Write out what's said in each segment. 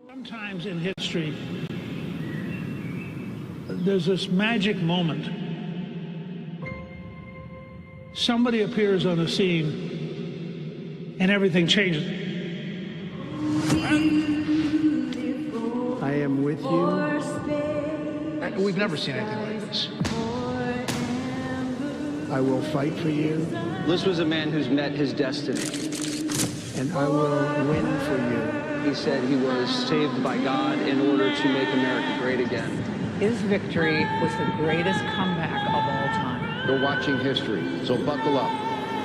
Sometimes in history, there's this magic moment. Somebody appears on the scene and everything changes. I am with you. We've never seen anything like this. I will fight for you. This was a man who's met his destiny. And I will win for you. He said he was saved by God in order to make America great again. His victory was the greatest comeback of all time. You're watching history, so buckle up.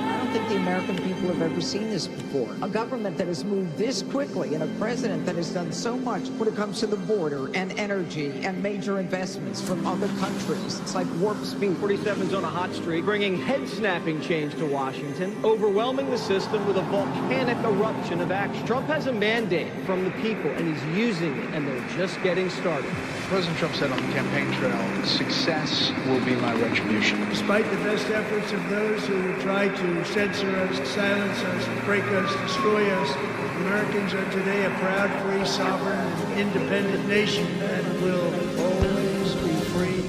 I don't think the American people have ever seen this before. A government that has moved this quickly and a president that has done so much when it comes to the border and energy and major investments from other countries. It's like warp speed. 47's on a hot streak, bringing head-snapping change to Washington, overwhelming the system with a volcanic eruption of action. Trump has a mandate from the people, and he's using it, and they're just getting started. President Trump said on the campaign trail, success will be my retribution. Despite the best efforts of those who would try to censor us, silence us, break us, destroy us, Americans are today a proud, free, sovereign, and independent nation that will always be free.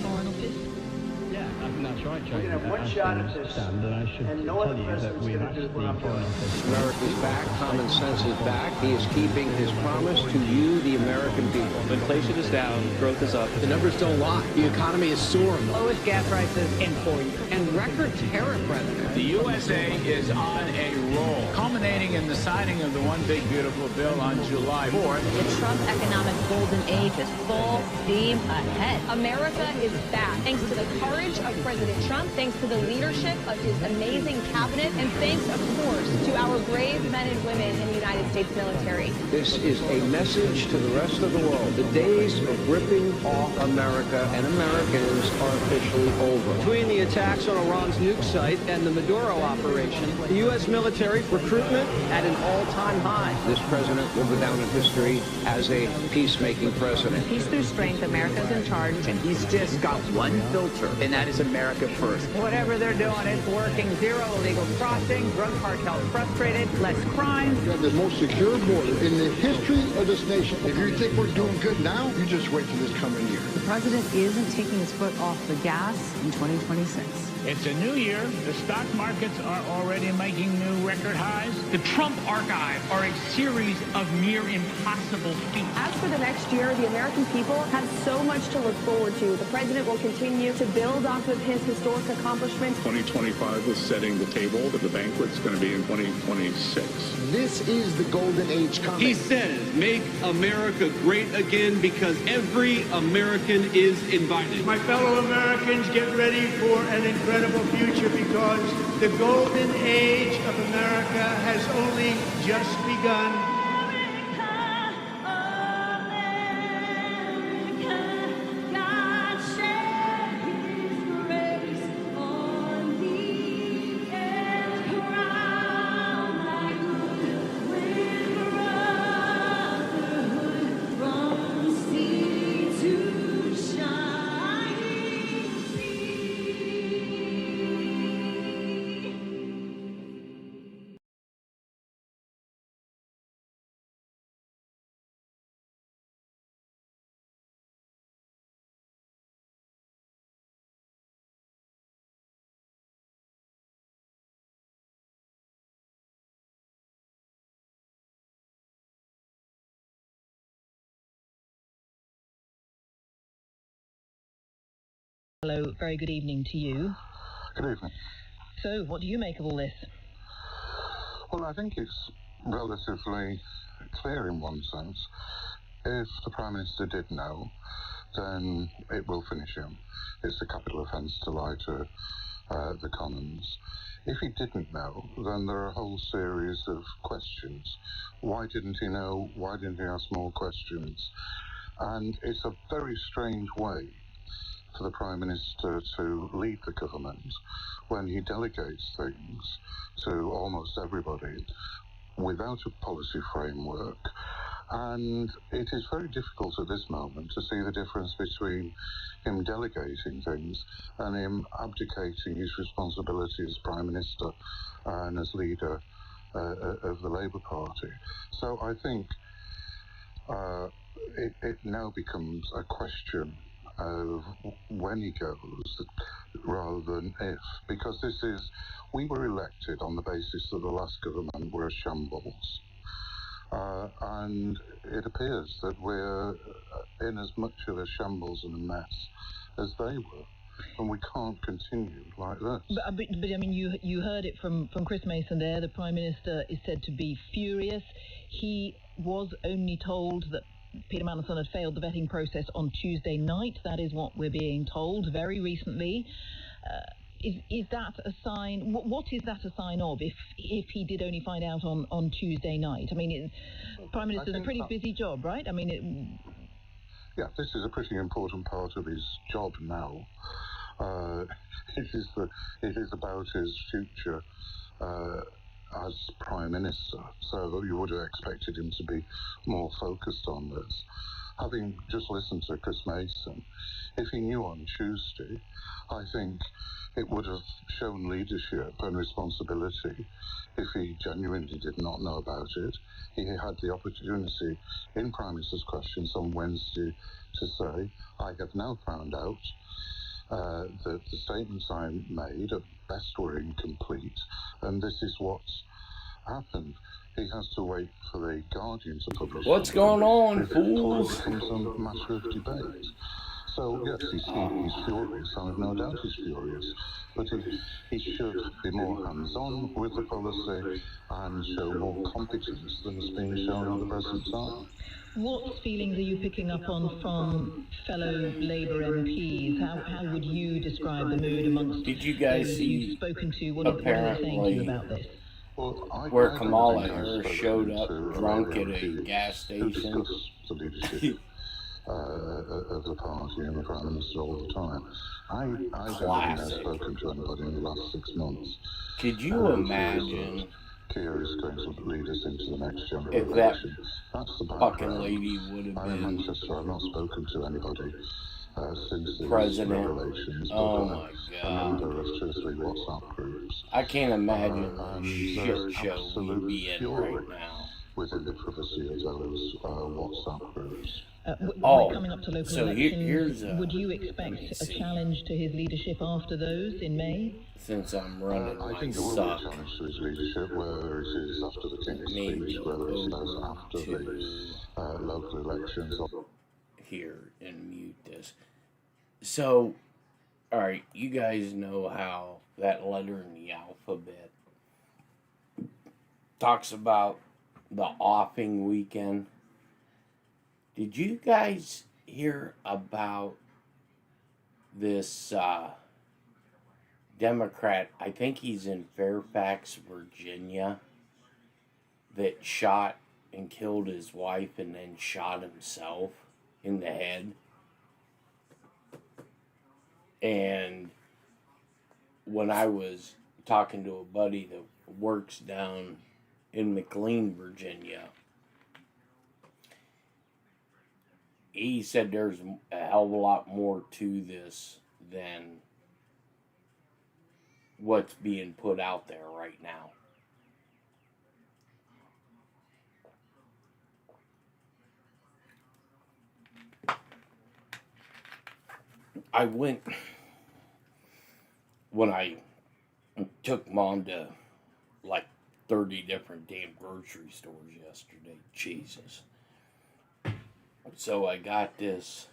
Yeah, I'm not right, We're going to have one shot at this, and no other president's going to do what I'm doing. America's back. Common sense is back. He is keeping his promise to you, the American people. Inflation is down, growth is up. The numbers don't lie. The economy is soaring. Lowest gas prices in 4 years. And record tariff revenue. The USA is on a roll, culminating in the signing of the One Big Beautiful Bill on July 4th. The Trump economic golden age is full steam ahead. America is back, thanks to the courage of President Trump, thanks to the leadership of his amazing cabinet, and thanks, of course, to our brave men and women in the United States military. This is a message to the rest of the world. The days of ripping off America and Americans are officially over. Between the attacks on Iran's nuke site and the Maduro operation, the U.S. military recruitment at an all-time high. This president will go down in history as a peacemaking president. Peace through strength, America's in charge. And he's just got one filter, and that is America first. Whatever they're doing, it's working. Zero illegal crossing, drug cartels frustrated, less crime. We have the most secure border in the history of this nation. If you think we're doing good now, you just wait till this coming year. The president isn't taking his foot off the gas in 2026. It's a new year. The stock markets are already making new record highs. The Trump archive are a series of near impossible feats. As for the next year, the American people have so much to look forward to. The president will continue to build off of his historic accomplishments. 2025 is setting the table, but the banquet's going to be in 2026. This is the golden age coming. He says, make America great again because every American is invited. My fellow Americans, get ready for an incredible future because the golden age of America has only just begun. Hello, very good evening to you. Good evening. So, what do you make of all this? Well, I think it's relatively clear in one sense. If the Prime Minister did know, then it will finish him. It's a capital offence to lie to the Commons. If he didn't know, then there are a whole series of questions. Why didn't he know? Why didn't he ask more questions? And it's a very strange way for the Prime Minister to lead the government when he delegates things to almost everybody without a policy framework. And it is very difficult at this moment to see the difference between him delegating things and him abdicating his responsibility as Prime Minister and as leader of the Labour Party. So I think it now becomes a question of when he goes rather than if, because we were elected on the basis that the last government were a shambles, and it appears that we're in as much of a shambles and a mess as they were, and we can't continue like this. But I mean, you heard it from Chris Mason there. The Prime Minister is said to be furious. He was only told that Peter Mandelson had failed the vetting process on Tuesday night. That is what we're being told very recently. Is that a sign? What is that a sign of? If he did only find out on Tuesday night, I mean, Prime Minister's a pretty busy job, right? I mean, yeah, this is a pretty important part of his job now. It is about his future as Prime Minister, so you would have expected him to be more focused on this. Having just listened to Chris Mason, if he knew on Tuesday, I think it would have shown leadership and responsibility if he genuinely did not know about it. He had the opportunity in Prime Minister's questions on Wednesday to say, I have now found out, The statements I made at best were incomplete, and this is what's happened. He has to wait for the Guardian to publish What's something going on, before fools? it becomes a matter of debate. So, yes, he's furious. I have no doubt he's furious. But he should be more hands-on with the policy and show more competence than has been shown at the present time. What feelings are you picking up on from fellow Labour MPs? How would you describe the mood amongst Did you guys those see you've spoken to? What are they saying to you about this? Well, where Kamala Harris showed up drunk at a gas station? The leadership of the party and the Prime Minister all the time. I've never spoken to anybody in the last 6 months. Could you imagine Keir is going to lead us into the next general if that election? That's the fucking lady would have I'm in been Manchester. I've not spoken to anybody since the president? revelations, but Oh my a number of 2 or 3 WhatsApp groups. I can't imagine the shit show we'd be in right now. Within the privacy of those WhatsApp groups. Coming up to local elections, would you expect a challenge to his leadership after those in May? Since I'm running I my think there will be suck, a challenge to his leadership, whether it is after the King's Speech, whether it is after the local elections. Here and mute this. So, alright, you guys know how that letter in the alphabet talks about the offing weekend. Did you guys hear about this Democrat, I think he's in Fairfax, Virginia, that shot and killed his wife and then shot himself in the head? And when I was talking to a buddy that works down in McLean, Virginia, he said there's a hell of a lot more to this than what's being put out there right now. I went, when I took Mom to like 30 different damn grocery stores yesterday. Jesus. So I got this,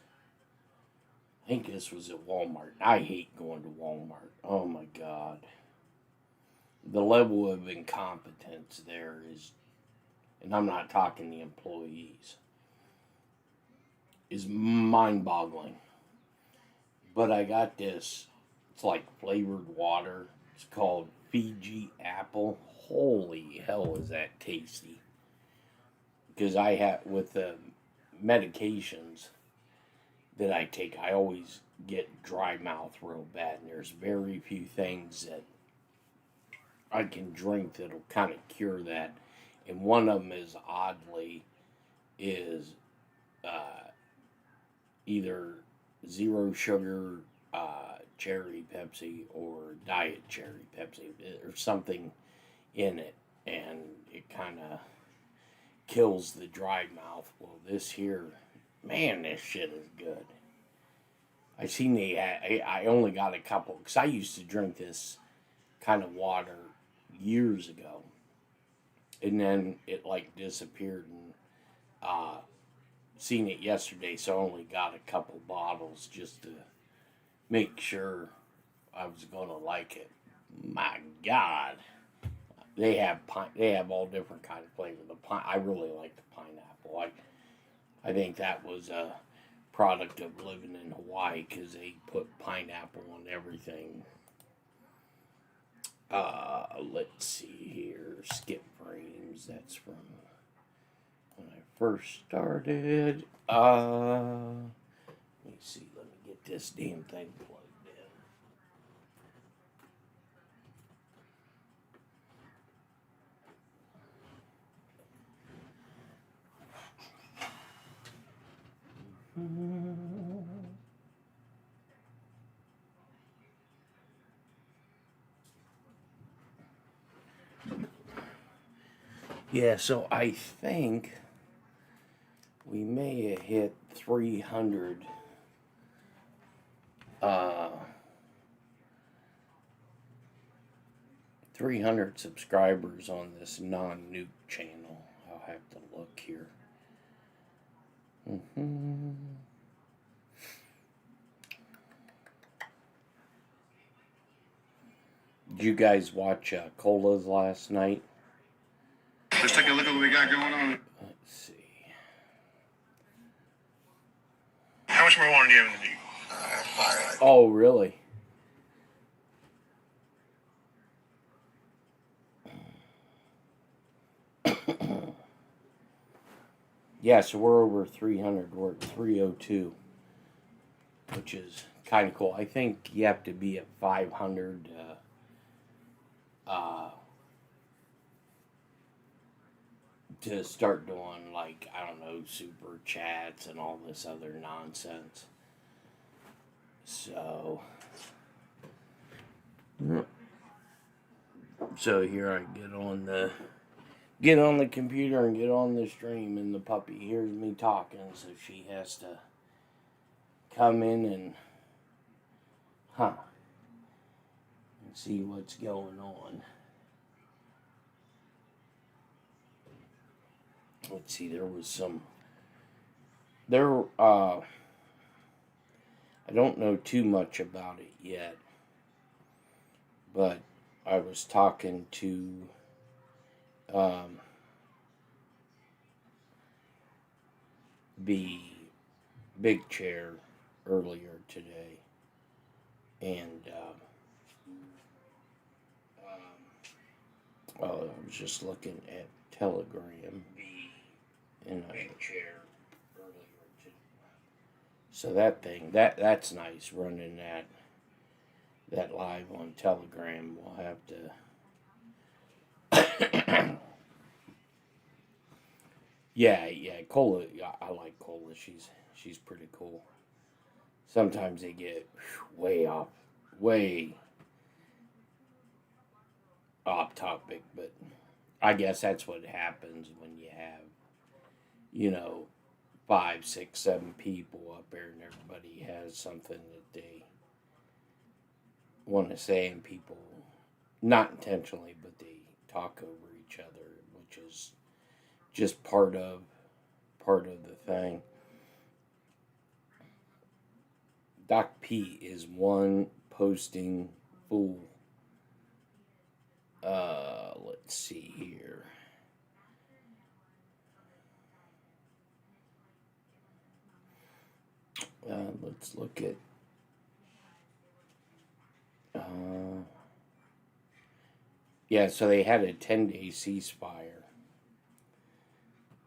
I think this was at Walmart. I hate going to Walmart. Oh my God. The level of incompetence there is, and I'm not talking the employees, is mind-boggling. But I got this, it's like flavored water. It's called Fiji Apple. Holy hell, is that tasty. Because I have, with the medications that I take, I always get dry mouth real bad. And there's very few things that I can drink that'll kind of cure that. And one of them is, oddly, is either zero sugar cherry Pepsi or diet cherry Pepsi. There's something in it, and it kind of kills the dry mouth. Well, this here, man, this shit is good. I seen I only got a couple, because I used to drink this kind of water years ago, and then it like disappeared, and seen it yesterday, so I only got a couple bottles just to make sure I was gonna like it. My God, they have all different kind of flavor. I really like the pineapple. I think that was a product of living in Hawaii, because they put pineapple on everything. Let's see here. Skip frames. That's from when I first started. Let me see. Let me get this damn thing plugged in. Yeah, so I think we may have hit 300 $300 subscribers on this non-nuke channel. I'll have to look here. Did you guys watch Cola's last night? Let's take a look at what we got going on. Let's see. How much marijuana do you have in the Jeep? Oh, really? Yeah, so we're over 300. We're at 302, which is kind of cool. I think you have to be at 500 to start doing, like, I don't know, super chats and all this other nonsense. So here I get on the computer and get on the stream, and the puppy hears me talking, so she has to come in and see what's going on. Let's see, I don't know too much about it yet, but I was talking to the big chair earlier today, and I was just looking at Telegram, and big chair earlier today. So that's nice, running that live on Telegram. We'll have to. Yeah, Cola. I like Cola. She's pretty cool. Sometimes they get way off topic, but I guess that's what happens when you have, 5, 6, 7 people up there, and everybody has something that they want to say, and people, not intentionally, but they talk over each other, which is just part of the thing. Doc P is one posting fool. Let's see here. Let's look at so they had a 10-day ceasefire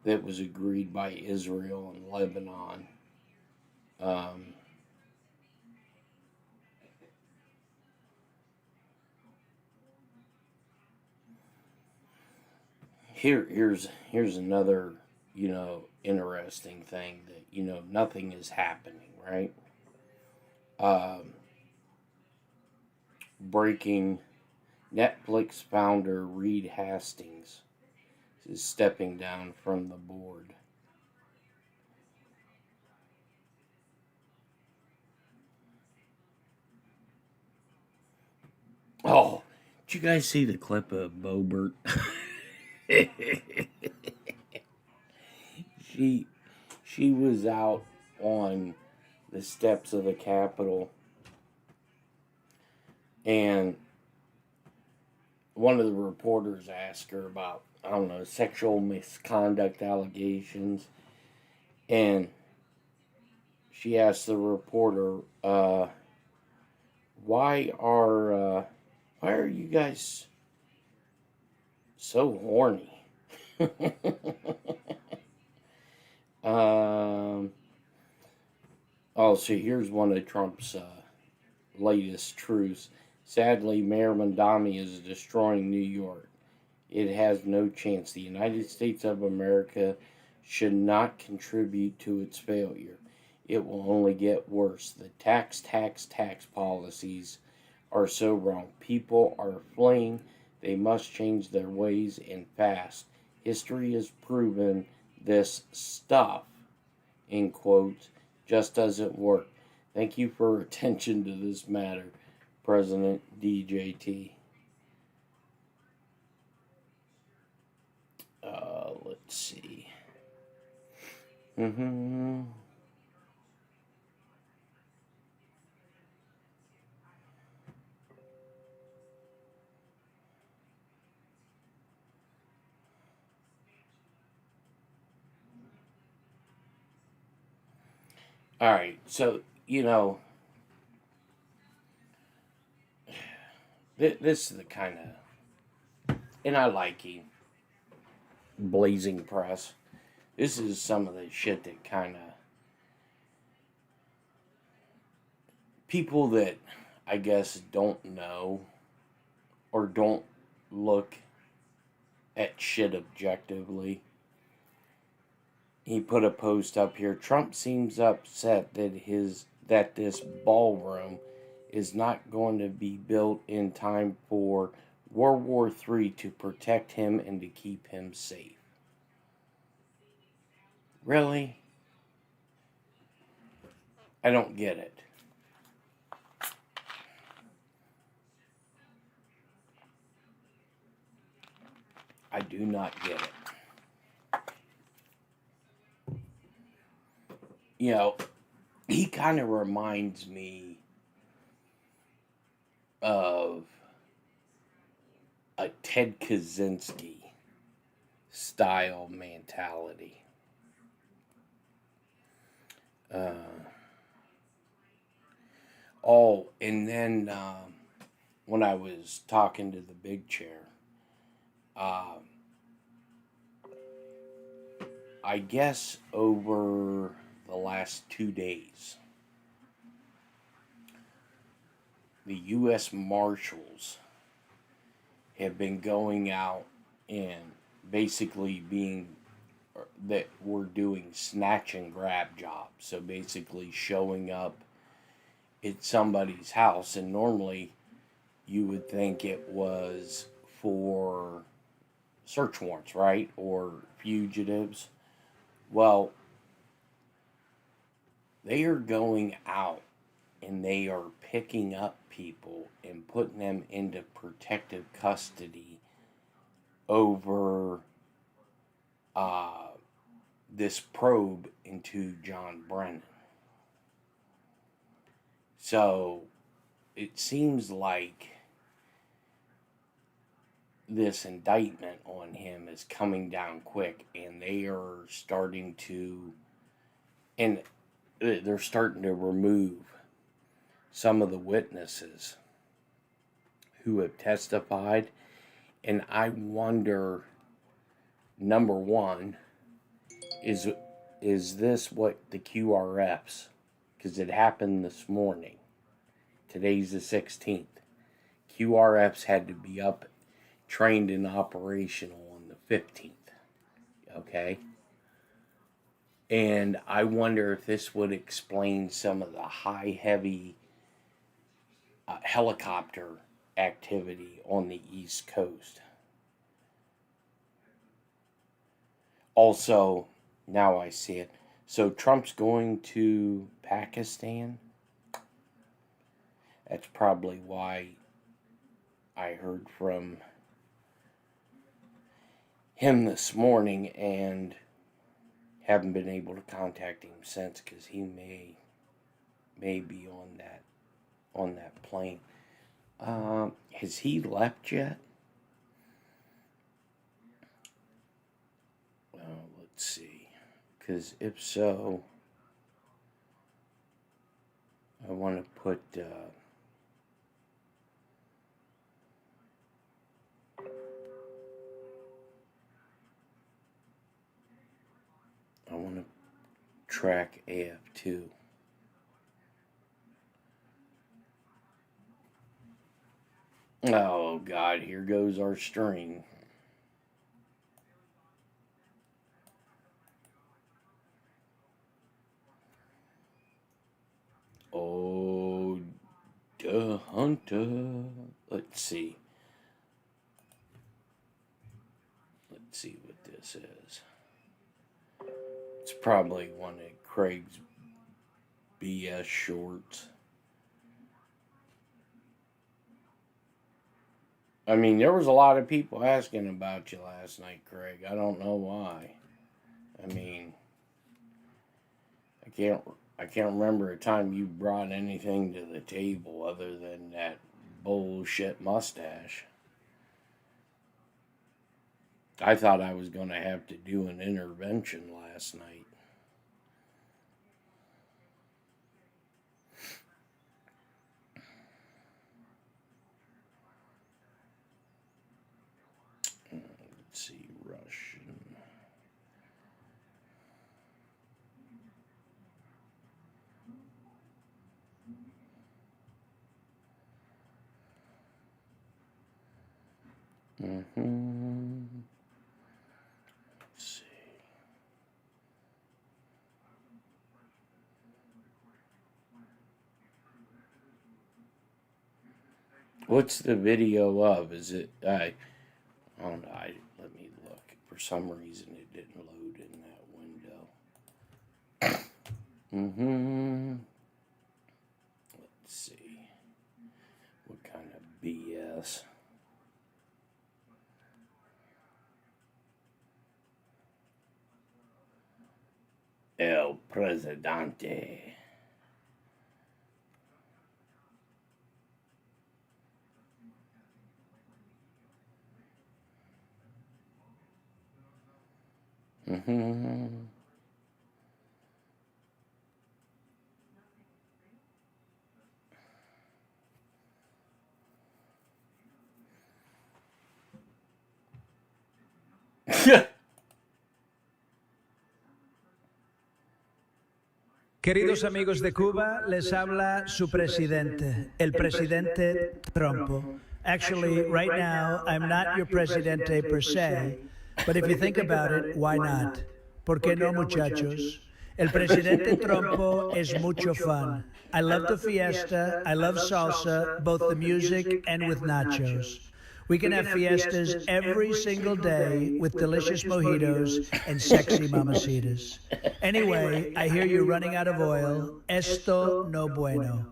that was agreed by Israel and Lebanon. Here's another, interesting thing that, nothing is happening, right? Breaking, Netflix founder Reed Hastings is stepping down from the board. Oh, did you guys see the clip of Bobert? She was out on the steps of the Capitol, and one of the reporters asked her about, I don't know, sexual misconduct allegations, and she asked the reporter, why are you guys so horny? So here's one of Trump's latest truths. Sadly, Mayor Mondami is destroying New York. It has no chance. The United States of America should not contribute to its failure. It will only get worse. The tax policies are so wrong. People are fleeing. They must change their ways, and fast. History has proven this stuff, in quotes, just doesn't work. Thank you for attention to this matter, President DJT. Let's see. All right, so, this is the kind of, and I like him, blazing press. This is some of the shit that kind of, people that I guess don't know or don't look at shit objectively. He put a post up here. Trump seems upset that this ballroom is not going to be built in time for World War III to protect him and to keep him safe. Really? I don't get it. I do not get it. He kind of reminds me of a Ted Kaczynski style mentality. And then when I was talking to the big chair, I guess over the last 2 days, the U.S. Marshals have been going out and basically that we're doing snatch and grab jobs. So basically showing up at somebody's house, and normally you would think it was for search warrants, right? Or fugitives. Well, they are going out and they are picking up people and putting them into protective custody over this probe into John Brennan. So it seems like this indictment on him is coming down quick, and they are starting to, they're starting to remove some of the witnesses who have testified. And I wonder, number one, is this what the QRFs, because it happened this morning, today's the 16th, QRFs had to be up, trained and operational on the 15th, okay? And I wonder if this would explain some of the heavy helicopter activity on the East Coast. Also, now I see it. So Trump's going to Pakistan. That's probably why I heard from him this morning and haven't been able to contact him since, because he may be on that plane. Has he left yet? Well, let's see. Because if so, I want to put I want to track AF2. Oh God, here goes our string. Oh, duh, Hunter. Let's see. Let's see what this is. It's probably one of Craig's BS shorts. I mean, there was a lot of people asking about you last night, Craig. I don't know why. I mean, I can't remember a time you brought anything to the table other than that bullshit mustache. I thought I was going to have to do an intervention last night. Let's see, Russian. Let's see. What's the video of? Is it? I don't know. Let me look. For some reason, it didn't load in that window. Let's see. What kind of BS? El Presidente. Queridos amigos de Cuba, les habla su presidente, el presidente Trump. Actually, right now, I'm not your presidente per se, but if you think about it, why not? ¿Por qué no, muchachos? El presidente Trump is mucho fun. I love the fiesta, I love salsa, both the music and with nachos. We can have fiestas every single day with delicious mojitos and sexy mamacitas. Anyway, I hear you're running out of oil. Esto no bueno.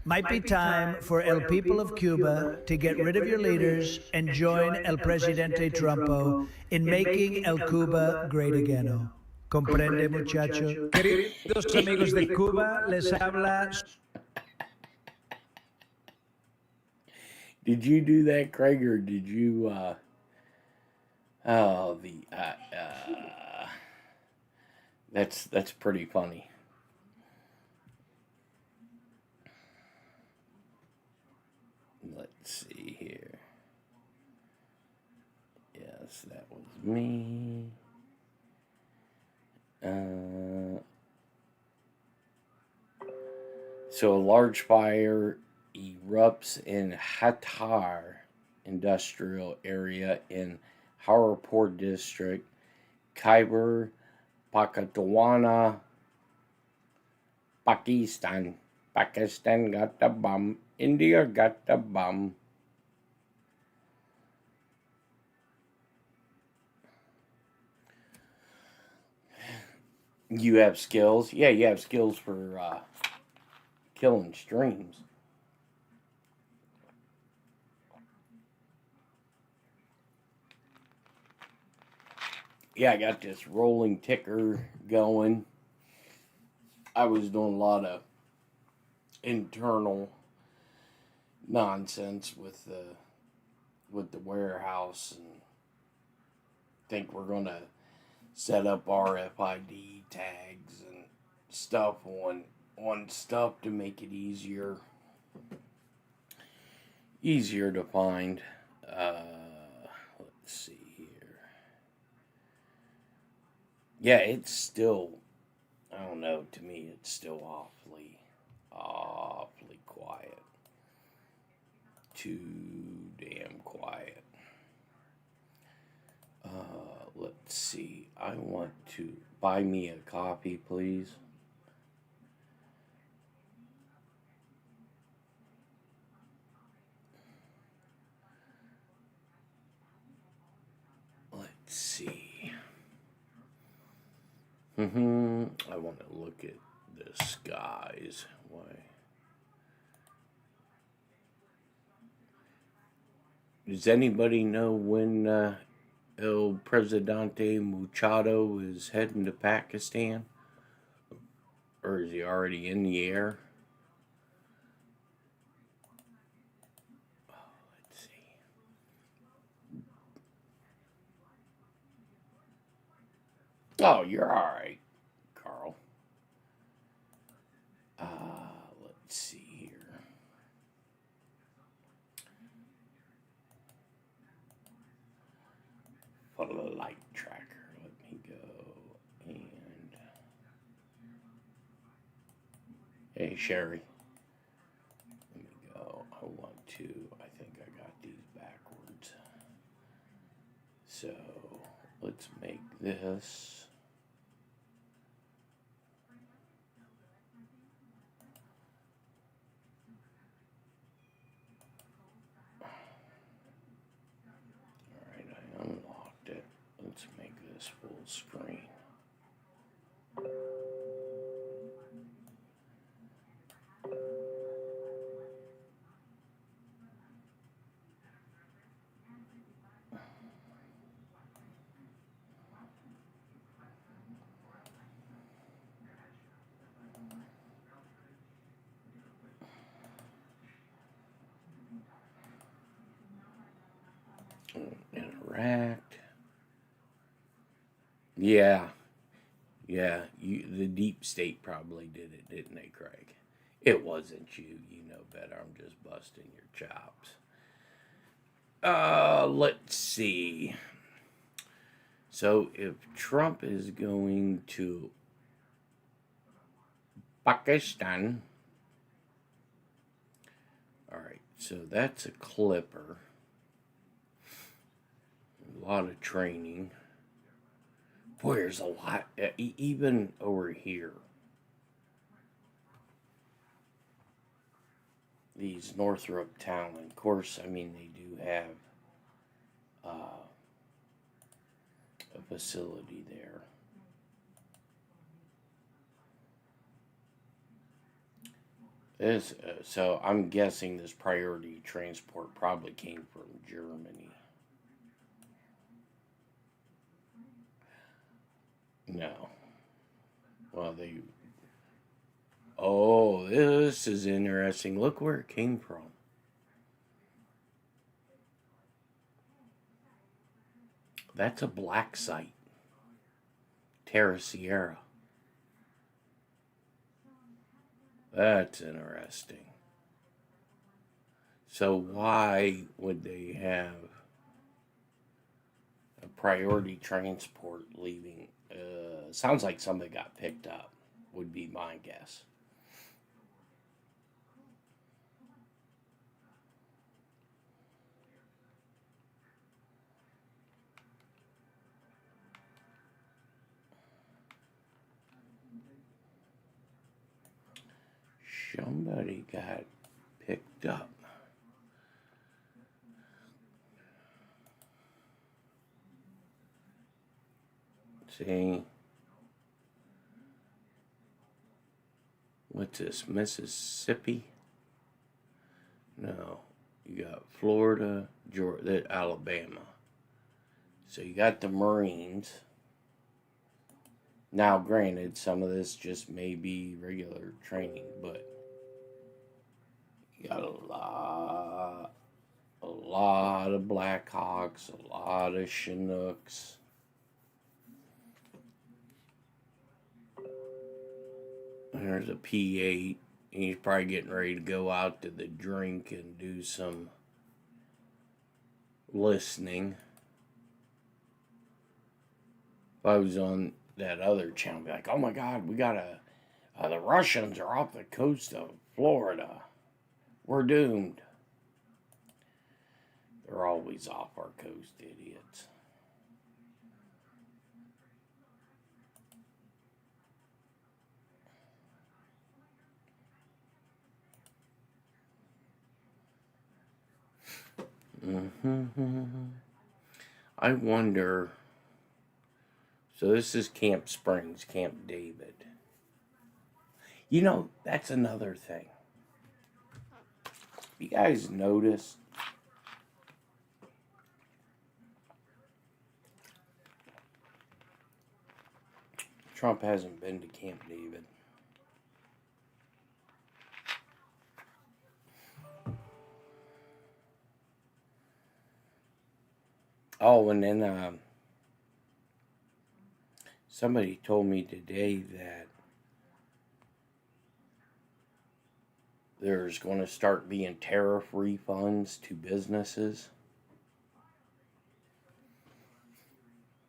Might be time for el people of Cuba to get rid of your leaders and join el presidente Trumpo in making el Cuba great again. ¿Comprende, muchacho? Queridos amigos de Cuba, les habla... Did you do that, Craig, or did you, that's pretty funny. Let's see here. Yes, that was me. So a large fire erupts in Hattar industrial area in Harapur district, Khyber Pakhtunkhwa, Pakistan. Pakistan got the bomb. India got the bomb. You have skills? Yeah, you have skills for killing streams. Yeah, I got this rolling ticker going. I was doing a lot of internal nonsense with the warehouse, and think we're gonna set up RFID tags and stuff on stuff to make it easier to find. Let's see here. Yeah, it's still, I don't know, to me it's still awfully quiet. Too damn quiet. Let's see. I want to buy me a coffee, please. Let's see. I want to look at this, guys. Why? Does anybody know when El Presidente Machado is heading to Pakistan? Or is he already in the air? Oh, let's see. Oh, you're all right, Carl. Let's see here. Flight tracker. Let me go and. Hey, Sherry. Let me go. I want to. I think I got these backwards. So let's make this. Alright, I unlocked it. Let's make this full screen. Interact. Yeah. The deep state probably did it, didn't they, Craig? It wasn't you. You know better. I'm just busting your chops. Let's see. So if Trump is going to Pakistan, all right, so that's a clipper. A lot of training. Boy, there's a lot, even over here. These Northrop Town, of course, I mean, they do have a facility there. This, so I'm guessing this priority transport probably came from Germany. No. Well, they... Oh, this is interesting. Look where it came from. That's a black site. Terra Sierra. That's interesting. So why would they have a priority transport leaving? Sounds like somebody got picked up, would be my guess. Somebody got picked up. See? What's this? Mississippi? No. You got Florida, Georgia, Alabama. So you got the Marines. Now, granted, some of this just may be regular training, but you got a lot of Blackhawks, a lot of Chinooks. There's a P8. He's probably getting ready to go out to the drink and do some listening. If I was on that other channel, I'd be like, oh my God, we got the Russians are off the coast of Florida. We're doomed. They're always off our coast, idiots. I wonder. So this is Camp Springs, Camp David. You know, that's another thing. You guys notice Trump hasn't been to Camp David. Oh, and then somebody told me today that there's going to start being tariff refunds to businesses.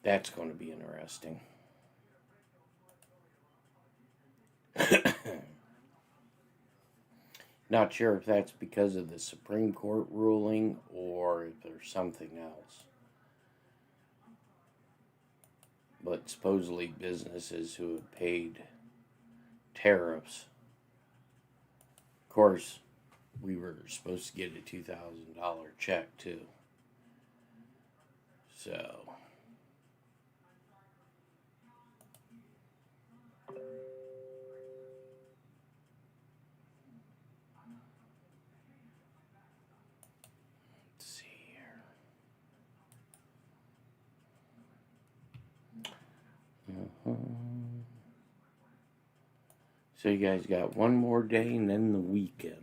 That's going to be interesting. Not sure if that's because of the Supreme Court ruling or if there's something else. But supposedly businesses who have paid tariffs, of course, we were supposed to get a $2,000 check too. So, let's see here. So you guys got one more day and then the weekend.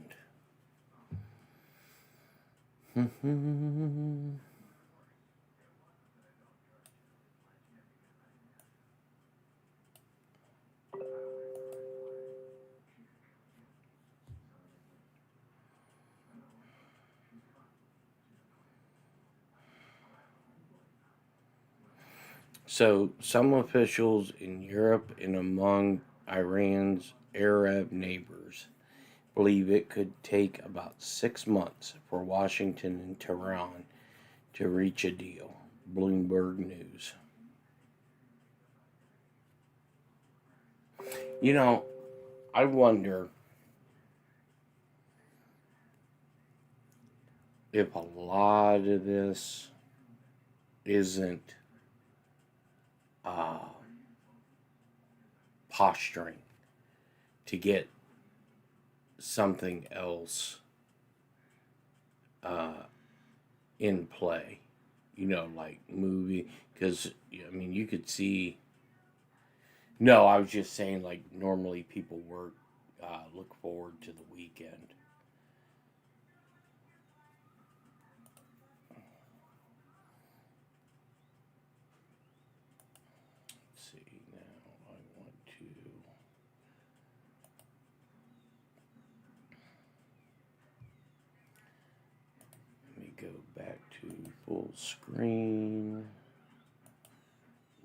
So some officials in Europe and among Iran's Arab neighbors believe it could take about 6 months for Washington and Tehran to reach a deal. Bloomberg News. You know, I wonder if a lot of this isn't posturing to get something else in play, you know, like movie, because I mean you could see. No, I was just saying, like, normally people work, look forward to the weekend. Let's see, now I want to let me go back to full screen.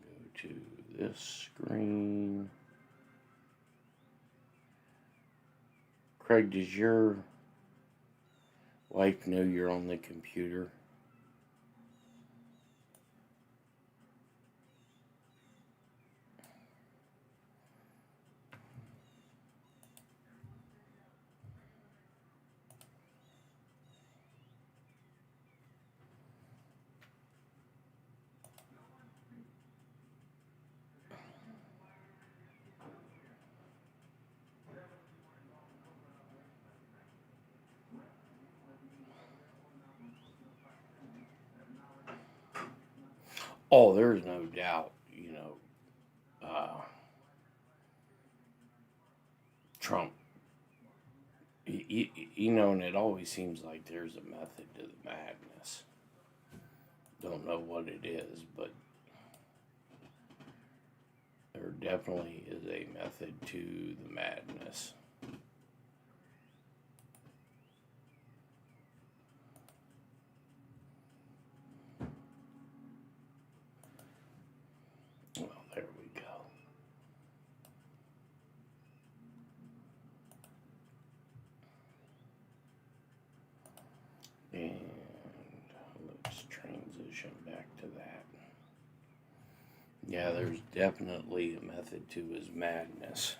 Go to this screen. Craig, does your wife know you're on the computer? Oh, there's no doubt, you know, Trump, you know, and it always seems like there's a method to the madness. Don't know what it is, but there definitely is a method to the madness. Well, there we go. And let's transition back to that. Yeah, there's definitely a method to his madness.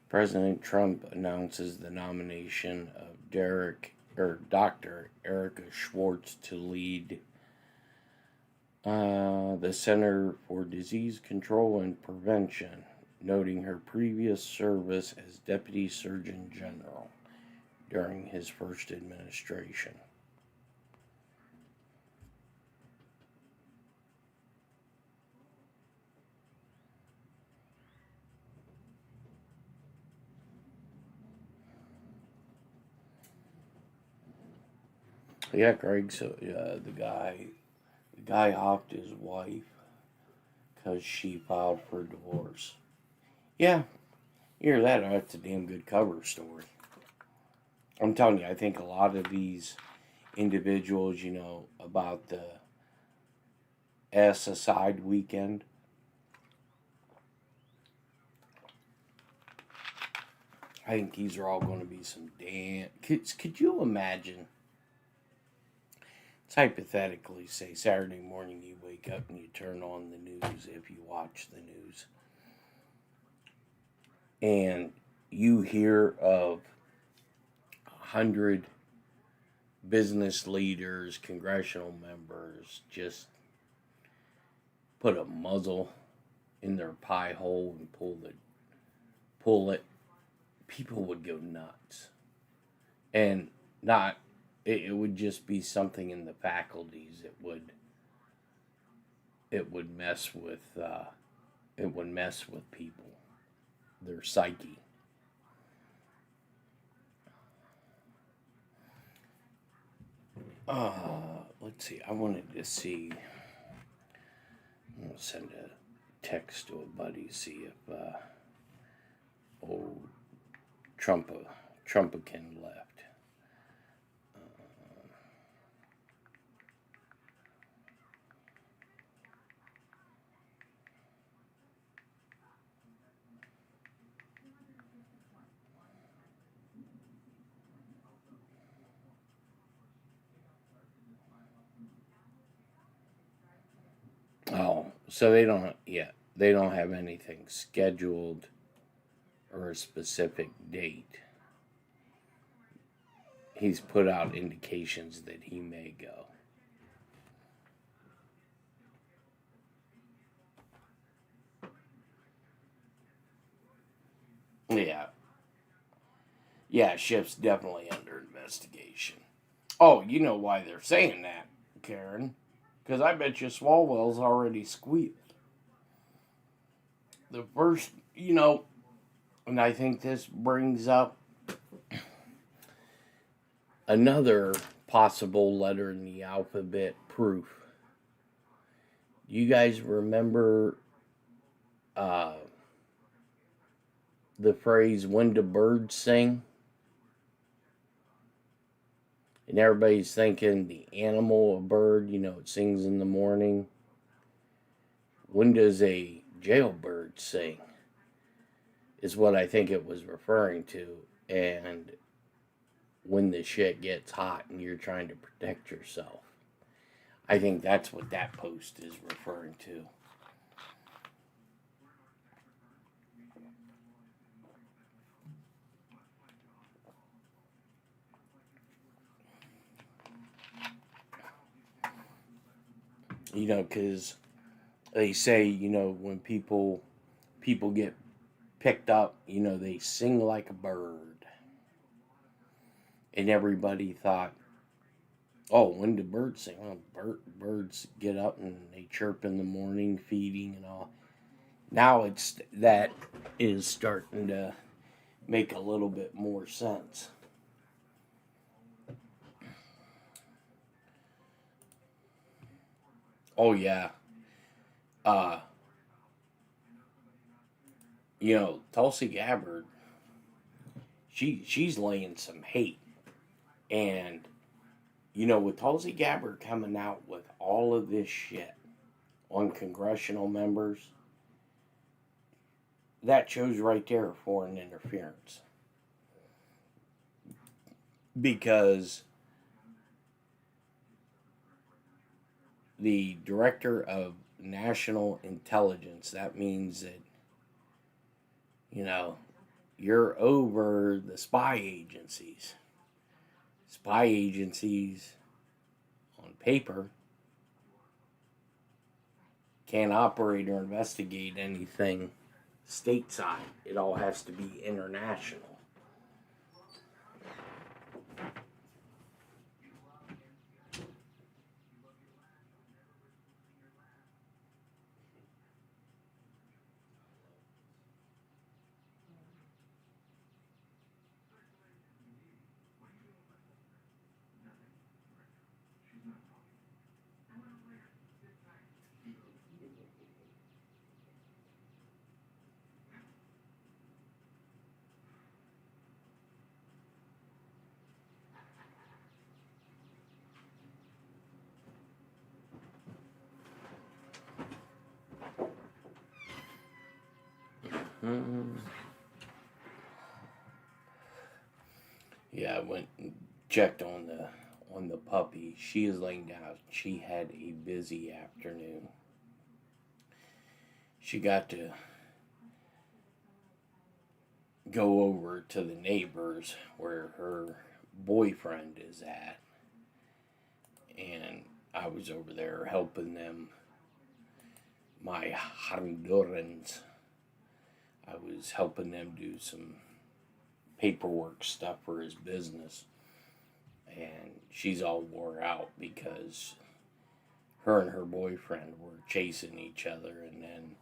President Trump announces the nomination of Derek Dr. Erica Schwartz to lead the Center for Disease Control and Prevention, noting her previous service as Deputy Surgeon General during his first administration. Yeah, Greg. So the guy offed his wife because she filed for divorce. Yeah, you hear that? That's a damn good cover story. I'm telling you, I think a lot of these individuals, about the Aside weekend. I think these are all going to be some damn. Could you imagine? Let's hypothetically say Saturday morning you wake up and you turn on the news, if you watch the news, and you hear of 100 business leaders, congressional members just put a muzzle in their pie hole and pull it. People would go nuts. And it would just be something in the faculties. It would mess with people, their psyche. Let's see. I wanted to see. I'm gonna send a text to a buddy, see if old Trumpican left. So they don't have anything scheduled or a specific date. He's put out indications that he may go. Yeah, Schiff's definitely under investigation. Oh, you know why they're saying that, Karen? Because I bet you Swalwell's already squealed. The first, and I think this brings up another possible letter in the alphabet proof. You guys remember the phrase, when do birds sing? And everybody's thinking the animal, a bird, it sings in the morning. When does a jailbird sing? Is what I think it was referring to. And when the shit gets hot and you're trying to protect yourself. I think that's what that post is referring to. Because they say, when people get picked up, they sing like a bird. And everybody thought, oh, when do birds sing? Well, birds get up and they chirp in the morning, feeding and all. Now that is starting to make a little bit more sense. Oh, yeah. Tulsi Gabbard, she's laying some hate. And, with Tulsi Gabbard coming out with all of this shit on congressional members, that shows right there foreign interference. Because the Director of National Intelligence, that means that, you're over the spy agencies. spy agencies on paper can't operate or investigate anything stateside. It all has to be international. Yeah, I went and checked on the puppy. She is laying down. She had a busy afternoon. She got to go over to the neighbors where her boyfriend is at, and I was over there helping them. My Hondurans, I was helping them do some paperwork stuff for his business, and she's all wore out because her and her boyfriend were chasing each other, and then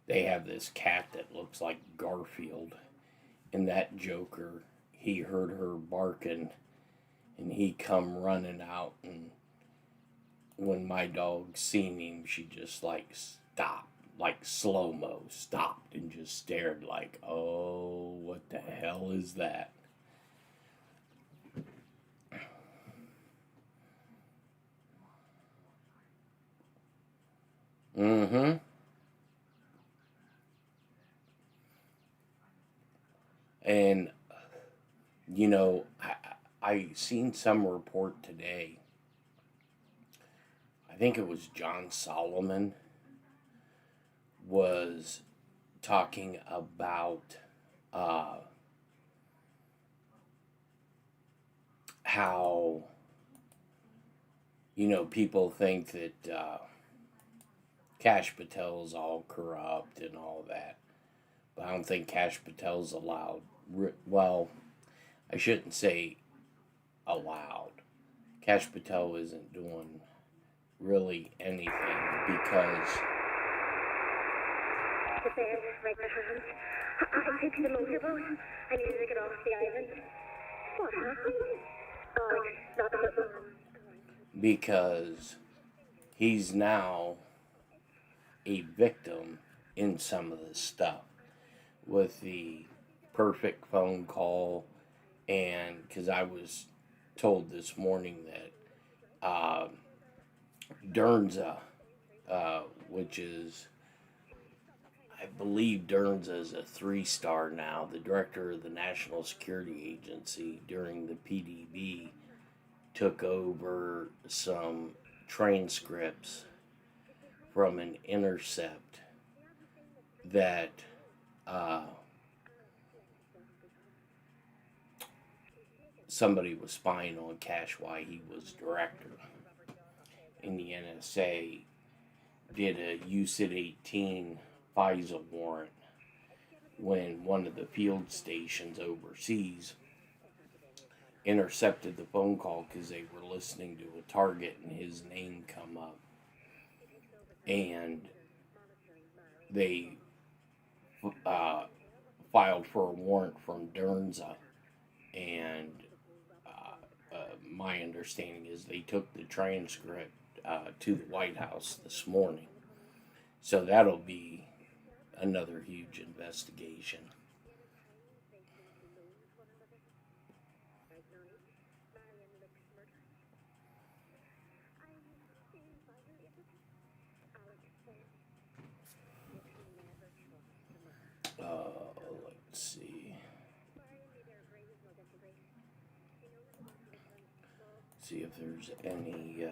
they have this cat that looks like Garfield, and that joker, he heard her barking, and he come running out, and when my dog seen him, she just like stopped, like slow-mo, stopped and just stared like, oh, what the hell is that? Mm-hmm. And, you know, I seen some report today. I think it was John Solomon was talking about how, you know, people think that Kash Patel's all corrupt and all that. But I don't think Kash Patel's allowed. Well, I shouldn't say allowed. Kash Patel isn't doing really anything because I took the motorboat. I needed to get off the island. What happened? Not the football. because he's now a victim in some of this stuff with the perfect phone call, and because I was told this morning that Dernza, which is, I believe Dernza is a 3-star now, the director of the National Security Agency during the PDB, took over some transcripts from an intercept that somebody was spying on Kash while he was director. And the NSA did a UCID-18 FISA warrant when one of the field stations overseas intercepted the phone call because they were listening to a target and his name come up. And they filed for a warrant from Dernza, and my understanding is they took the transcript to the White House this morning. So that'll be another huge investigation. Let's see. See if there's any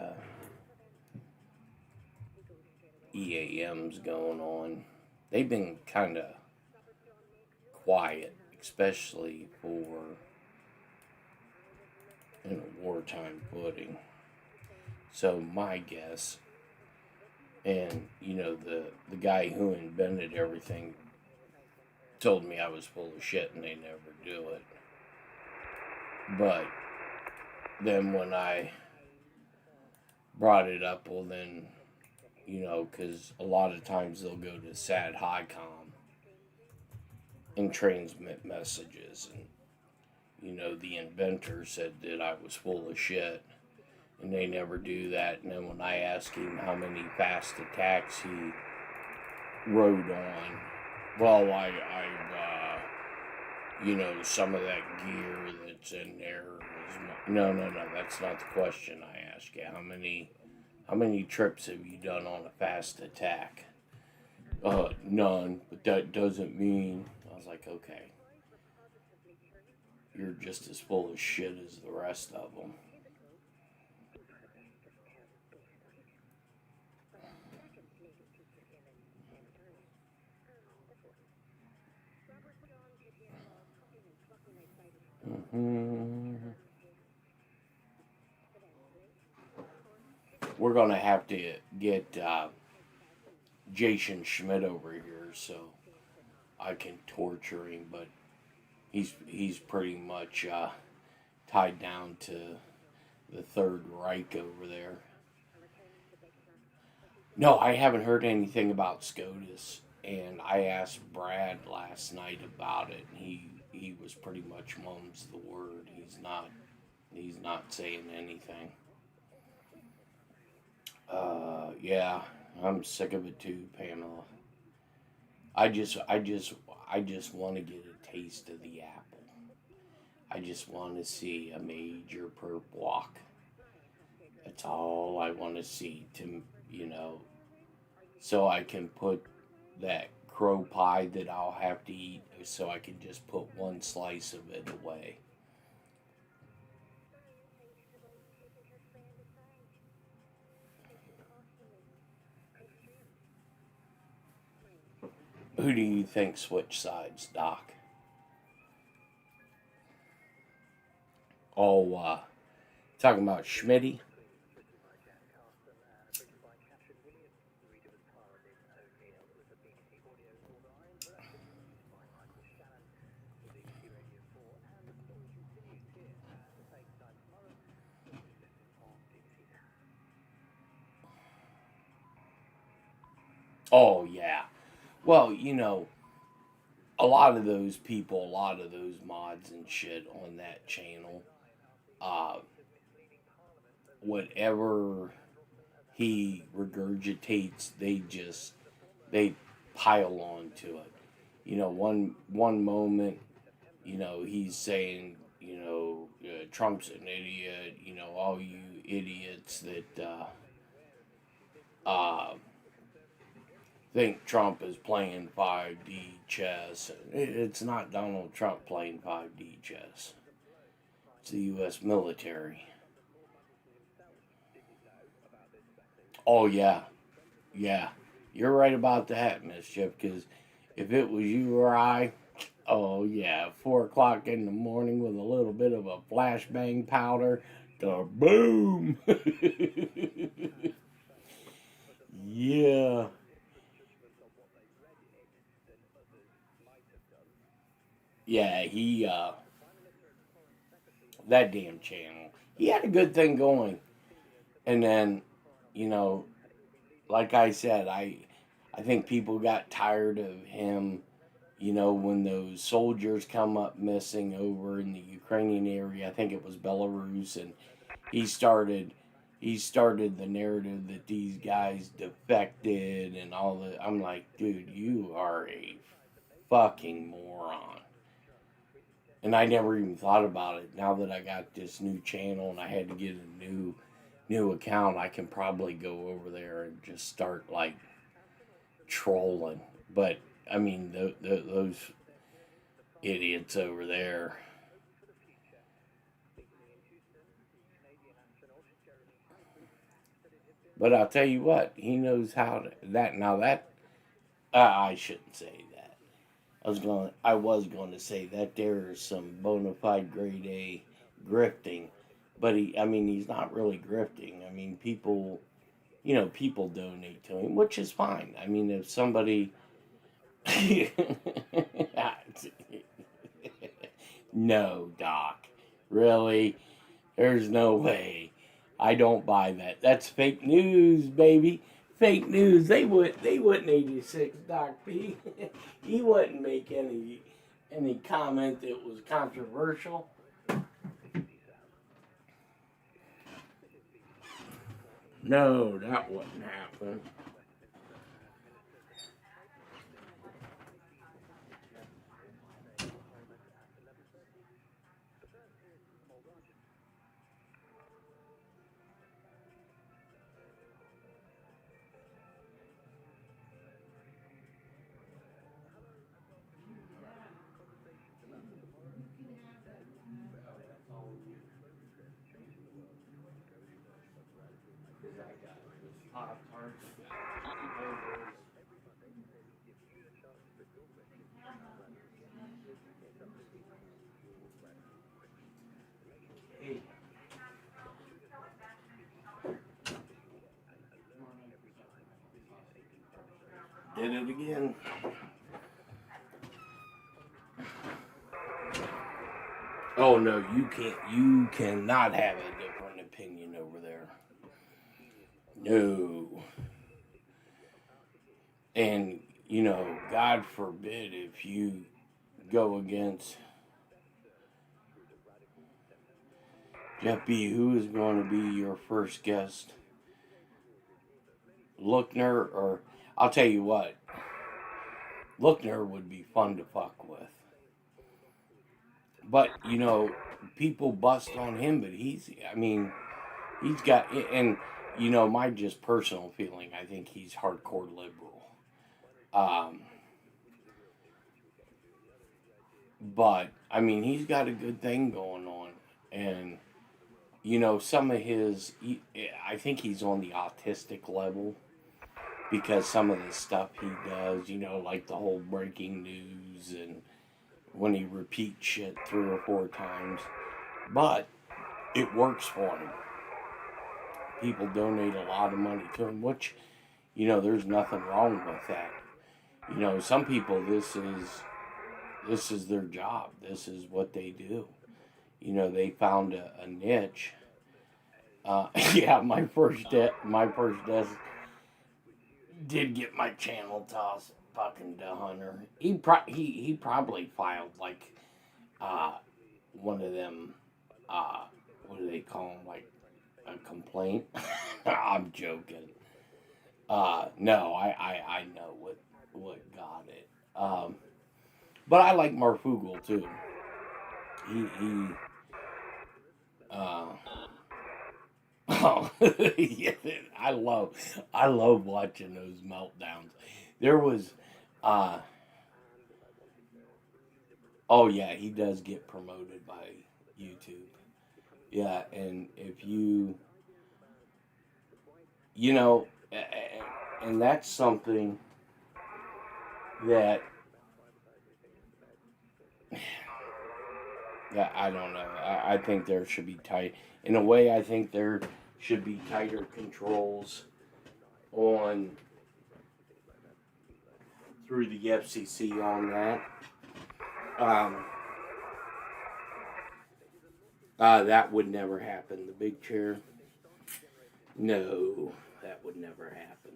EAMs going on. They've been kind of quiet, especially for in a wartime footing. So my guess, and the guy who invented everything told me I was full of shit and they never do it. But then when I brought it up, well then, because a lot of times they'll go to SAD HICOM and transmit messages, and the inventor said that I was full of shit, and they never do that. And then when I asked him how many fast attacks he rode on, well, some of that gear that's in there is no, that's not the question I asked you. How many trips have you done on a fast attack? None, but that doesn't mean. I was like, okay, you're just as full of shit as the rest of them. We're going to have to get Jason Schmidt over here so I can torture him, but he's pretty much tied down to the Third Reich over there. No, I haven't heard anything about SCOTUS, and I asked Brad last night about it, and he was pretty much mum's the word. He's not saying anything. Yeah, I'm sick of it too, Pamela. I just want to get a taste of the apple. I just want to see a major perp walk. That's all I want to see so I can put that crow pie that I'll have to eat, so I can just put one slice of it away. Who do you think switched sides, Doc? Oh, talking about Schmitty? Oh, yeah. Well, a lot of those people, a lot of those mods and shit on that channel, whatever he regurgitates, they pile on to it. One moment, he's saying, Trump's an idiot, all you idiots that, think Trump is playing 5D chess. It's not Donald Trump playing 5D chess. It's the U.S. military. Oh, yeah. Yeah. You're right about that, Mischief, because if it was you or I, oh, yeah, 4 o'clock in the morning with a little bit of a flashbang powder, boom! Yeah. Yeah, that damn channel, he had a good thing going. And then, like I said, I think people got tired of him, when those soldiers come up missing over in the Ukrainian area. I think it was Belarus, and he started the narrative that these guys defected and all that. I'm like, dude, you are a fucking moron. And I never even thought about it. Now that I got this new channel and I had to get a new account, I can probably go over there and just start trolling. But I mean, those idiots over there. But I'll tell you what, he knows how to I shouldn't say that. I was going to say that there is some bona fide grade A grifting but he's not really grifting. I mean, people donate to him, which is fine. I mean, if somebody, no, Doc, really, there's no way. I don't buy that. That's fake news, baby. Fake news. They wouldn't 86 Doc P. He wouldn't make any comment that was controversial. No, that wouldn't happen. Did it again. Oh no, you can't. You cannot have a different opinion over there. No. And God forbid if you go against Jeff B. Who is going to be your first guest? Lookner, or I'll tell you what. Lookner would be fun to fuck with. But, people bust on him, but he's got, and, my just personal feeling, I think he's hardcore liberal. But, he's got a good thing going on. And, some of his, I think he's on the autistic level. Because some of the stuff he does, like the whole breaking news and when he repeats shit 3 or 4 times. But it works for him. People donate a lot of money to him, which, there's nothing wrong with that. Some people, this is their job. This is what they do. They found a niche. Yeah, my first desk did get my channel tossed fucking to Hunter. He probably filed like one of them what do they call them, like a complaint. I'm joking. No, I know what got it. But I like Marfugel too. Oh, yeah, I love watching those meltdowns. There was, oh yeah, he does get promoted by YouTube. Yeah, and if and that's something that, I don't know. I think there should be tight. In a way, I think there should be tighter controls on through the FCC on that. That would never happen. The big chair. No, that would never happen.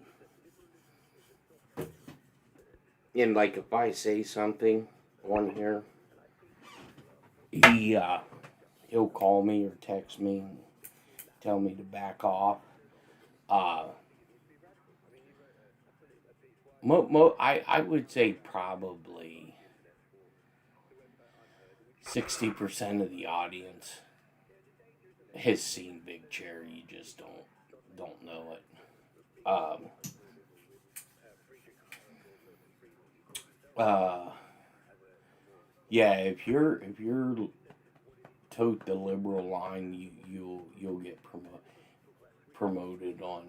And like if I say something on here, he'll call me or text me and tell me to back off. I would say probably 60% of the audience has seen Big Chair. You just don't know it. Yeah, if you're tote the liberal line, you'll get promoted on.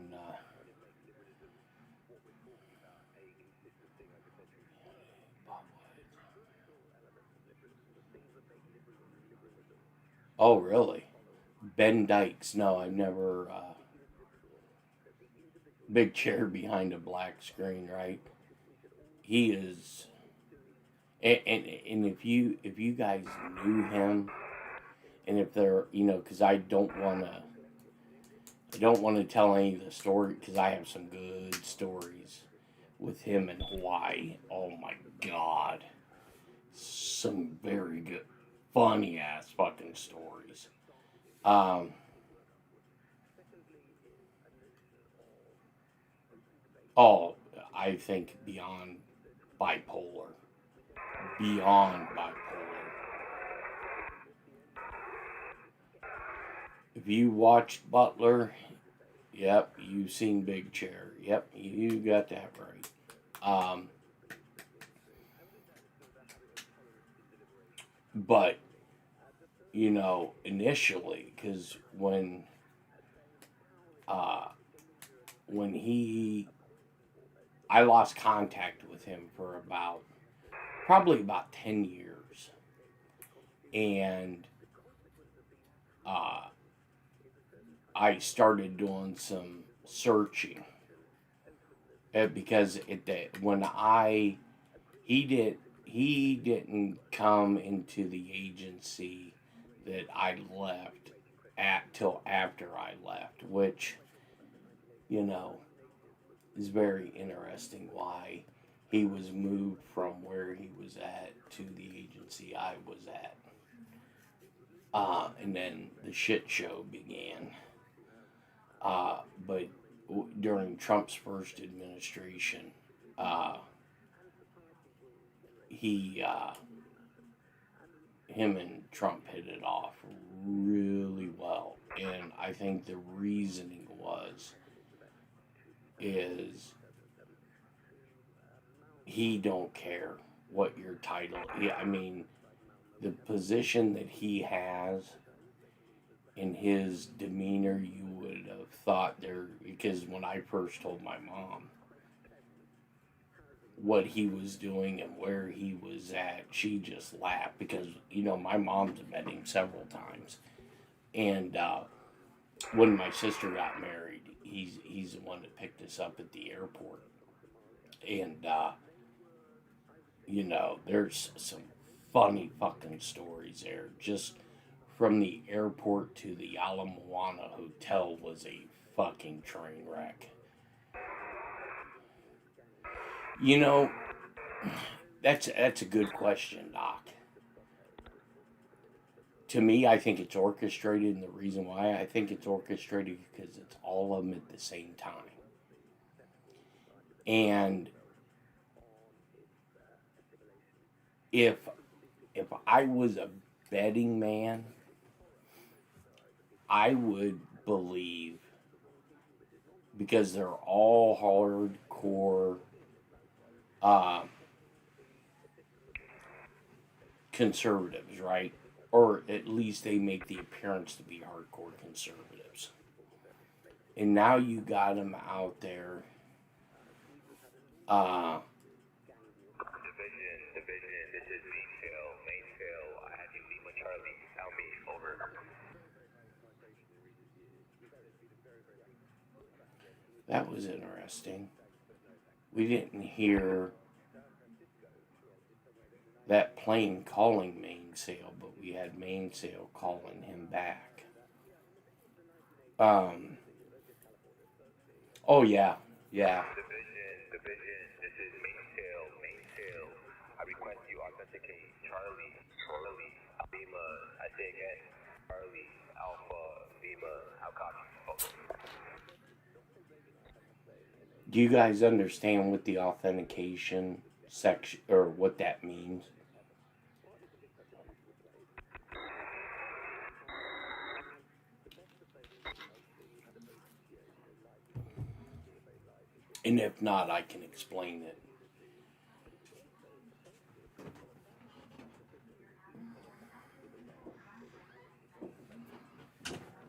Oh, really? Ben Dykes. No, I've never. Big chair behind a black screen, right? He is, and if you guys knew him, and if they're, because I don't want to tell any of the story, because I have some good stories with him in Hawaii. Oh my God, some very good, funny ass fucking stories. Oh, I think beyond bipolar. Beyond bipolar. If you watched Butler, yep, you've seen Big Chair. Yep, you got that right. But, initially, because when I lost contact with him for probably about 10 years. And I started doing some searching. Because he didn't come into the agency that I left till after I left, which, is very interesting why he was moved from where he was at to the agency I was at. And then the shit show began. But during Trump's first administration, him and Trump hit it off really well. And I think the reasoning is he don't care what your title. I mean, the position that he has in his demeanor, you would have thought because when I first told my mom what he was doing and where he was at, she just laughed because, my mom's met him several times. And when my sister got married, he's the one that picked us up at the airport. And, there's some funny fucking stories there. Just from the airport to the Ala Moana Hotel was a fucking train wreck. That's a good question, Doc. To me, I think it's orchestrated, and the reason why I think it's orchestrated because it's all of them at the same time. And if I was a betting man, I would believe, because they're all hardcore conservatives, right? Or at least they make the appearance to be hardcore conservatives. And now you got them out there. Division, this is Mainsail, I have you Lima Charlie, Alpha, over. That was interesting. We didn't hear that plane calling Mainsail, but we had Mainsail calling him back. Oh yeah. Division, this is Mainsail, I request you authenticate Charlie, Lima, I say again, Charlie, Alpha, Lima, how copy? Do you guys understand what the authentication section, or what that means? And if not, I can explain it.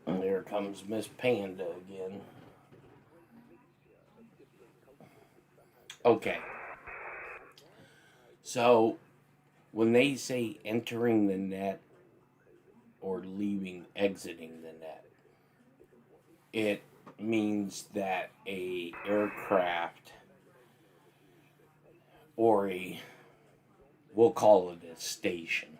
And there comes Miss Panda again. Okay. So, when they say entering the net or exiting the net. It means that a aircraft or we'll call it a station,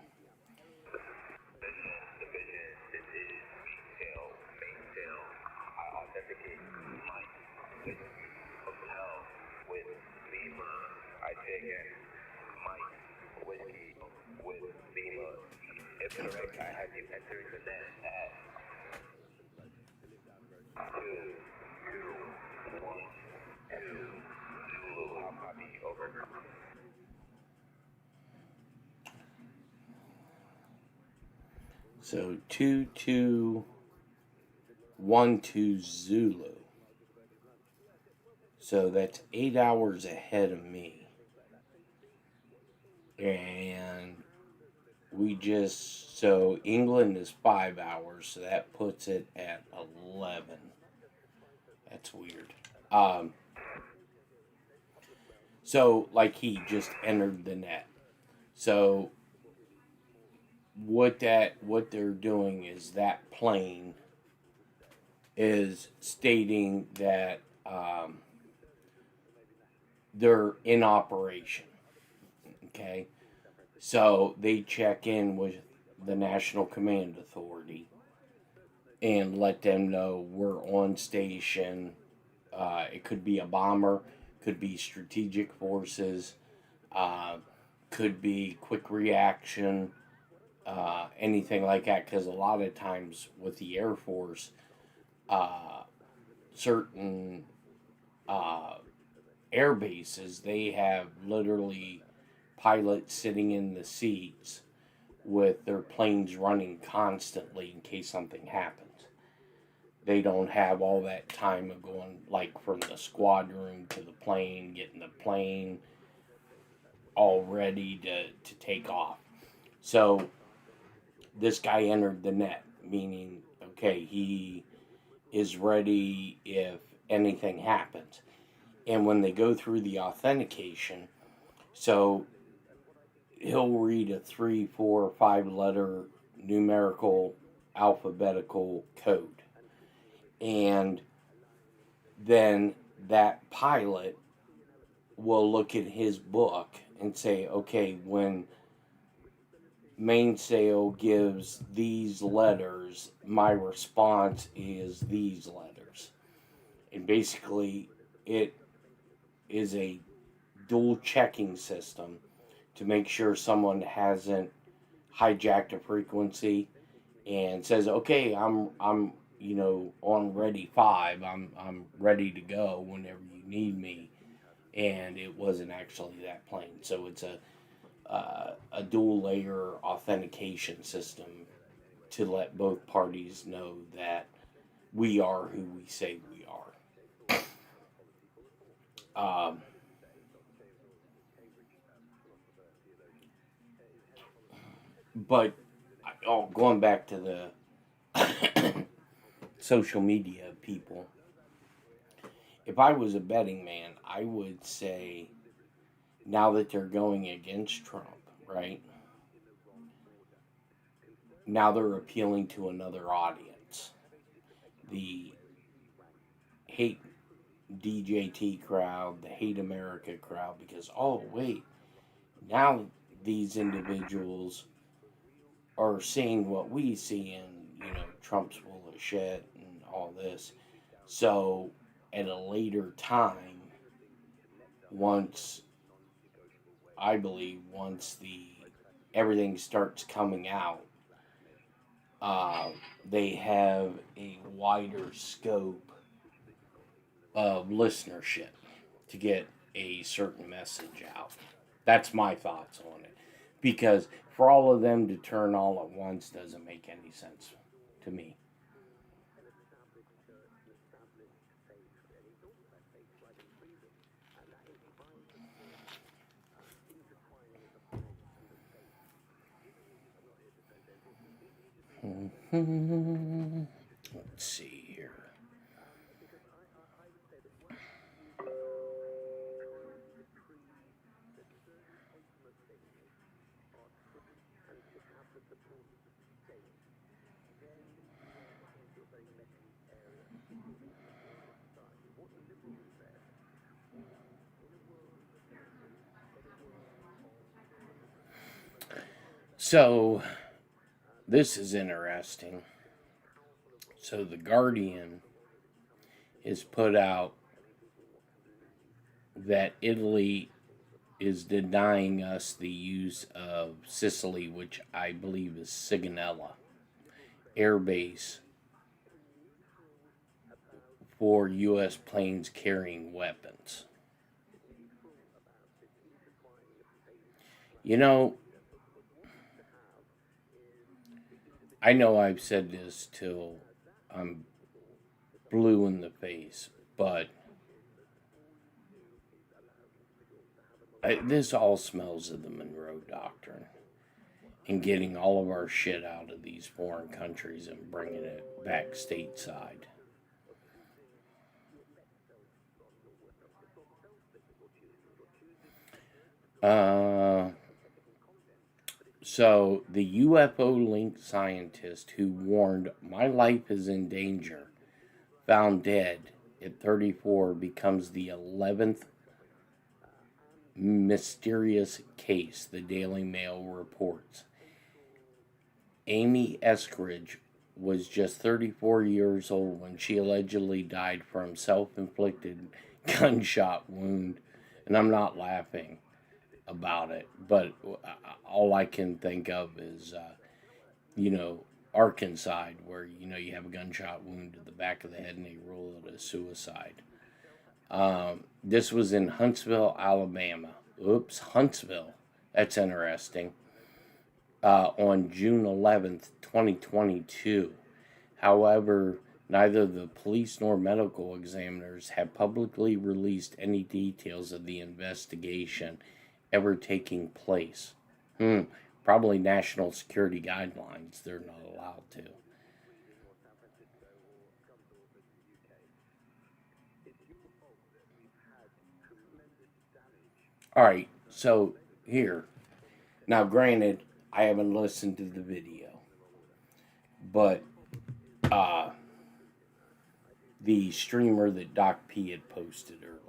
If correct, I have you entering the net at 221 Zulu. How copy? Over. So 2212 Zulu. So that's 8 hours ahead of me. And so England is 5 hours, so that puts it at 11. That's weird. So like he just entered the net. So what they're doing is that plane is stating that they're in operation. Okay, so they check in with the National Command Authority and let them know we're on station. It could be a bomber, could be strategic forces, could be quick reaction, anything like that. Because a lot of times with the Air Force, certain air bases, they have literally pilots sitting in the seats with their planes running constantly in case something happens. They don't have all that time of going like from the squad room to the plane, getting the plane all ready to take off. So this guy entered the net, meaning, okay, he is ready if anything happens. And when they go through the authentication, so he'll read a 3, 4, 5 letter numerical alphabetical code. And then that pilot will look at his book and say, okay, when mainsail gives these letters, my response is these letters. And basically, it is a dual checking system to make sure someone hasn't hijacked a frequency and says, okay, I'm on ready 5, I'm ready to go whenever you need me, and it wasn't actually that plane. So it's a dual layer authentication system to let both parties know that we are who we say we are. But going back to the social media people, if I was a betting man, I would say now that they're going against Trump, right? Now they're appealing to another audience. The hate DJT crowd, the hate America crowd, because, oh, wait, now these individuals are seeing what we see, and Trump's full of shit and all this. So at a later time, once everything starts coming out, they have a wider scope of listenership to get a certain message out. That's my thoughts on it. Because for all of them to turn all at once doesn't make any sense to me. Let's see here. So, this is interesting. So, The Guardian has put out that Italy is denying us the use of Sicily, which I believe is Sigonella Air Base, for U.S. planes carrying weapons. You know I've said this till I'm blue in the face, but this all smells of the Monroe Doctrine and getting all of our shit out of these foreign countries and bringing it back stateside. So, the UFO-linked scientist who warned my life is in danger, found dead at 34, becomes the 11th mysterious case, the Daily Mail reports. Amy Eskridge was just 34 years old when she allegedly died from self-inflicted gunshot wound. And I'm not laughing about it, but all I can think of is, Arkansas, where, you have a gunshot wound to the back of the head and they rule it as suicide. This was in Huntsville, Alabama. Oops, Huntsville. That's interesting. On June 11th, 2022. However, neither the police nor medical examiners have publicly released any details of the investigation ever taking place. Probably national security guidelines. They're not allowed to. Alright, so here. Now, granted, I haven't listened to the video, but the streamer that Doc P had posted earlier,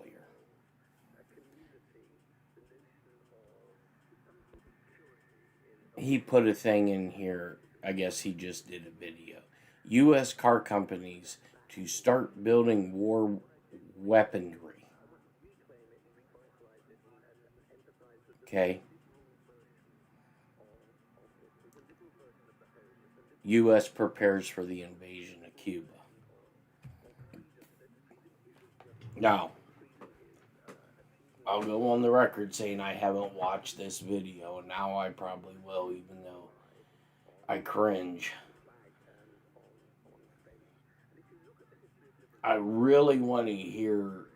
he put a thing in here. I guess he just did a video. U.S. car companies to start building war weaponry. Okay. U.S. prepares for the invasion of Cuba. Now, I'll go on the record saying I haven't watched this video, and now I probably will, even though I cringe. I really want to hear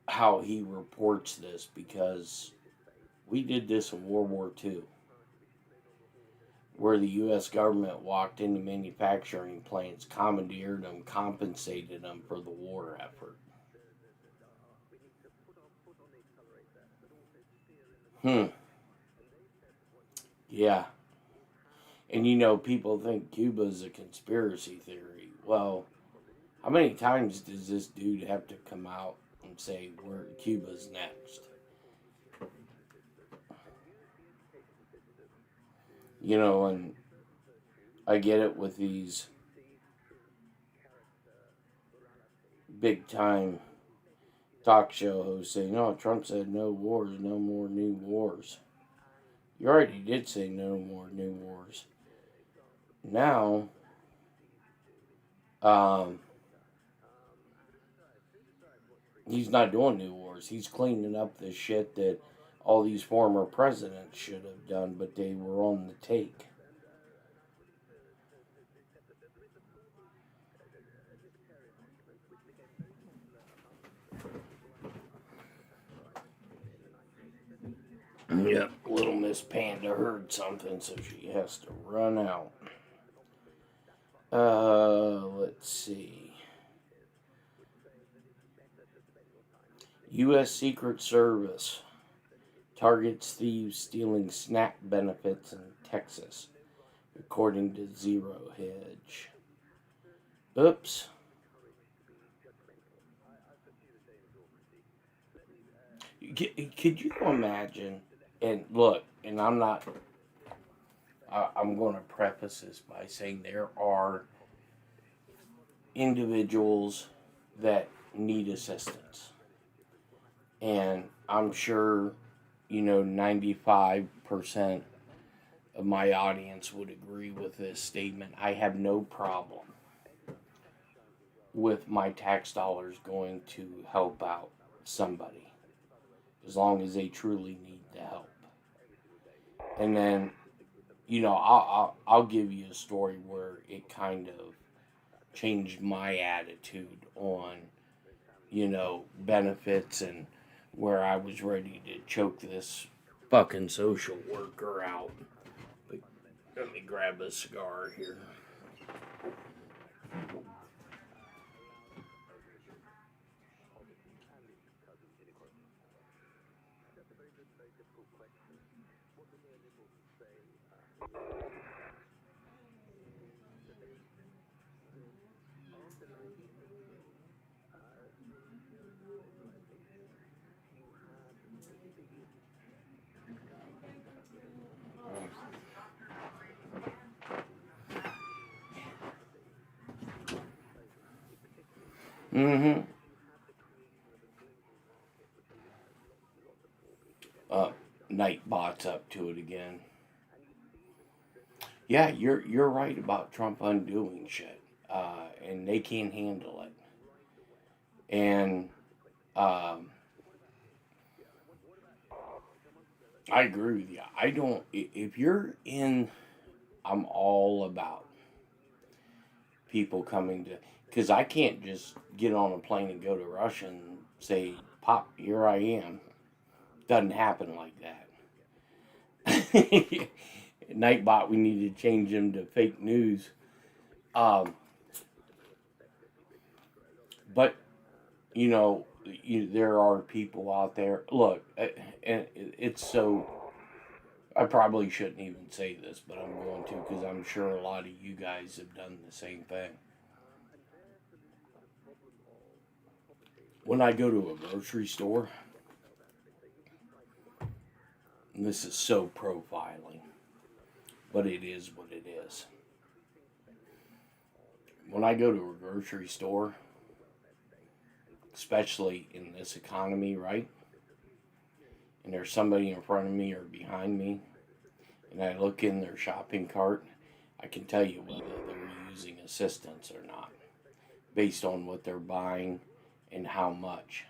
how he reports this, because we did this in World War II, where the U.S. government walked into manufacturing plants, commandeered them, compensated them for the war effort. Yeah. And people think Cuba's a conspiracy theory. Well, how many times does this dude have to come out and say where Cuba's next? And I get it with these big time talk show hosts saying, "No, Trump said no wars, no more new wars." You already did say no more new wars. Now, he's not doing new wars. He's cleaning up the shit that all these former presidents should have done, but they were on the take. Yep, little Miss Panda heard something, so she has to run out. Let's see. U.S. Secret Service targets thieves stealing SNAP benefits in Texas, according to Zero Hedge. Oops. Could you imagine And look, and I'm not, I'm going to preface this by saying there are individuals that need assistance. And I'm sure, 95% of my audience would agree with this statement. I have no problem with my tax dollars going to help out somebody, as long as they truly need the help. And then, I'll give you a story where it kind of changed my attitude on, benefits, and where I was ready to choke this fucking social worker out. But let me grab a cigar here. Mm-hmm. Nightbot's up to it again. Yeah, you're right about Trump undoing shit, and they can't handle it. And I agree with you. I don't. If you're in, I'm all about people coming to, because I can't just get on a plane and go to Russia and say, "Pop, here I am." Doesn't happen like that. Nightbot, we need to change them to fake news. But there are people out there. Look, and it's so. I probably shouldn't even say this, but I'm going to, because I'm sure a lot of you guys have done the same thing. When I go to a grocery store, and this is so profiling, but it is what it is. When I go to a grocery store, especially in this economy, right? And there's somebody in front of me or behind me, and I look in their shopping cart, I can tell you whether they're using assistance or not, based on what they're buying and how much.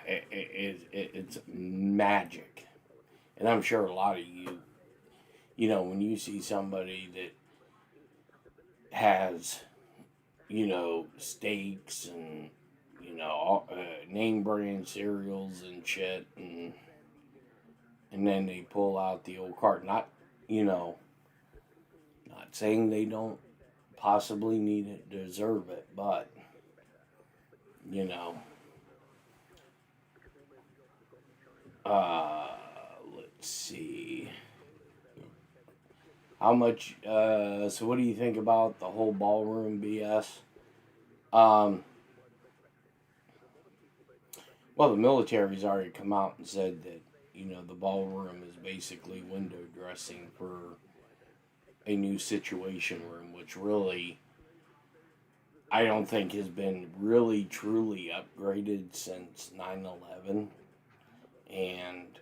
It's magic. And I'm sure a lot of you, when you see somebody that has, steaks and, name brand cereals and shit, and then they pull out the old cart. Not saying they don't possibly need it, deserve it, but, let's see. How much, so what do you think about the whole ballroom BS? Well, the military's already come out and said that, the ballroom is basically window dressing for a new situation room, which really, I don't think has been really truly upgraded since 9/11. And,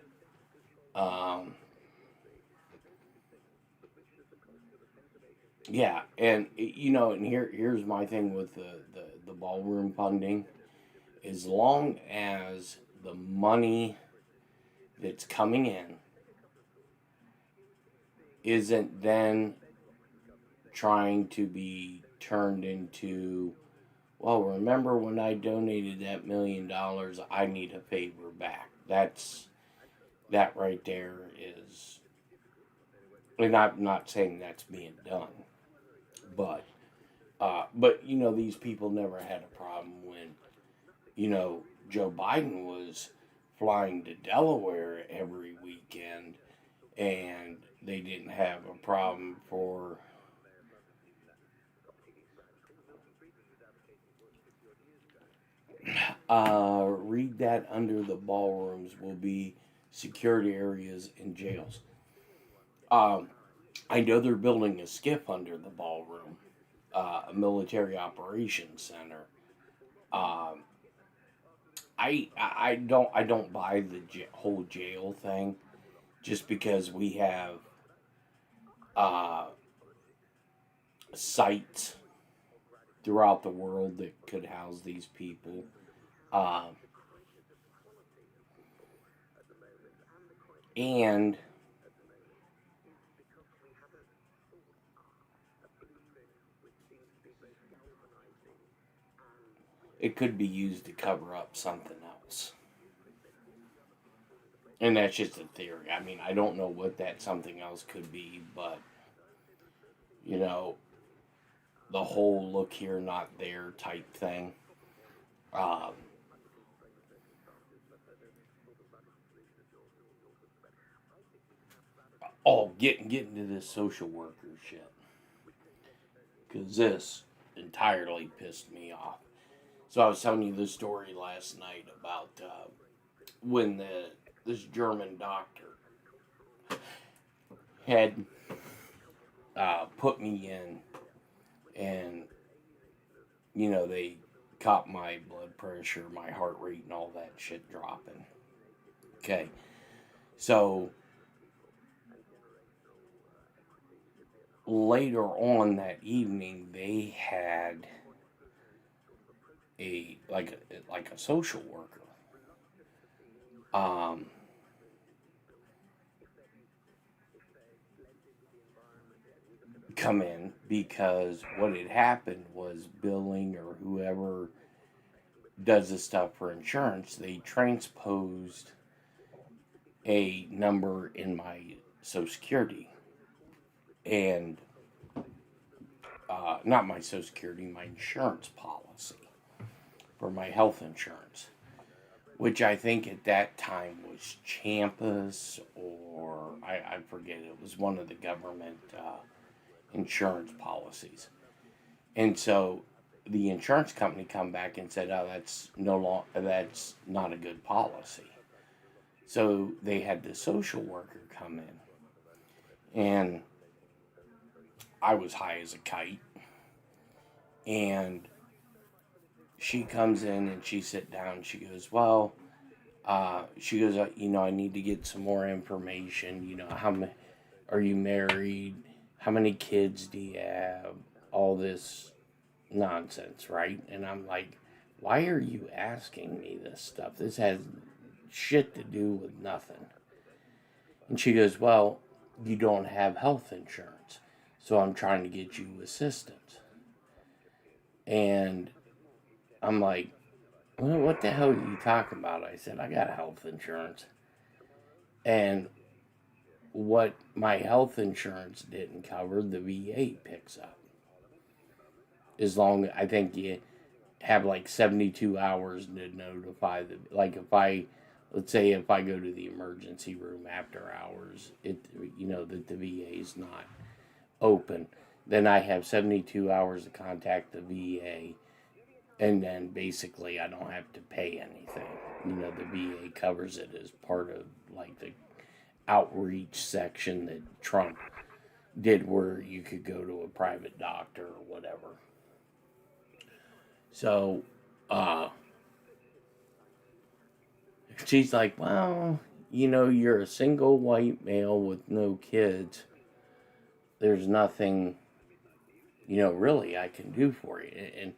yeah, and, and here's my thing with the ballroom funding. As long as the money that's coming in isn't then trying to be turned into, well, remember when I donated that $1 million, I need a favor back. That right there is, and I'm not saying that's being done, but these people never had a problem when, Joe Biden was flying to Delaware every weekend, and they didn't have a problem for Read that under the ballrooms will be security areas in jails. I know they're building a SCIF under the ballroom, a military operations center. I don't buy the whole jail thing, just because we have sites throughout the world that could house these people. And it could be used to cover up something else. And that's just a theory. I mean, I don't know what that something else could be, but, you know, the whole look here, not there type thing. Getting to this social worker shit. Because this entirely pissed me off. So I was telling you the story last night about when this German doctor had put me in, and, you know, they caught my blood pressure, my heart rate, and all that shit dropping. Okay. So later on that evening, they had a social worker come in, because what had happened was billing, or whoever does this stuff for insurance, they transposed a number in my Social Security, and not my Social Security, my insurance policy for my health insurance, which I think at that time was Champus, or I forget, it was one of the government insurance policies. And so the insurance company come back and said, oh, that's not a good policy. So they had the social worker come in, and I was high as a kite, and she comes in and she sit down. She goes, well, she goes, I need to get some more information. How are you married? How many kids do you have? All this nonsense, right? And I'm like, why are you asking me this stuff? This has shit to do with nothing. And she goes, well, you don't have health insurance, so I'm trying to get you assistance. And I'm like, well, what the hell are you talking about? I said, I got health insurance. And what my health insurance didn't cover, the VA picks up. As long, I think you have like 72 hours to notify let's say if I go to the emergency room after hours, that the VA is not open, then I have 72 hours to contact the VA, and then basically I don't have to pay anything. The VA covers it as part of like the outreach section that Trump did, where you could go to a private doctor or whatever. So, she's like, well, you're a single white male with no kids. There's nothing, really I can do for you. And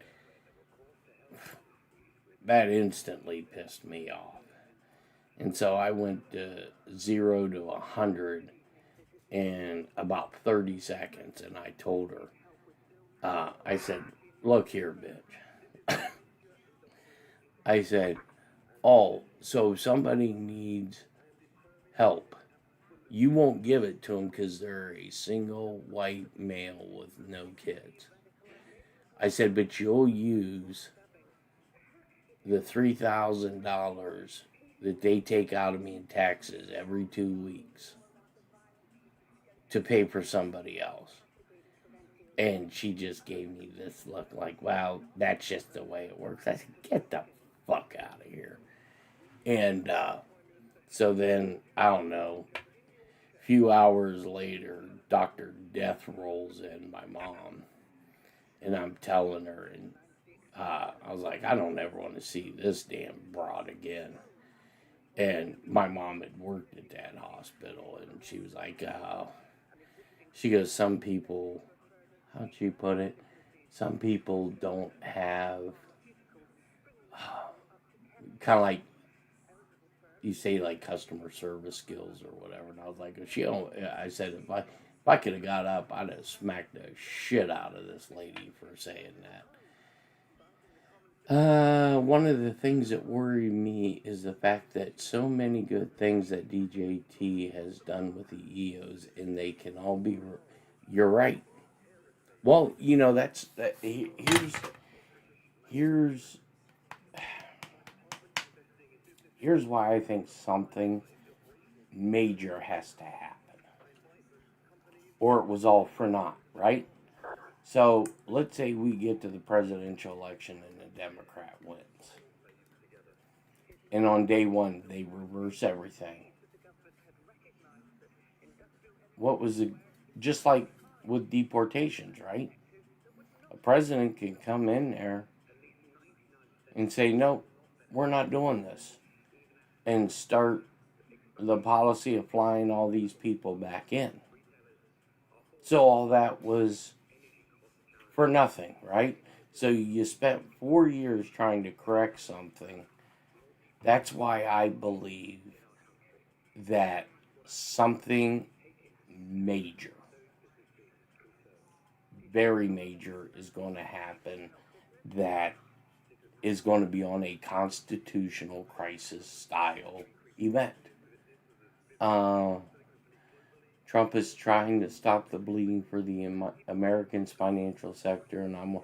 that instantly pissed me off. And so I went to 0 to 100 in about 30 seconds. And I told her, I said, look here, bitch. I said, so if somebody needs help, you won't give it to them because they're a single white male with no kids. I said, but you'll use the $3,000 that they take out of me in taxes every 2 weeks to pay for somebody else. And she just gave me this look like, wow, that's just the way it works. I said, get the fuck out of here. And so then, I don't know, a few hours later, Dr. Death rolls in, my mom, and I'm telling her, and I was like, I don't ever want to see this damn broad again. And my mom had worked at that hospital, and she was like, she goes, some people, how'd she put it? Some people don't have, kind of like, you say like customer service skills or whatever. And I was like, I said, if I could have got up, I'd have smacked the shit out of this lady for saying that. One of the things that worry me is the fact that so many good things that DJT has done with the EOs, and they can all be, you're right. Well, you know, here's why I think something major has to happen. Or it was all for naught, right? So, let's say we get to the presidential election and the Democrat wins. And on day one, they reverse everything. What was it? Just like with deportations, right? A president can come in there and say, no, we're not doing this. And start the policy of flying all these people back in. So all that was for nothing, right? So you spent 4 years trying to correct something. That's why I believe that something major, very major, is going to happen that is going to be on a constitutional crisis style event. Trump is trying to stop the bleeding for the Americans' financial sector, and I'm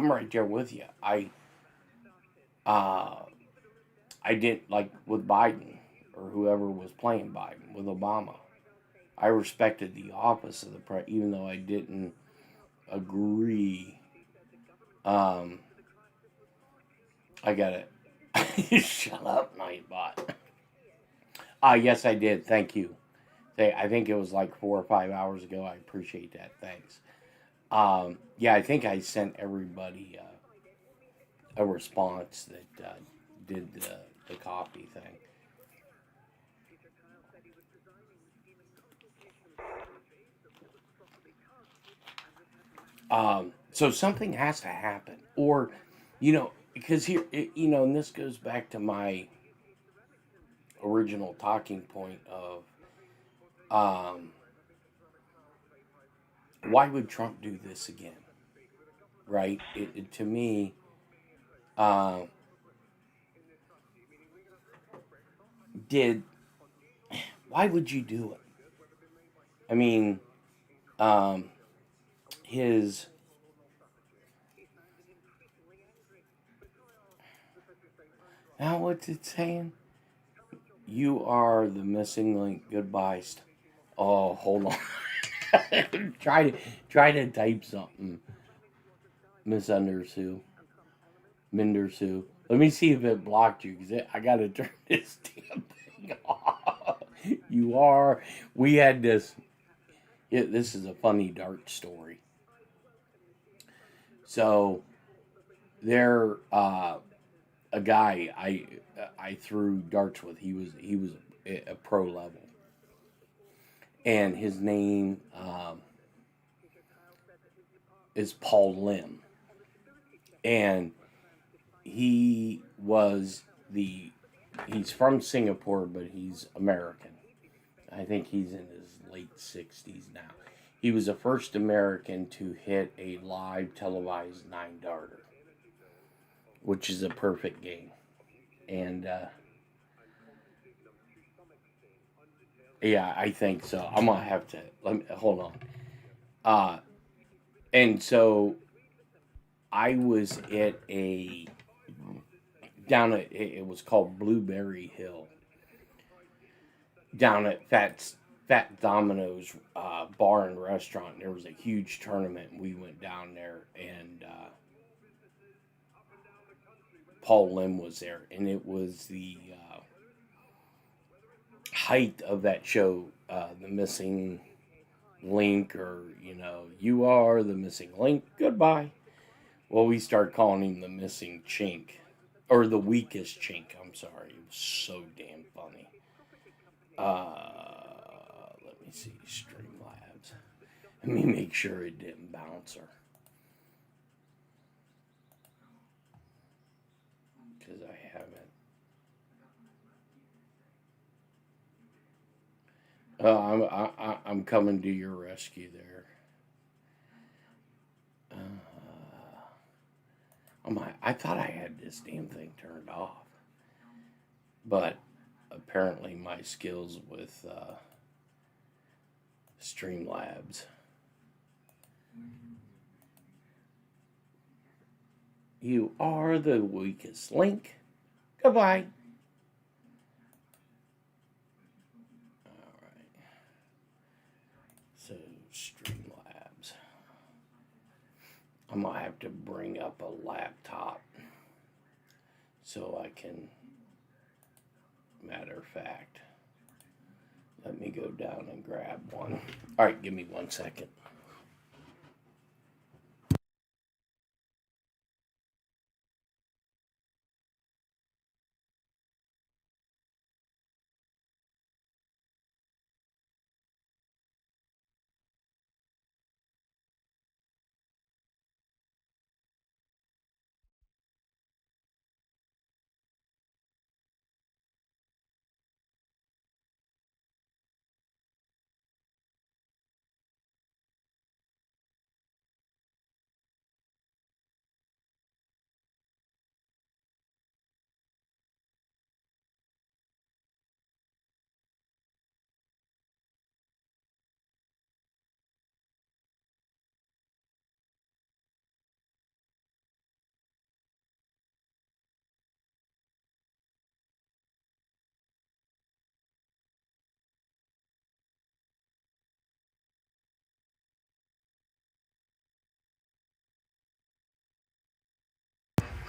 right there with you. I didn't, like with Biden or whoever was playing Biden with Obama. I respected the office of the president, even though I didn't agree. I got it. Shut up, Nightbot. Yes, I did. Thank you. I think it was like 4 or 5 hours ago. I appreciate that. Thanks. Yeah, I think I sent everybody a response that did the coffee thing. So something has to happen. Or, because here, and this goes back to my original talking point of why would Trump do this again? Right? To me, why would you do it? I mean, now what's it saying? You are the missing link. Goodbye. Oh, hold on. try to type something. Miss Undersue. Mindersu. Let me see if it blocked you, because I got to turn this damn thing off. We had this. This is a funny dart story. So, there, a guy I threw darts with. He was a pro level, and his name is Paul Lim, and he's from Singapore, but he's American. I think he's in his late 60s now. He was the first American to hit a live televised 9-darter, which is a perfect game. And, yeah, I think so. I'm going to have to, hold on. And so I was at it was called Blueberry Hill, down at Fat Domino's bar and restaurant. There was a huge tournament, and we went down there, and Paul Lim was there, and it was the height of that show, The Missing Link, or, you are the missing link, goodbye. Well, we started calling him the missing chink, or the weakest chink, I'm sorry. It was so damn funny. Let me see, Streamlabs. Let me make sure it didn't bounce her. Because I haven't. I'm coming to your rescue there. I thought I had this damn thing turned off. But apparently my skills with Streamlabs. You are the weakest link. Goodbye. Alright. So, Streamlabs. I'm going to have to bring up a laptop so I can, matter of fact, let me go down and grab one. Alright, give me 1 second.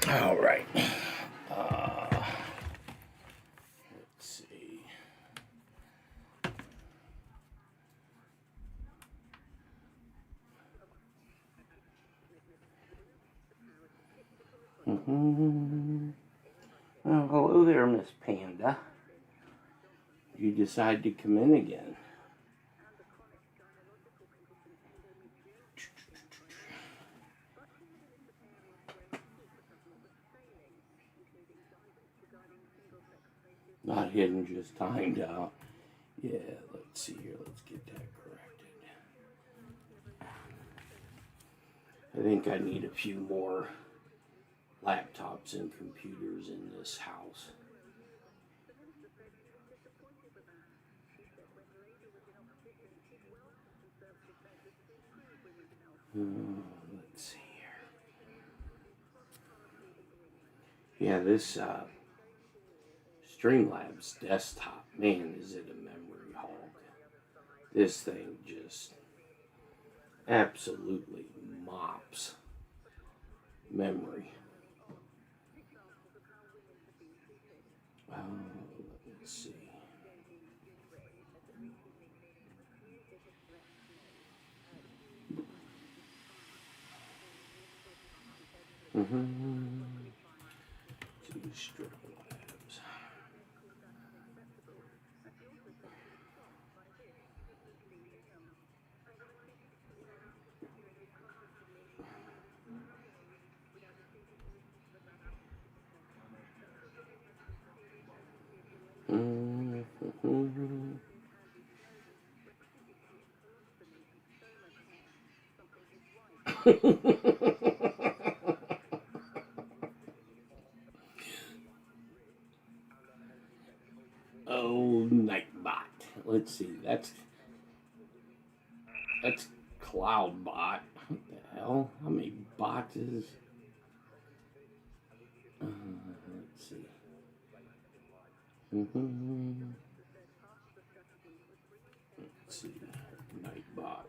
All right. Let's see. Well, hello there, Miss Panda. You decide to come in again. Not hidden, just timed out. Yeah, let's see here. Let's get that corrected. I think I need a few more laptops and computers in this house. Let's see here. Yeah, this Streamlabs desktop, man, is it a memory hog. This thing just absolutely mops memory. Let's see. Two Streamlabs. Oh, Nightbot. Let's see. That's Cloudbot. What the hell? How many bots is? Let's see. Let's see. Nightbot.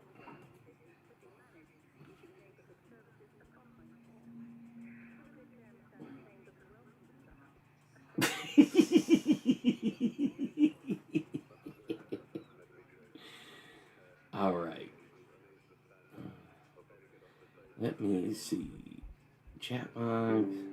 Let me see. Chapman.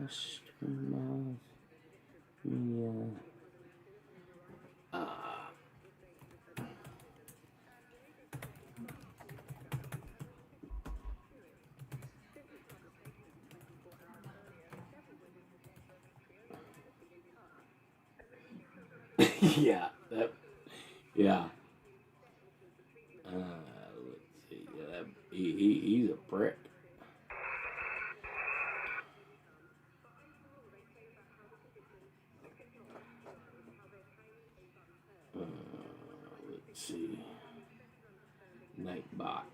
Let's see. Yeah, that. Yeah. Let's see. Yeah, he's a prick. Let's see. Nightbot.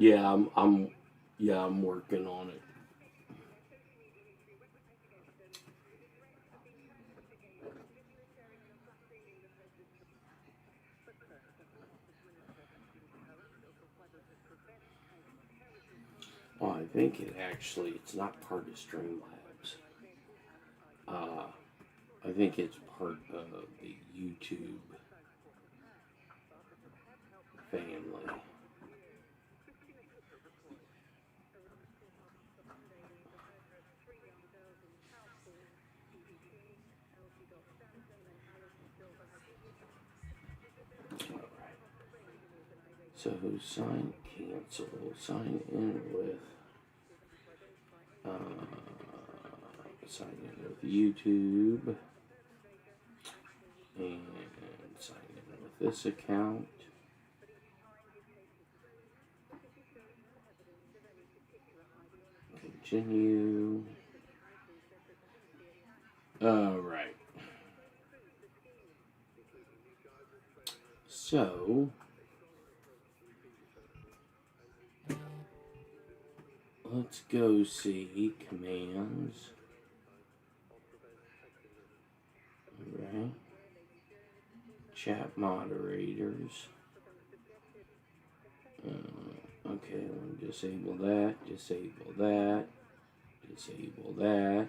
Yeah, I'm working on it. Oh, I think it's not part of Streamlabs. I think it's part of the YouTube family. So sign in with YouTube, and sign in with this account. Continue. Right. So let's go see commands. Right. Chat moderators. Okay, I'm going to disable that, disable that, disable that,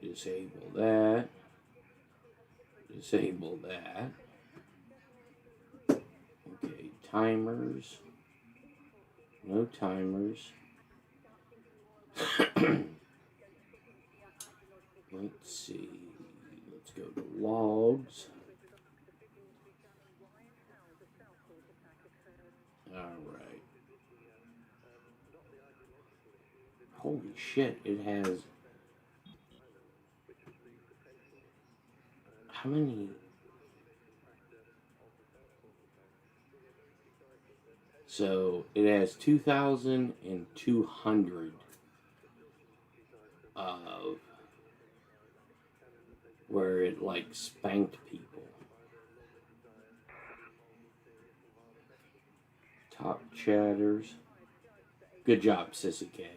disable that, disable that. Okay, timers. No timers. Let's see. Let's go to logs. Alright. Holy shit, it has... How many... So, it has 2,200 of where it, like, spanked people. Top chatters. Good job, Sissy K.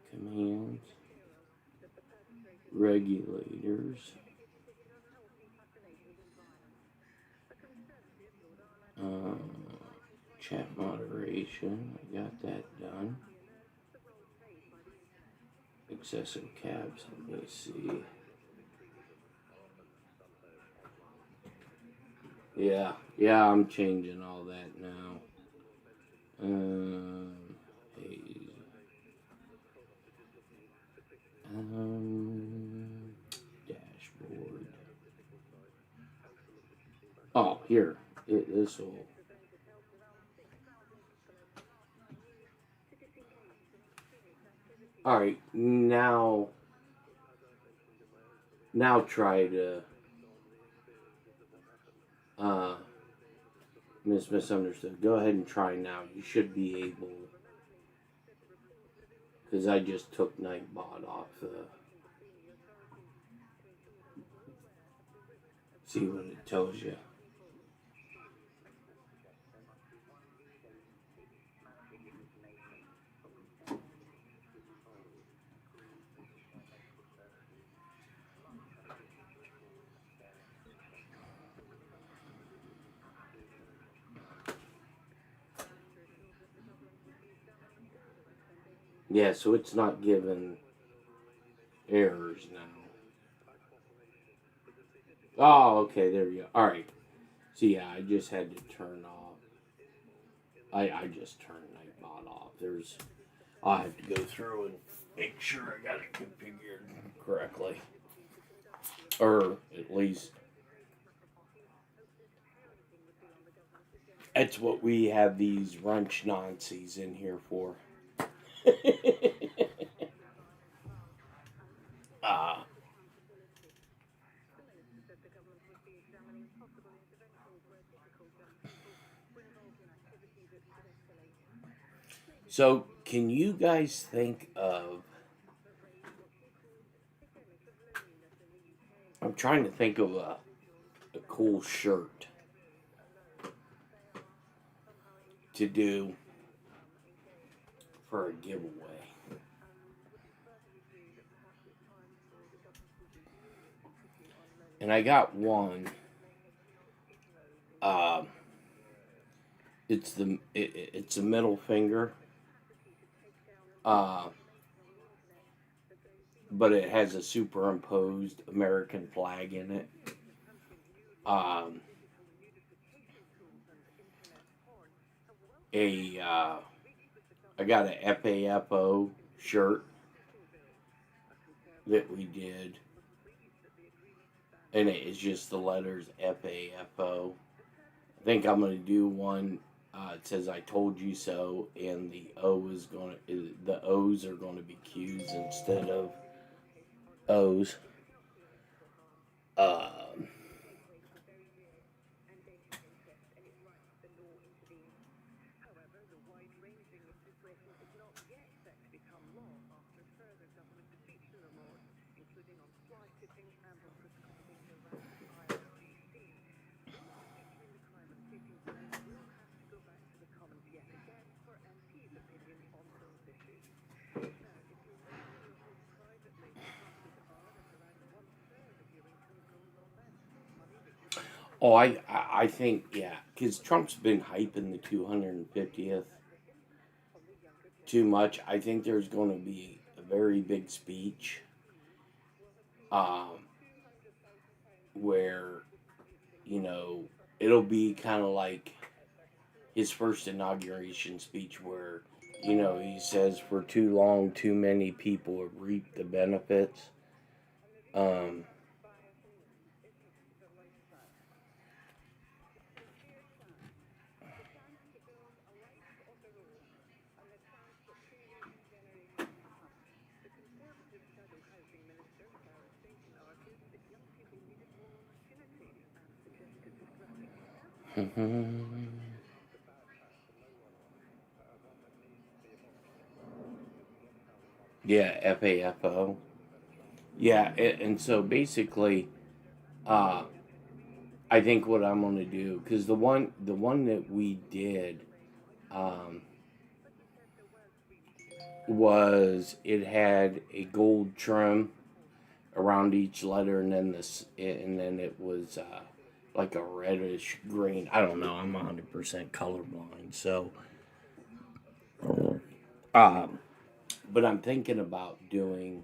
Commands. Regulators. Chat moderation. I got that done. Excessive cabs. Let me see. Yeah, I'm changing all that now. Dashboard. Oh, here. This will. All right, now try to misunderstood. Go ahead and try now. You should be able, because I just took Nightbot off the See what it tells you. Yeah, so it's not giving errors now. Oh, okay, there you go. Alright. So yeah, I just had to turn off. I just turned Nightbot off. I'll have to go through and make sure I got it configured correctly. Or at least that's what we have these wrench Nazis in here for. So, can you guys think of... I'm trying to think of a cool shirt to do for a giveaway. And I got one. It's the middle finger. But it has a superimposed American flag in it. I got a FAFO shirt that we did, and it is just the letters FAFO. I think I'm gonna do one. It says "I told you so," and the O's are gonna be Q's instead of O's. Oh, I think, yeah, because Trump's been hyping the 250th too much. I think there's going to be a very big speech where, it'll be kind of like his first inauguration speech where, he says, for too long, too many people have reaped the benefits. Yeah, FAFO. Yeah, and so basically, I think what I'm gonna do, because the one that we did, was it had a gold trim around each letter, and then it was like a reddish green. I don't know. I'm 100% colorblind, so. But I'm thinking about doing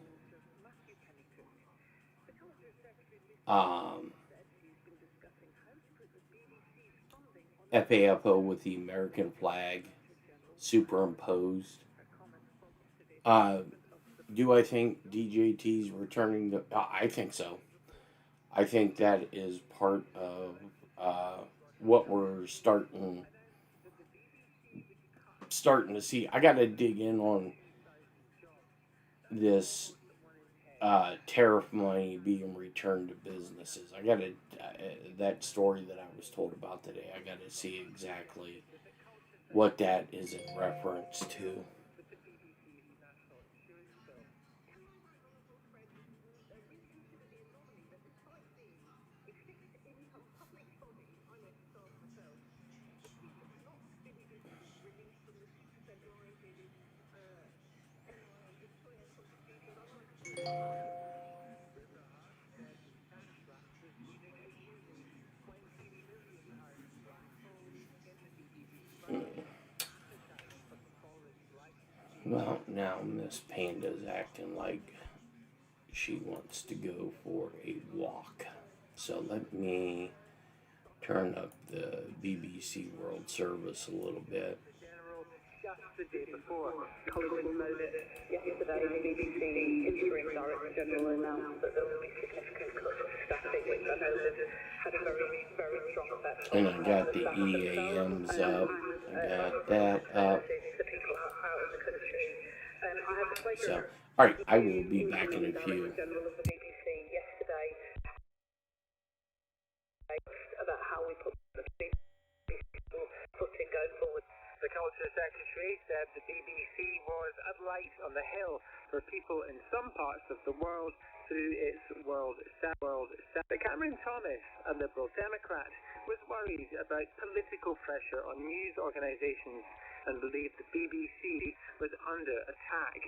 FAFO with the American flag superimposed. Do I think DJT's returning to... I think so. I think that is part of what we're starting to see. I got to dig in on this tariff money being returned to businesses. I got to that story that I was told about today. I got to see exactly what that is in reference to. this panda's acting like she wants to go for a walk. So let me turn up the BBC World Service a little bit. Just the day before, colleagues will know that yesterday the BBC Interim Director General announced that there will be significant cuts to staffing, which I know has had a very, very strong effect on And I got the EAMs up. I got that up. the people out in the country. I had the pleasure So, alright, I will be back in a few. General of the BBC yesterday about how we put the footing going forward. The Culture Secretary said the BBC was a light on the hill for people in some parts of the world through its World South. But Cameron Thomas, a Liberal Democrat, was worried about political pressure on news organisations and believed the BBC was under attack.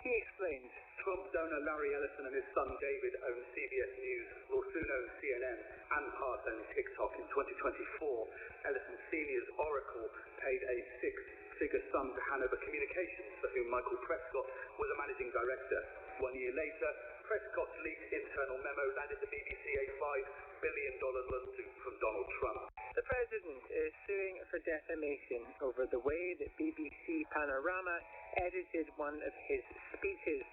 He explained, Trump donor Larry Ellison and his son David own CBS News, will soon own CNN and part own TikTok in 2024. Ellison Sr.'s Oracle paid a six-figure sum to Hanover Communications, for whom Michael Prescott was a managing director. 1 year later, Prescott's leaked internal memo landed the BBC a $5 billion lawsuit from Donald Trump. The president is suing for defamation over the way that BBC Panorama edited one of his speeches.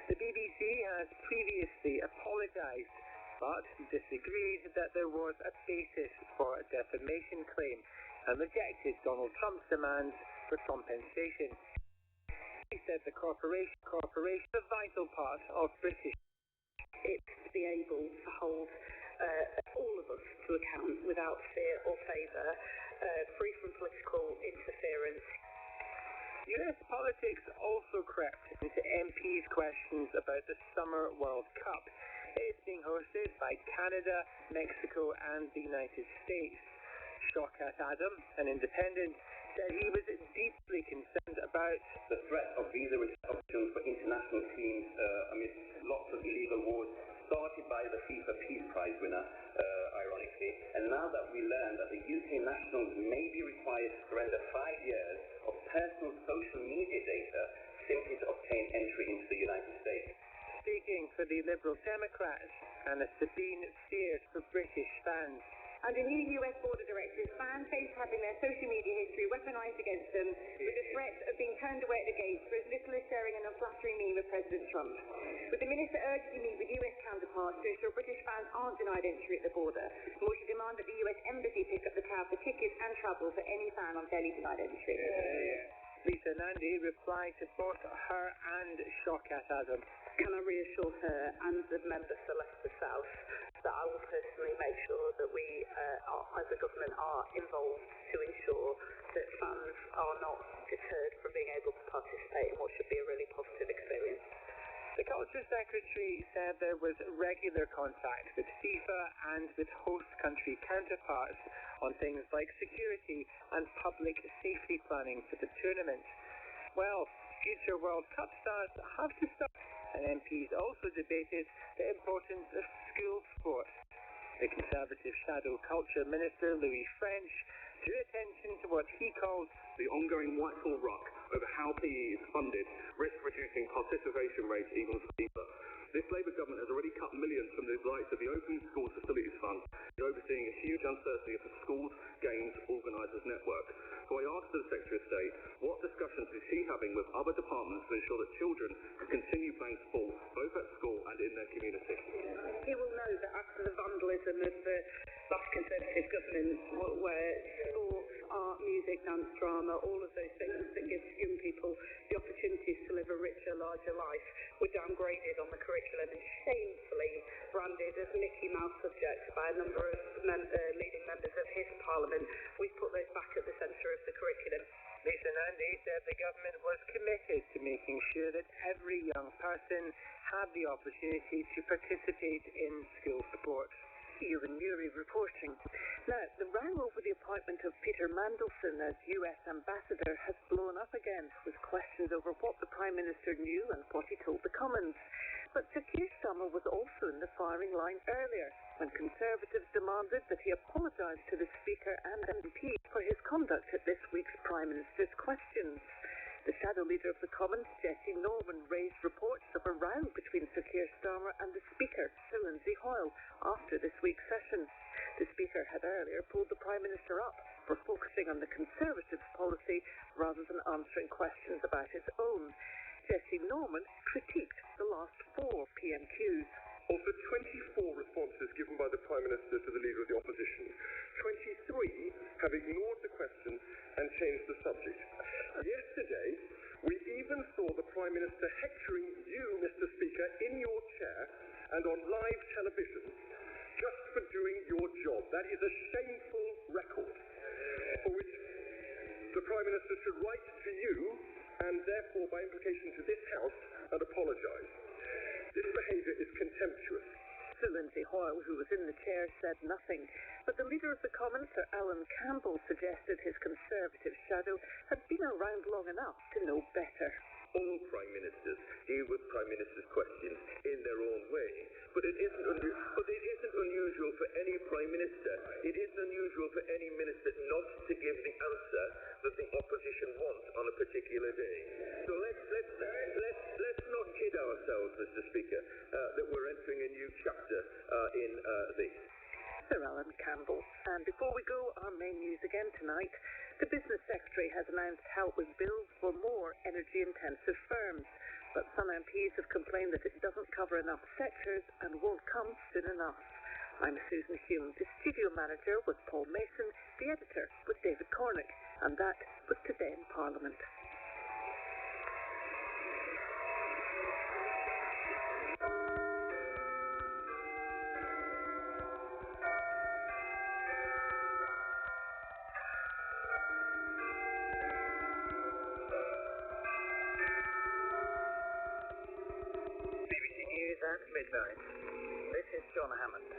The BBC has previously apologised, but disagreed that there was a basis for a defamation claim and rejected Donald Trump's demands for compensation. He said the corporation is a vital part of British. It's to be able to hold all of us to account without fear or favour, free from political interference. US politics also crept into MPs' questions about the Summer World Cup. It's being hosted by Canada, Mexico and the United States. Shaukat Adam, an independent, said he was deeply concerned about the threat of visa restrictions for international teams amidst lots of illegal wars started by the FIFA Peace Prize winner, ironically. And now that we learn that the UK nationals may be required to surrender 5 years of personal social media data simply to obtain entry into the United States. Speaking for the Liberal Democrats, Anna Sabine fears for British fans. Under new US border directives, fans face having their social media history weaponized against them with the threat of being turned away at the gates for as little as sharing an unflattering meme of President Trump. With the minister urging to meet with US counterparts to ensure British fans aren't denied entry at the border, more to demand that the US embassy pick up the tab for tickets and travel for any fan unfairly denied entry. Lisa Nandy replied to both her and Shaukat Adam. Can I reassure her and the members for Leicester South that I will personally make sure that we, as a government, are involved to ensure that fans are not deterred from being able to participate in what should be a really positive experience. The Culture Secretary said there was regular contact with FIFA and with host country counterparts on things like security and public safety planning for the tournament. Well, future World Cup stars have to start, and MPs also debated the importance of school sport. The Conservative Shadow Culture Minister, Louis French, drew attention to what he called the ongoing Whitehall ruck over how PE is funded, risk reducing participation rates even further. This Labour government has already cut millions from the likes of the Open Schools Facilities Fund, overseeing a huge uncertainty of the schools, games, organisers network. So I asked the Secretary of State, what discussions is he having with other departments to ensure that children can continue playing sport, both at school and in their community? He will know that after the vandalism of the last Conservative government, where sports, art, music, dance, drama, all of those things that give young people the opportunities to live a richer, larger life, were downgraded on the curriculum and shamefully branded as Mickey Mouse subjects by a number of leading members of his parliament. We've put those back at the centre of the curriculum. Lisa Nandy said the government was committed to making sure that every young person had the opportunity to participate in school sport. Ewan Murray reporting. Now, the row over the appointment of Peter Mandelson as US ambassador has blown up again, with questions over what the Prime Minister knew and what he told the Commons. But Sir Keir Starmer was also in the firing line earlier, when Conservatives demanded that he apologise to the Speaker and MP for his conduct at this week's Prime Minister's questions. The shadow leader of the Commons, Jessie Norman, raised reports of a row between Sir Keir Starmer and the Speaker, Sir Lindsay Hoyle, after this week's session. The Speaker had earlier pulled the Prime Minister up for focusing on the Conservatives' policy rather than answering questions about his own. Jessie Norman critiqued the last 4 PMQs. Of the 24 responses given by the Prime Minister to the Leader of the Opposition, 23 have ignored the question and changed the subject. Yesterday, we even saw the Prime Minister hectoring you, Mr. Speaker, in your chair and on live television just for doing your job. That is a shameful record for which the Prime Minister should write to you and therefore by implication to this House and apologise. This behaviour is contemptuous. Sir Lindsay Hoyle, who was in the chair, said nothing. But the Leader of the Commons, Sir Alan Campbell, suggested his Conservative shadow had been around long enough to know better. All Prime Ministers deal with Prime Minister's questions in their own way. But it isn't unusual for any Prime Minister. It isn't unusual for any Minister not to give the answer that the opposition wants on a particular day. So let's not kid ourselves, Mr. Speaker, that we're entering a new chapter in this. Sir Alan Campbell. And before we go, our main news again tonight. The Business Secretary has announced help with bills for more energy-intensive firms. But some MPs have complained that it doesn't cover enough sectors and won't come soon enough. I'm Susan Hume, the studio manager with Paul Mason, the editor with David Cornick, and that was Today in Parliament. At midnight. This is John Hammond.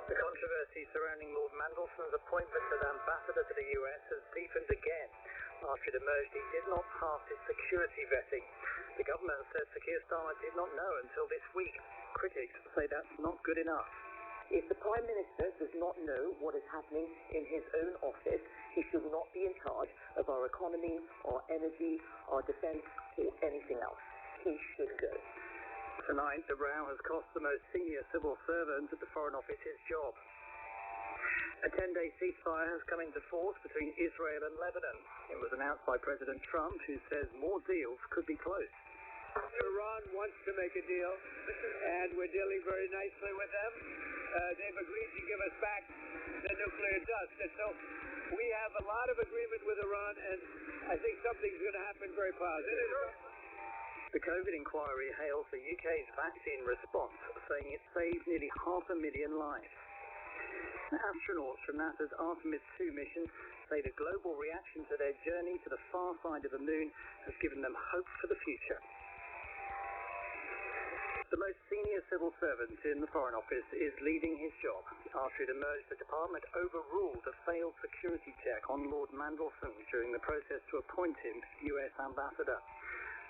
The controversy surrounding Lord Mandelson's appointment as ambassador to the US has deepened again after it emerged he did not pass his security vetting. The government says Sir Keir Starmer did not know until this week. Critics say that's not good enough. If the Prime Minister does not know what is happening in his own office, he should not be in charge of our economy, our energy, our defence, or anything else. He should go. Tonight, the row has cost the most senior civil servant at the Foreign Office his job. A 10-day ceasefire has come into force between Israel and Lebanon. It was announced by President Trump, who says more deals could be close. Iran wants to make a deal, and we're dealing very nicely with them. They've agreed to give us back the nuclear dust. And so we have a lot of agreement with Iran, and I think something's going to happen very positive. The COVID inquiry hails the UK's vaccine response, saying it saved nearly 500,000 lives. Astronauts from NASA's Artemis 2 mission say the global reaction to their journey to the far side of the moon has given them hope for the future. The most senior civil servant in the Foreign Office is leaving his job after it emerged the department overruled a failed security check on Lord Mandelson during the process to appoint him US ambassador.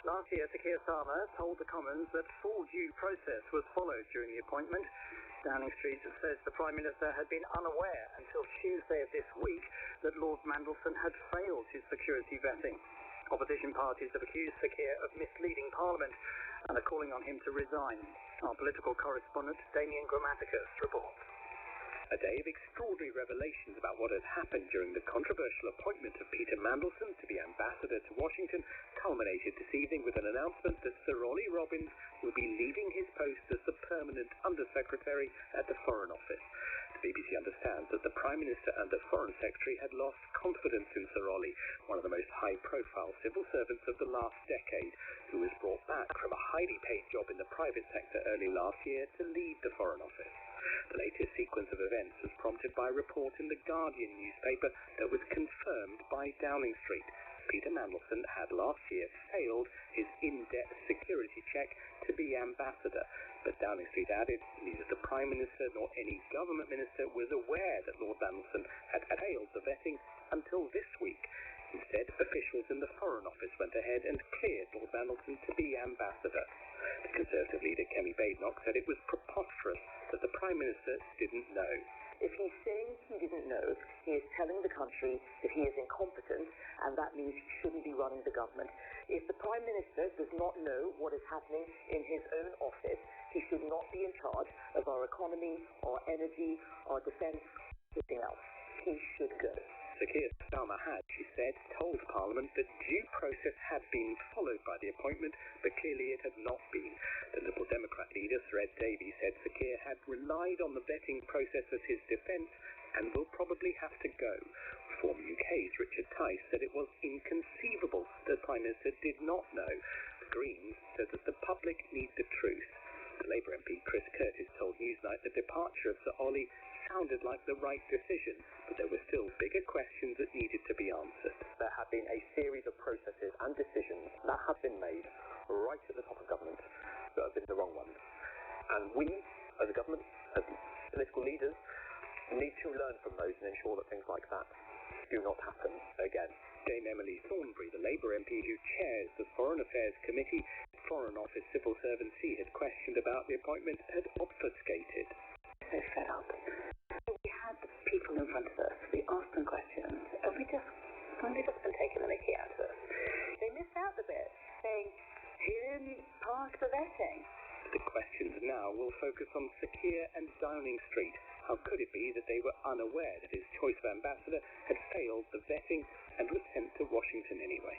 Last year, Sir Keir Starmer told the Commons that full due process was followed during the appointment. Downing Street says the Prime Minister had been unaware until Tuesday of this week that Lord Mandelson had failed his security vetting. Opposition parties have accused Sir Keir of misleading Parliament and are calling on him to resign. Our political correspondent, Damien Grammaticus, reports. A day of extraordinary revelations about what had happened during the controversial appointment of Peter Mandelson to be ambassador to Washington culminated this evening with an announcement that Sir Ollie Robbins will be leaving his post as the permanent Undersecretary at the Foreign Office. The BBC understands that the Prime Minister and the Foreign Secretary had lost confidence in Sir Ollie, one of the most high-profile civil servants of the last decade, who was brought back from a highly paid job in the private sector early last year to lead the Foreign Office. The latest sequence of events was prompted by a report in the Guardian newspaper that was confirmed by Downing Street. Peter Mandelson had last year failed his in-depth security check to be ambassador, but Downing Street added neither the Prime Minister nor any government minister was aware that Lord Mandelson had failed the vetting until this week. Instead, officials in the Foreign Office went ahead and cleared Lord Mandelson to be ambassador. The Conservative leader Kemi Badenoch said it was preposterous that the Prime Minister didn't know. If he's saying he didn't know, he is telling the country that he is incompetent, and that means he shouldn't be running the government. If the Prime Minister does not know what is happening in his own office, he should not be in charge of our economy, our energy, our defence, anything else. He should go. Sir Keir Starmer had, she said, told Parliament that due process had been followed by the appointment, but clearly it had not been. The Liberal Democrat leader, Sir Ed Davey, said Sir Keir had relied on the vetting process as his defence and will probably have to go. Reform UK's Richard Tice said it was inconceivable that the Prime Minister did not know. The Greens said that the public need the truth. The Labour MP Chris Curtis told Newsnight the departure of Sir Ollie sounded like the right decision, but there were still bigger questions that needed to be answered. There have been a series of processes and decisions that have been made right at the top of government that have been the wrong ones. And we, as a government, as political leaders, need to learn from those and ensure that things like that do not happen again. Dame Emily Thornberry, the Labour MP who chairs the Foreign Affairs Committee, Foreign Office civil servants he had questioned about the appointment, had obfuscated. So fed up. We had the people in front of us, we asked them questions, and we just been taking the mickey out of us. They missed out the bit, saying, he didn't pass the vetting. The questions now will focus on Sir Keir and Downing Street. How could it be that they were unaware that his choice of ambassador had failed the vetting and was sent to Washington anyway?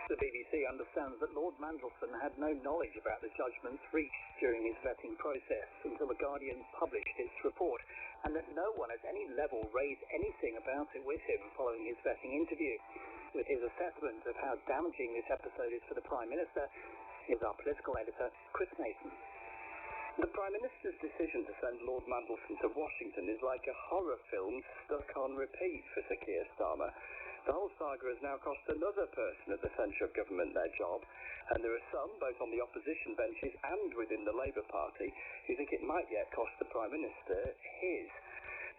The BBC understands that Lord Mandelson had no knowledge about the judgments reached during his vetting process until The Guardian published its report, and that no one at any level raised anything about it with him following his vetting interview. With his assessment of how damaging this episode is for the Prime Minister, is our political editor, Chris Mason. The Prime Minister's decision to send Lord Mandelson to Washington is like a horror film stuck on repeat for Sir Keir Starmer. The whole saga has now cost another person at the centre of government their job, and there are some, both on the opposition benches and within the Labour Party, who think it might yet cost the Prime Minister his.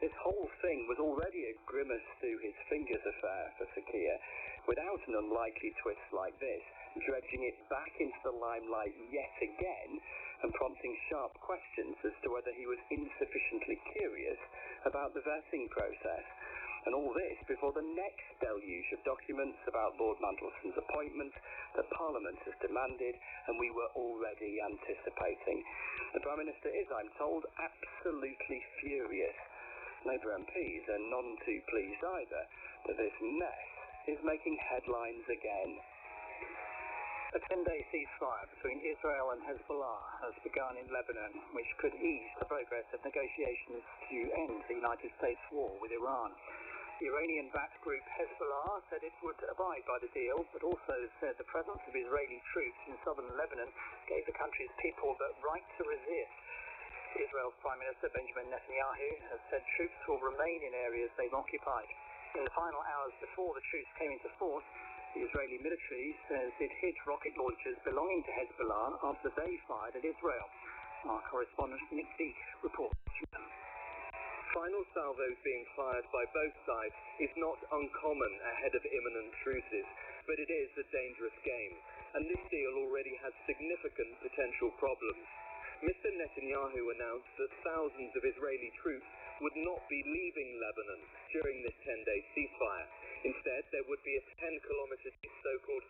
This whole thing was already a grimace through his fingers affair for Sir Keir. Without an unlikely twist like this, dredging it back into the limelight yet again, and prompting sharp questions as to whether he was insufficiently curious about the vetting process. And all this before the next deluge of documents about Lord Mandelson's appointment that Parliament has demanded and we were already anticipating. The Prime Minister is, I'm told, absolutely furious. Labour MPs are none too pleased either that this mess is making headlines again. A 10-day ceasefire between Israel and Hezbollah has begun in Lebanon, which could ease the progress of negotiations to end the United States war with Iran. The Iranian-backed group Hezbollah said it would abide by the deal, but also said the presence of Israeli troops in southern Lebanon gave the country's people the right to resist. Israel's Prime Minister Benjamin Netanyahu has said troops will remain in areas they've occupied. In the final hours before the troops came into force, the Israeli military says it hit rocket launchers belonging to Hezbollah after they fired at Israel. Our correspondent Nick Deek reports. Final salvos being fired by both sides is not uncommon ahead of imminent truces, but it is a dangerous game, and this deal already has significant potential problems. Mr. Netanyahu announced that thousands of Israeli troops would not be leaving Lebanon during this 10-day ceasefire. Instead, there would be a 10-kilometer so-called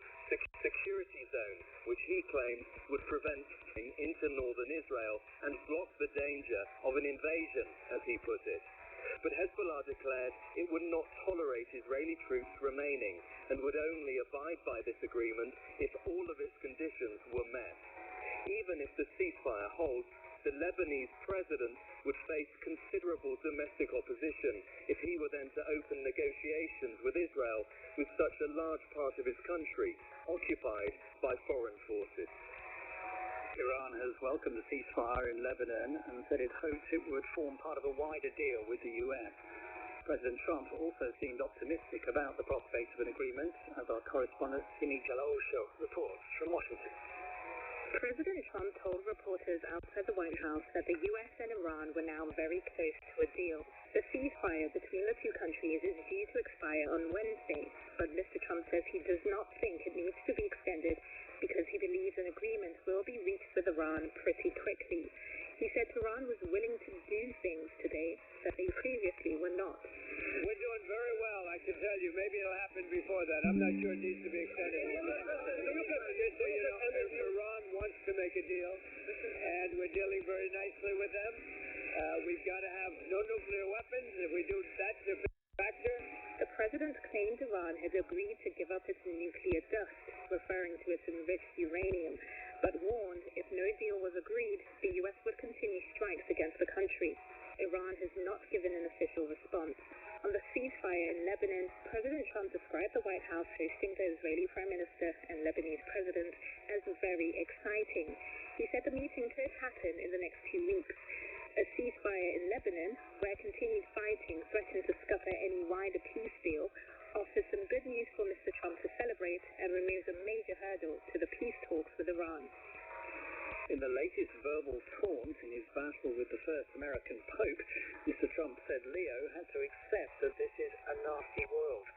security zone, which he claims would prevent into northern Israel and block the danger of an invasion, as he put it. But Hezbollah declared it would not tolerate Israeli troops remaining and would only abide by this agreement if all of its conditions were met. Even if the ceasefire holds, the Lebanese president would face considerable domestic opposition if he were then to open negotiations with Israel, with such a large part of his country occupied by foreign forces. Iran has welcomed the ceasefire in Lebanon and said it hoped it would form part of a wider deal with the US. President Trump also seemed optimistic about the prospect of an agreement, as our correspondent Simi Jalosho reports from Washington. President Trump told reporters outside the White House that the U.S. and Iran were now very close to a deal. The ceasefire between the two countries is due to expire on Wednesday, but Mr. Trump says he does not think it needs to be extended because he believes an agreement will be reached with Iran pretty quickly. He said Tehran was willing to do things today that they previously were not. We're doing very well, I can tell you. Maybe it'll happen before that. I'm not sure it needs to be extended. Just so you know, Iran wants to make a deal, and we're dealing very nicely with them. We've got to have no nuclear weapons. If we do, that's a big factor. The president claimed Iran had agreed to give up its nuclear dust, referring to its enriched uranium, but warned if no deal was agreed, the U.S. would continue strikes against the country. Iran has not given an official response. On the ceasefire in Lebanon, President Trump described the White House hosting the Israeli Prime Minister and Lebanese President as very exciting. He said the meeting could happen in the next 2 weeks. A ceasefire in Lebanon, where continued fighting threatened to scupper any wider peace deal, offers some good news for Mr. Trump to celebrate and removes a major hurdle to the peace talks with Iran. In the latest verbal taunt in his battle with the first American Pope, Mr. Trump said Leo had to accept that this is a nasty world.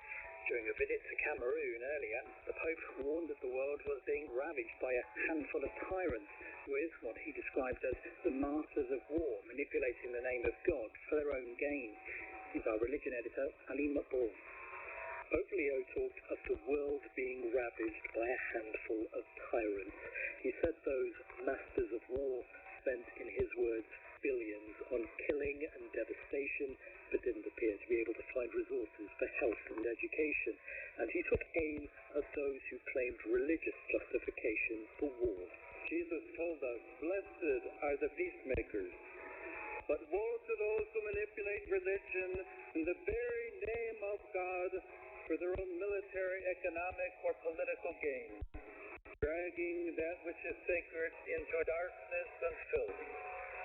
During a visit to Cameroon earlier, the Pope warned that the world was being ravaged by a handful of tyrants with what he described as the masters of war, manipulating the name of God for their own gain. He's our religion editor, Ali Maqbool. Pope Leo talked of the world being ravaged by a handful of tyrants. He said those masters of war spent, in his words, billions on killing and devastation, but didn't appear to be able to find resources for health and education. And he took aim at those who claimed religious justification for war. Jesus told us, "Blessed are the peacemakers." But woe to those who manipulate religion in the very name of God for their own military, economic, or political gain, dragging that which is sacred into darkness and filth.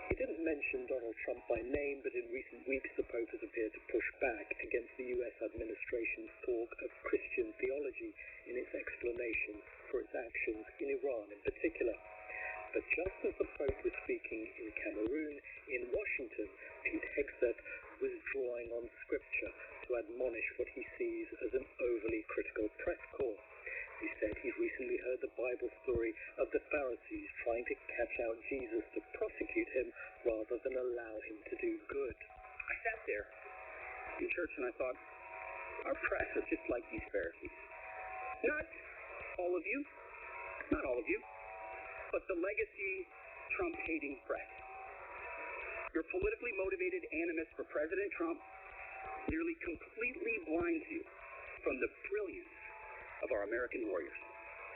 He didn't mention Donald Trump by name, but in recent weeks the Pope has appeared to push back against the U.S. administration's talk of Christian theology in its explanation for its actions in Iran in particular. But just as the Pope was speaking in Cameroon, in Washington, Pete Hegseth was drawing on scripture to admonish what he sees as an overly critical press corps. He said he's recently heard the Bible story of the Pharisees trying to catch out Jesus to prosecute him rather than allow him to do good. I sat there in church and I thought, our press is just like these Pharisees. Not all of you, but the legacy Trump-hating press. Your politically motivated animus for President Trump nearly completely blinds you from the brilliance of our American warriors.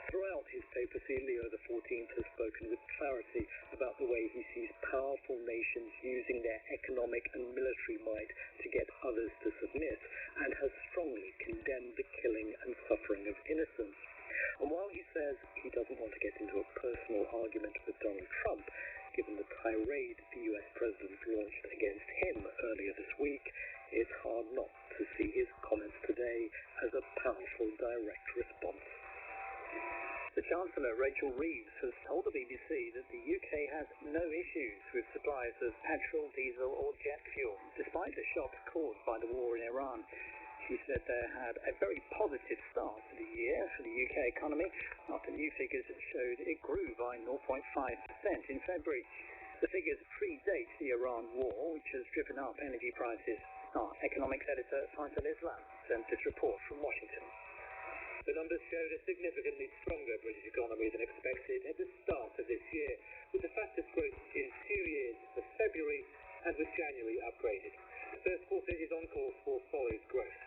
Throughout his papacy, Leo XIV has spoken with clarity about the way he sees powerful nations using their economic and military might to get others to submit, and has strongly condemned the killing and suffering of innocents. And while he says he doesn't want to get into a personal argument with Donald Trump, given the tirade the US president launched against him earlier this week, it's hard not to see his comments today as a powerful direct response. The Chancellor, Rachel Reeves, has told the BBC that the UK has no issues with supplies of petrol, diesel or jet fuel, despite the shocks caused by the war in Iran. She said they had a very positive start to the year for the UK economy, after new figures showed it grew by 0.5% in February. The figures predate the Iran war, which has driven up energy prices. Our economics editor, Faisal Islam, sent this report from Washington. The numbers showed a significantly stronger British economy than expected at the start of this year, with the fastest growth in 2 years for February and with January upgraded. The first quarter is on course for solid growth.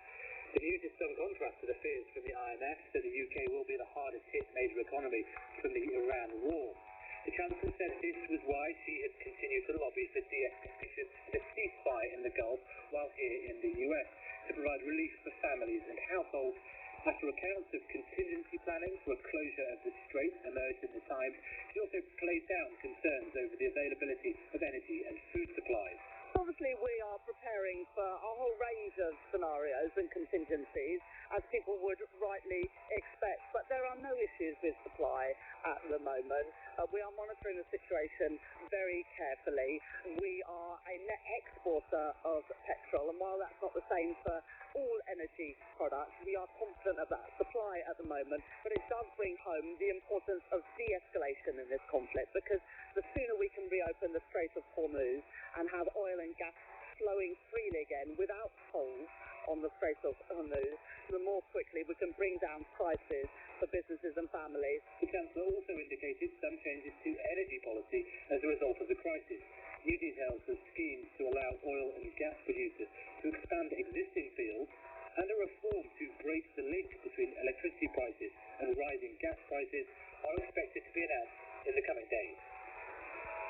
The news is some contrast to the fears from the IMF that the UK will be the hardest hit major economy from the Iran war. The Chancellor said this was why she had continued to lobby for de-escalation and a ceasefire in the Gulf while here in the US, to provide relief for families and households. After accounts of contingency planning for a closure of the Strait emerged in the Times, she also played down concerns over the availability of energy and food supplies. Obviously, we are preparing for a whole range of scenarios and contingencies, as people would rightly expect. But there are no issues with supply at the moment. We are monitoring the situation very carefully. We are a net exporter of petrol, and while that's not the same for all energy products, we are confident of that supply at the moment. But it does bring home the importance of de-escalation in this conflict, because the sooner we can reopen the Strait of Hormuz and have oil and gas flowing freely again without tolls on the Strait of Hormuz, the more quickly we can bring down prices for businesses and families. The Chancellor also indicated some changes to energy policy as a result of the crisis. New details of schemes to allow oil and gas producers to expand existing fields and a reform to break the link between electricity prices and rising gas prices are expected to be announced in the coming days.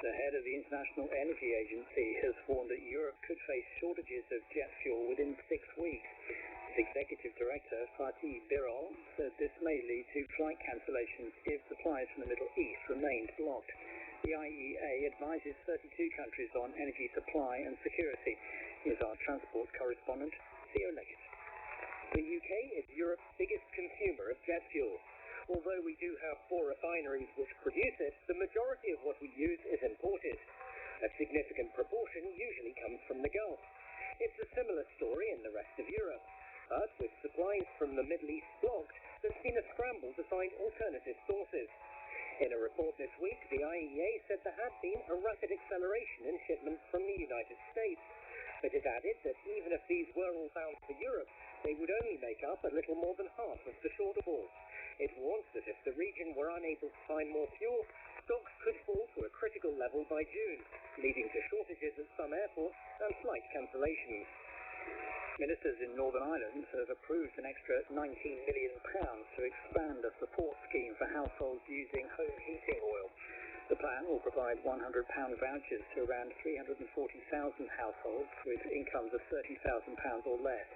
The head of the International Energy Agency has warned that Europe could face shortages of jet fuel within 6 weeks. Its executive director, Fatih Birol, said this may lead to flight cancellations if supplies from the Middle East remained blocked. The IEA advises 32 countries on energy supply and security. Here's our transport correspondent, Theo Leggett. The UK is Europe's biggest consumer of jet fuel. Although we do have 4 refineries which produce it, the majority of what we use is imported. A significant proportion usually comes from the Gulf. It's a similar story in the rest of Europe. But with supplies from the Middle East blocked, there's been a scramble to find alternative sources. In a report this week, the IEA said there had been a rapid acceleration in shipments from the United States. But it added that even if these were all bound for Europe, they would only make up a little more than half of the shortfall. It warns that if the region were unable to find more fuel, stocks could fall to a critical level by June, leading to shortages at some airports and flight cancellations. Ministers in Northern Ireland have approved an extra £19 million to expand a support scheme for households using home heating oil. The plan will provide £100 vouchers to around 340,000 households with incomes of £30,000 or less.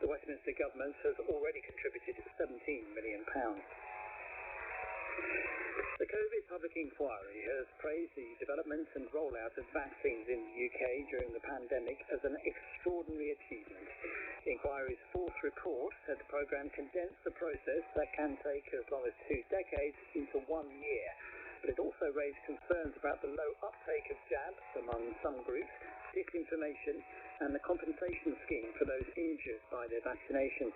The Westminster government has already contributed £17 million. The COVID public inquiry has praised the development and rollout of vaccines in the UK during the pandemic as an extraordinary achievement. The inquiry's 4th report said the programme condensed the process that can take as long as 2 decades into 1 year. But it also raised concerns about the low uptake of jabs among some groups, disinformation, and the compensation scheme for those injured by their vaccinations.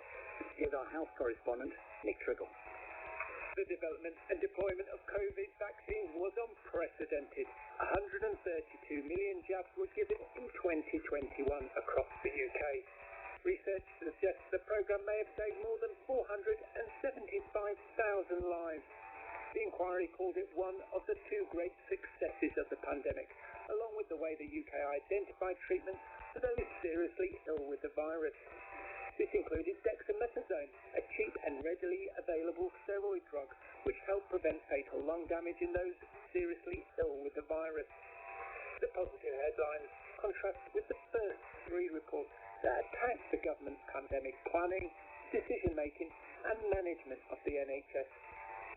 Here's our health correspondent, Nick Triggle. The development and deployment of COVID vaccines was unprecedented. 132 million jabs were given in 2021 across the UK. Research suggests the programme may have saved more than 475,000 lives. The inquiry called it one of the 2 great successes of the pandemic, along with the way the UK identified treatments for those seriously ill with the virus. This included dexamethasone, a cheap and readily available steroid drug, which helped prevent fatal lung damage in those seriously ill with the virus. The positive headlines contrast with the first 3 reports that attacked the government's pandemic planning, decision-making and management of the NHS.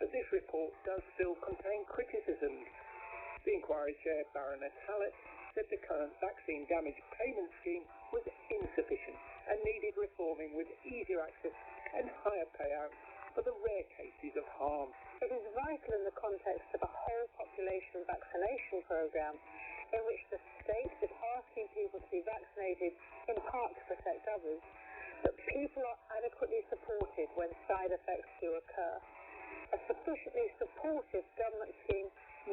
But this report does still contain criticisms. The inquiry chair, Baroness Hallett, said the current vaccine damage payment scheme was insufficient and needed reforming with easier access and higher payouts for the rare cases of harm. It is vital in the context of a whole population vaccination programme in which the state is asking people to be vaccinated in part to protect others, that people are adequately supported when side effects do occur. A sufficiently supportive government scheme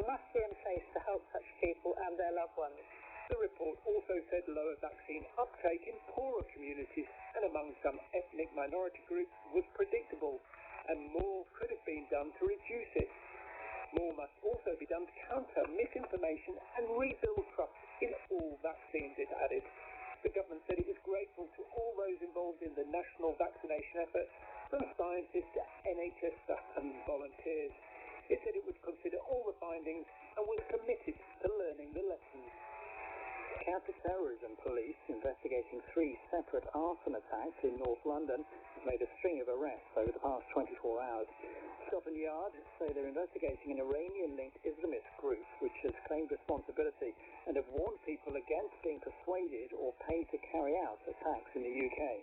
must be in place to help such people and their loved ones. The report also said lower vaccine uptake in poorer communities and among some ethnic minority groups was predictable, and more could have been done to reduce it. More must also be done to counter misinformation and rebuild trust in all vaccines, it added. The government said it was grateful to all those involved in the national vaccination effort, from scientists to NHS staff and volunteers. It said it would consider all the findings and was committed to learning the lessons. Counter-terrorism police investigating 3 separate arson attacks in North London have made a string of arrests over the past 24 hours. Scotland Yard say they're investigating an Iranian-linked Islamist group which has claimed responsibility and have warned people against being persuaded or paid to carry out attacks in the UK.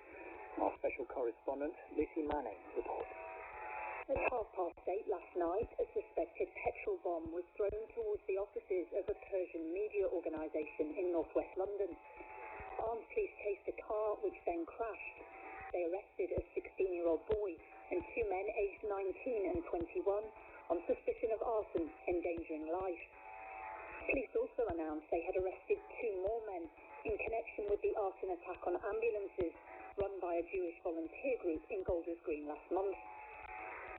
Our special correspondent, Lucy Manning, reports. At 8:30 last night, a suspected petrol bomb was thrown towards the offices of a Persian media organisation in northwest London. Armed police chased a car which then crashed. They arrested a 16-year-old boy and 2 men aged 19 and 21, arson, endangering life. Police also announced they had arrested 2 more men in connection with the arson attack on ambulances run by a Jewish volunteer group in Golders Green last month.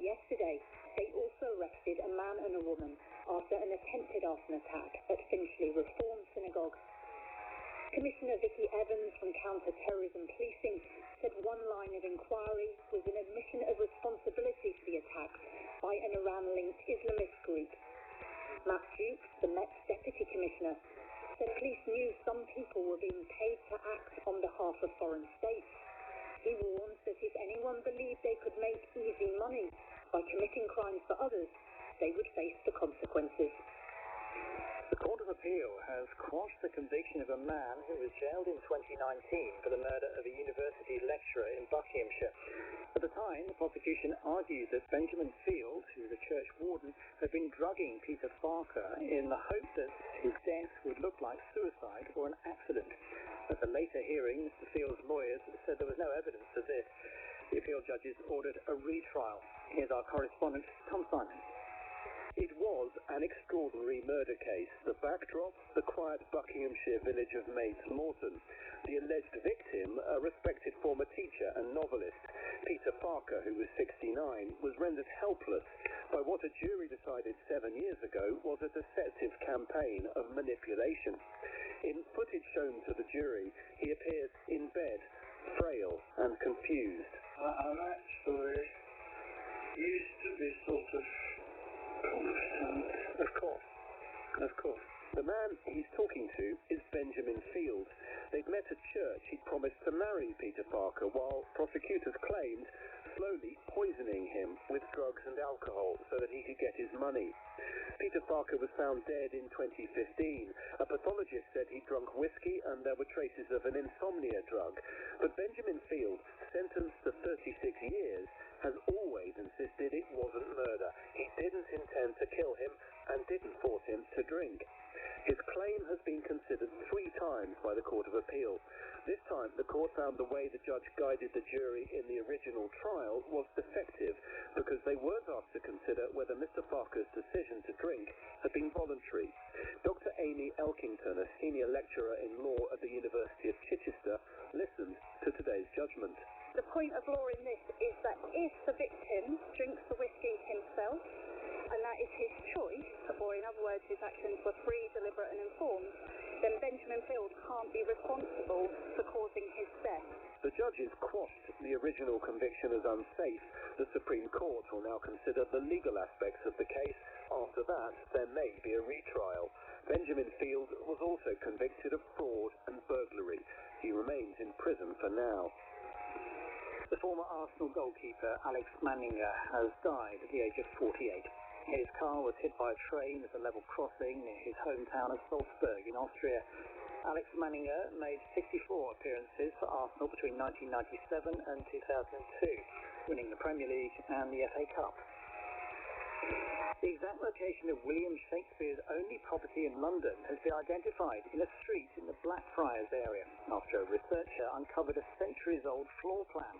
Yesterday, they also arrested a man and a woman after an attempted arson attack at Finchley Reform Synagogue. Commissioner Vicky Evans from Counter-Terrorism Policing said one line of inquiry was an admission of responsibility for the attack by an Iran-linked Islamist group. Matt Duke, the Met's Deputy Commissioner, said police knew some people were being paid to act on behalf of foreign states. He warns that if anyone believed they could make easy money by committing crimes for others, they would face the consequences. The Court of Appeal has quashed the conviction of a man who was jailed in 2019 for the murder of a university lecturer in Buckinghamshire. At the time, the prosecution argued that Benjamin Field, who was a church warden, had been drugging Peter Farker in the hope that his death would look like suicide or an accident. At the later hearing, Mr. Field's lawyers said there was no evidence of this. The appeal judges ordered a retrial. Here's our correspondent, Tom Simon. It was an extraordinary murder case. The backdrop, the quiet Buckinghamshire village of Maids Morton. The alleged victim, a respected former teacher and novelist. Peter Farker, who was 69, was rendered helpless by what a jury decided 7 years ago was a deceptive campaign of manipulation. In footage shown to the jury, he appears in bed, frail and confused. I'm actually used to be sort of confident. Of course. The man he's talking to is Benjamin Field. They'd met at church. He'd promised to marry Peter Farker, while prosecutors claimed slowly poisoning him with drugs and alcohol so that he could get his money. Peter Farker was found dead in 2015. A pathologist said he'd drunk whiskey and there were traces of an insomnia drug. But Benjamin Field, sentenced to 36 years, has always insisted it wasn't murder. He didn't intend to kill him and didn't force him to drink. His claim has been considered 3 times by the Court of Appeal. This time, the court found the way the judge guided the jury in the original trial was defective because they weren't asked to consider whether Mr. Farker's decision to drink had been voluntary. Dr. Amy Elkington, a senior lecturer in law at the University of Chichester, listened to today's judgment. The point of law in this is that if the victim drinks the whiskey himself, and that is his choice, or in other words, his actions were free, deliberate and informed, then Benjamin Field can't be responsible for causing his death. The judges quashed the original conviction as unsafe. The Supreme Court will now consider the legal aspects of the case. After that, there may be a retrial. Benjamin Field was also convicted of fraud and burglary. He remains in prison for now. The former Arsenal goalkeeper Alex Manninger has died at the age of 48. His car was hit by a train at a level crossing near his hometown of Salzburg in Austria. Alex Manninger made 64 appearances for Arsenal between 1997 and 2002, winning the Premier League and the FA Cup. The exact location of William Shakespeare's only property in London has been identified in a street in the Blackfriars area after a researcher uncovered a centuries-old floor plan.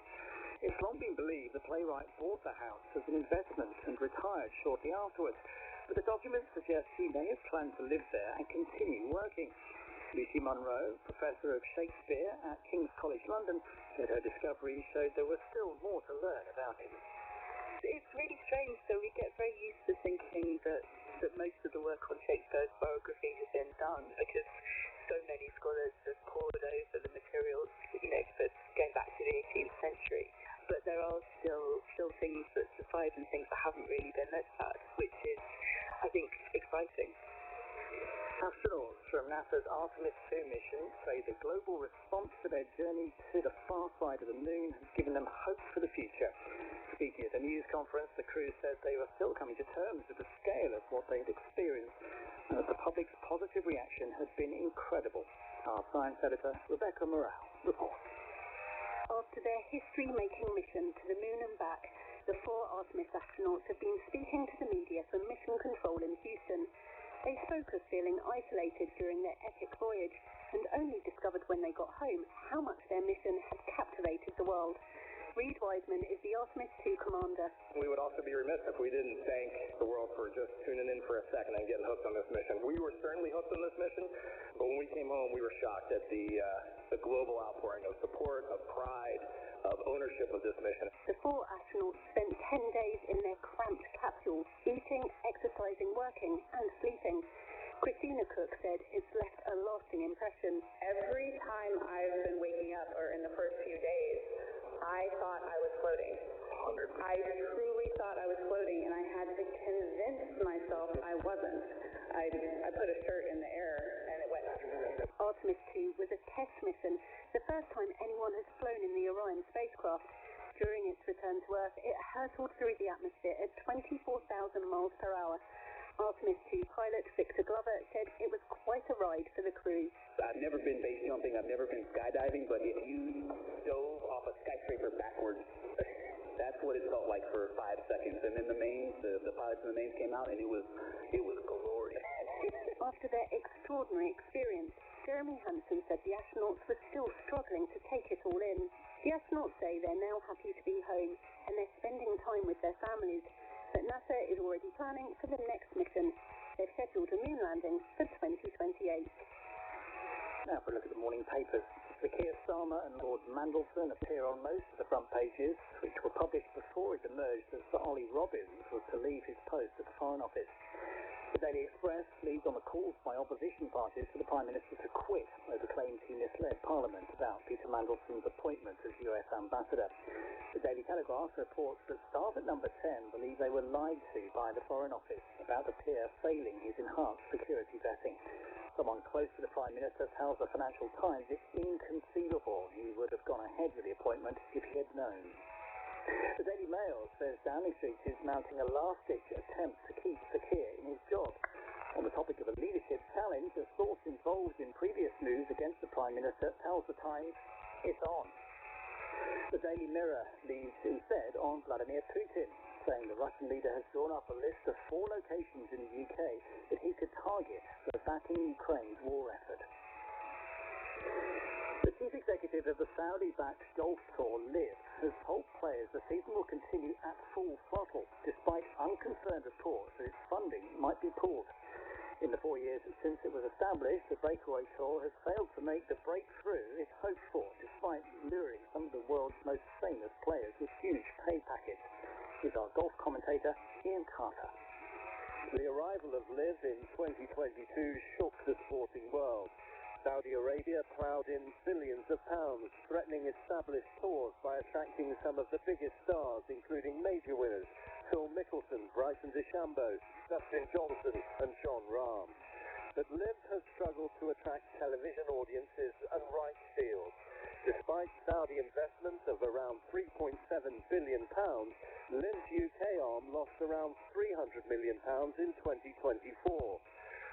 It's long been believed the playwright bought the house as an investment and retired shortly afterwards, but the documents suggest he may have planned to live there and continue working. Lucy Munro, Professor of Shakespeare at King's College London, said her discovery showed there was still more to learn about him. It's really strange, so we get very used to thinking that most of the work on Shakespeare's biography has been done because so many scholars have pored over the materials, for going back to the 18th century. But there are still things that survive and things that haven't really been looked at, which is, I think, exciting. Astronauts from NASA's Artemis 2 mission say the global response to their journey to the far side of the moon has given them hope for the future. Speaking at a news conference, the crew said they were still coming to terms with the scale of what they had experienced, and that the public's positive reaction had been incredible. Our science editor, Rebecca Morale, reports. After their history-making mission to the moon and back, the 4 Artemis astronauts have been speaking to the media from Mission Control in Houston. They spoke of feeling isolated during their epic voyage and only discovered when they got home how much their mission had captivated the world. Reed Wiseman is the Artemis 2 commander. We would also be remiss if we didn't thank the world for were just tuning in for a second and getting hooked on this mission. We were certainly hooked on this mission, but when we came home, we were shocked at the global outpouring of support, of pride, of ownership of this mission. The 4 astronauts spent 10 days in their cramped capsules, eating, exercising, working, and sleeping. Christina Cook said it's left a lasting impression. Every time I've been waking up, or in the first few days, I thought I was floating. I truly thought I was floating, and I had to convince myself I wasn't. I put a shirt in the air, and it went. Artemis 2 was a test mission, the first time anyone has flown in the Orion spacecraft. During its return to Earth, it hurtled through the atmosphere at 24,000 miles per hour. Artemis 2 pilot Victor Glover said it was quite a ride for the crew. I've never been base jumping, I've never been skydiving, but if you dove off a skyscraper backwards, that's what it felt like for 5 seconds. And then the pilots and the mains came out, and it was glorious. After their extraordinary experience, Jeremy Hansen said the astronauts were still struggling to take it all in. The astronauts say they're now happy to be home, and they're spending time with their families. But NASA is already planning for the next mission. They've scheduled a moon landing for 2028. Now for a look at the morning papers. Sir Keir Starmer and Lord Mandelson appear on most of the front pages, which were published before it emerged that Sir Ollie Robbins was to leave his post at the Foreign Office. The Daily Express leads on the calls by opposition parties for the Prime Minister to quit over claims he misled Parliament about Peter Mandelson's appointment as US Ambassador. The Daily Telegraph reports that staff at Number 10 believe they were lied to by the Foreign Office about the peer failing his enhanced security vetting. Someone close to the Prime Minister tells the Financial Times it's inconceivable he would have gone ahead with the appointment if he had known. The Daily Mail says Downing Street is mounting a last-ditch attempt to keep Sir Keir in his job. On the topic of a leadership challenge, a source involved in previous moves against the Prime Minister tells the Times it's on. The Daily Mirror leads instead on Vladimir Putin, saying the Russian leader has drawn up a list of 4 locations in the UK that he could target for backing Ukraine's war effort. The chief executive of the Saudi-backed golf tour, LIV, has told players the season will continue at full throttle, despite unconfirmed reports that its funding might be pulled. In the 4 years since it was established, the Breakaway Tour has failed to make the breakthrough it hoped for, despite luring some of the world's most famous players with huge pay packets. Here's our golf commentator, Ian Carter. The arrival of LIV in 2022 shook the sporting world. Saudi Arabia ploughed in billions of pounds, threatening established tours by attracting some of the biggest stars, including major winners Phil Mickelson, Bryson DeChambeau, Dustin Johnson and Jon Rahm. But LIV has struggled to attract television audiences and rights deals. Despite Saudi investment of around £3.7 billion, LIV's UK arm lost around £300 million in 2024.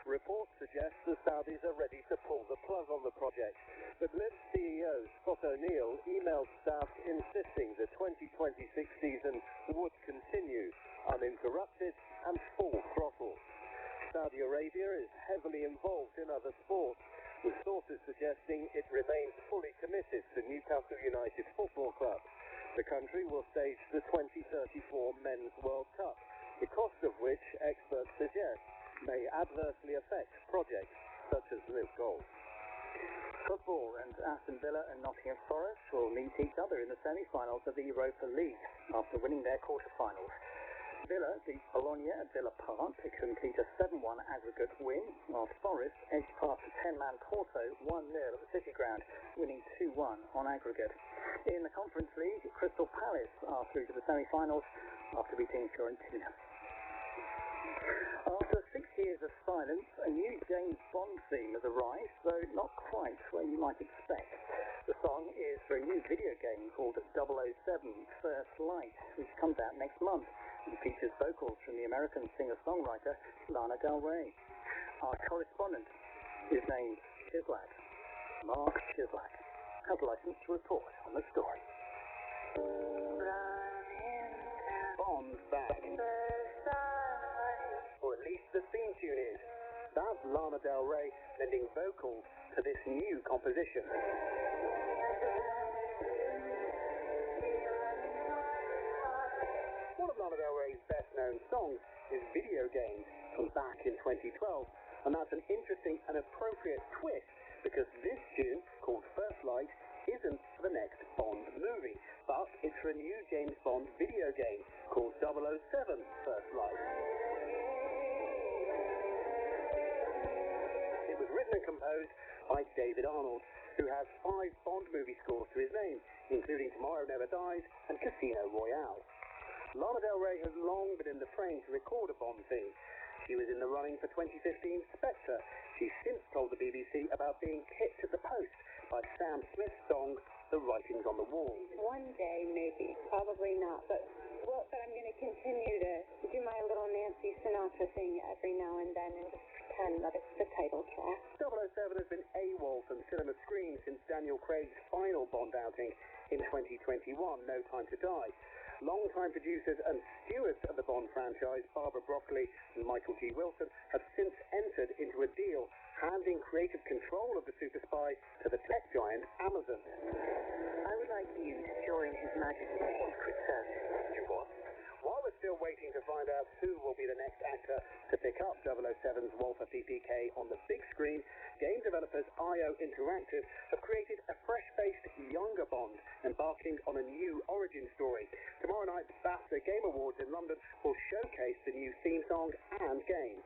Reports suggest the Saudis are ready to pull the plug on the project, but LIV's CEO Scott O'Neill emailed staff insisting the 2026 season would continue, uninterrupted and full throttle. Saudi Arabia is heavily involved in other sports, with sources suggesting it remains fully committed to Newcastle United Football Club. The country will stage the 2034 Men's World Cup, the cost of which experts suggest may adversely affect projects such as LIV Golf. Football, and Aston Villa and Nottingham Forest will meet each other in the semi-finals of the Europa League after winning their quarter-finals. Villa beat Bologna at Villa Park to complete a 7-1 aggregate win, while Forest edged past the 10-man Porto 1-0 at the City Ground, winning 2-1 on aggregate. In the Conference League, Crystal Palace are through to the semi-finals after beating Fiorentina. After 6 years of silence, a new James Bond theme has arrived, though not quite where you might expect. The song is for a new video game called 007 First Light, which comes out next month and features vocals from the American singer-songwriter Lana Del Rey. Our correspondent is named Chislak. Mark Chislak has license to report on the story. Bond's back. Or at least the theme tune is. That's Lana Del Rey lending vocals to this new composition. One of Lana Del Rey's best-known songs is Video Game. in 2012. And that's an interesting and appropriate twist, because this tune, called First Light, isn't for the next Bond movie, but it's for a new James Bond video game called 007 First Light. It was written and composed by David Arnold, who has 5 Bond movie scores to his name, including Tomorrow Never Dies and Casino Royale. Lana Del Rey has long been in the frame to record a Bond theme. She was in the running for 2015's Spectre. She's since told the BBC about being kicked at the post by Sam Smith's song, The Writings on the Wall. One day, maybe. Probably not. But I'm going to continue to do my little Nancy Sinatra thing every now and then and just pretend that it's the title track. 007 has been AWOL from cinema screens since Daniel Craig's final Bond outing in 2021, No Time to Die. Long-time producers and stewards of the Bond franchise, Barbara Broccoli and Michael G. Wilson, have since entered into a deal handing creative control of the super spy to the tech giant Amazon. I would like you to join His Majesty's Secret Service. You what? While we're still waiting to find out who will be the next actor to pick up 007's Walther PPK on the big screen, game developers IO Interactive have created a fresh-faced younger Bond, embarking on a new origin story. Tomorrow night's BAFTA Game Awards in London will showcase the new theme song and game.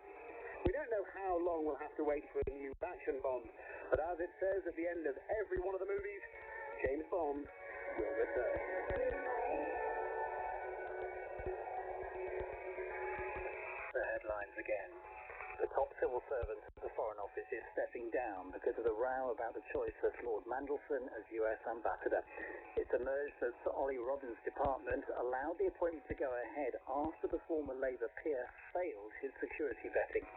We don't know how long we'll have to wait for a new action Bond, but as it says at the end of every one of the movies, James Bond will return. The headlines again. The top civil servant of the Foreign Office is stepping down because of the row about the choice of Lord Mandelson as US ambassador. It's emerged that Sir Ollie Robins' department allowed the appointment to go ahead after the former Labour peer failed his security vetting.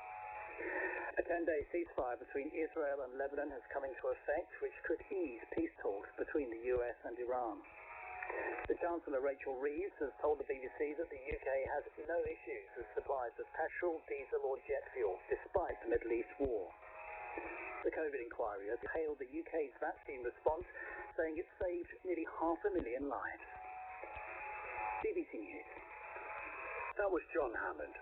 A 10-day ceasefire between Israel and Lebanon has come into effect, which could ease peace talks between the US and Iran. The Chancellor Rachel Reeves has told the BBC that the UK has no issues with supplies of petrol, diesel or jet fuel, despite the Middle East war. The COVID inquiry has hailed the UK's vaccine response, saying it saved nearly 500,000 lives. BBC News. That was John Hammond.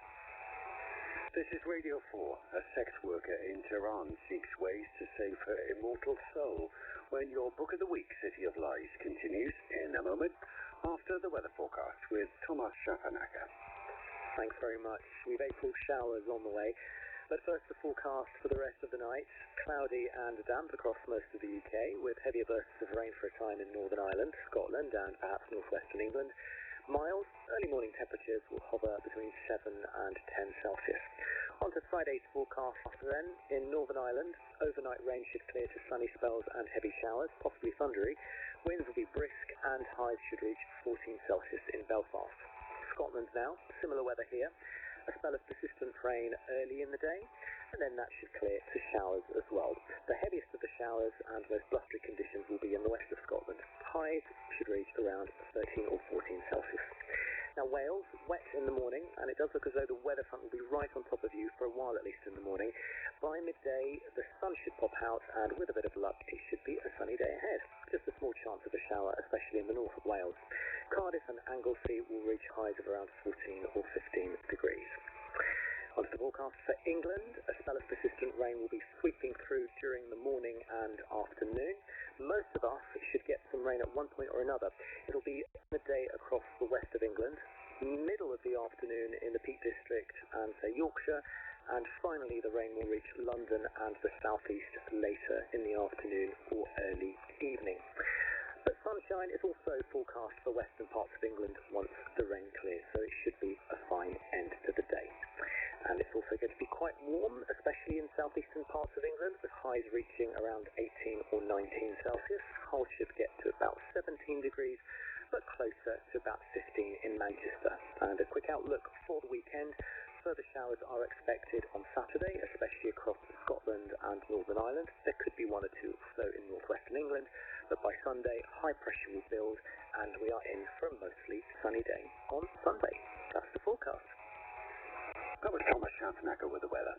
This is Radio 4. A sex worker in Tehran seeks ways to save her immortal soul when your Book of the Week, City of Lies, continues in a moment after the weather forecast with Thomas Schaffenegger. Thanks very much. We've April showers on the way. But first, the forecast for the rest of the night. Cloudy and damp across most of the UK, with heavier bursts of rain for a time in Northern Ireland, Scotland and perhaps northwestern England. Mild, early morning temperatures will hover between 7 and 10 Celsius. On to Friday's forecast then. In Northern Ireland, overnight rain should clear to sunny spells and heavy showers, possibly thundery. Winds will be brisk and highs should reach 14 Celsius in Belfast. Scotland now, similar weather here. A spell of persistent rain early in the day, and then that should clear to showers as well. The heaviest of the showers and most blustery conditions will be in the west of Scotland. Highs should reach around 13 or 14 Celsius. Now Wales, wet in the morning, and it does look as though the weather front will be right on top of you for a while at least in the morning. By midday, the sun should pop out, and with a bit of luck, it should be a sunny day ahead. Just a small chance of a shower, especially in the north of Wales. Cardiff and Anglesey will reach highs of around 14 or 15 degrees. On to the forecast for England. A spell of persistent rain will be sweeping through during the morning and afternoon. Most of us should get some rain at one point or another. It'll be midday across the west of England, middle of the afternoon in the Peak District and say Yorkshire, and finally the rain will reach London and the southeast later in the afternoon or early evening. But sunshine is also forecast for western parts of England once the rain clears, so it should be a fine end to the day. And it's also going to be quite warm, especially in southeastern parts of England, with highs reaching around 18 or 19 Celsius. Hull should get to about 17 degrees, but closer to about 15 in Manchester. And a quick outlook for the weekend. Further showers are expected on Saturday, especially across Scotland and Northern Ireland. There could be one or two also in northwestern England, but by Sunday, high pressure will build, and we are in for a mostly sunny day on Sunday. That's the forecast. That was Thomas Schaffenegger with the weather.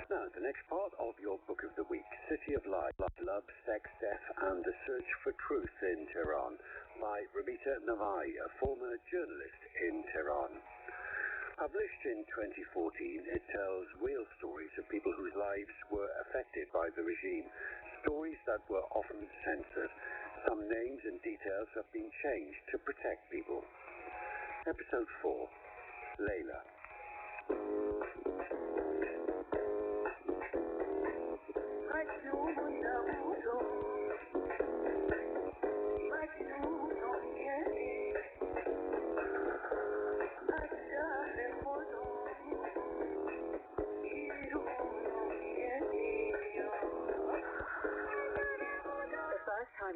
Now, the next part of your Book of the Week, City of Lies, Love, Sex, Death, and the Search for Truth in Tehran, by Ramita Navai, a former journalist in Tehran. Published in 2014, it tells real stories of people whose lives were affected by the regime, stories that were often censored. Some names and details have been changed to protect people. Episode 4, Layla.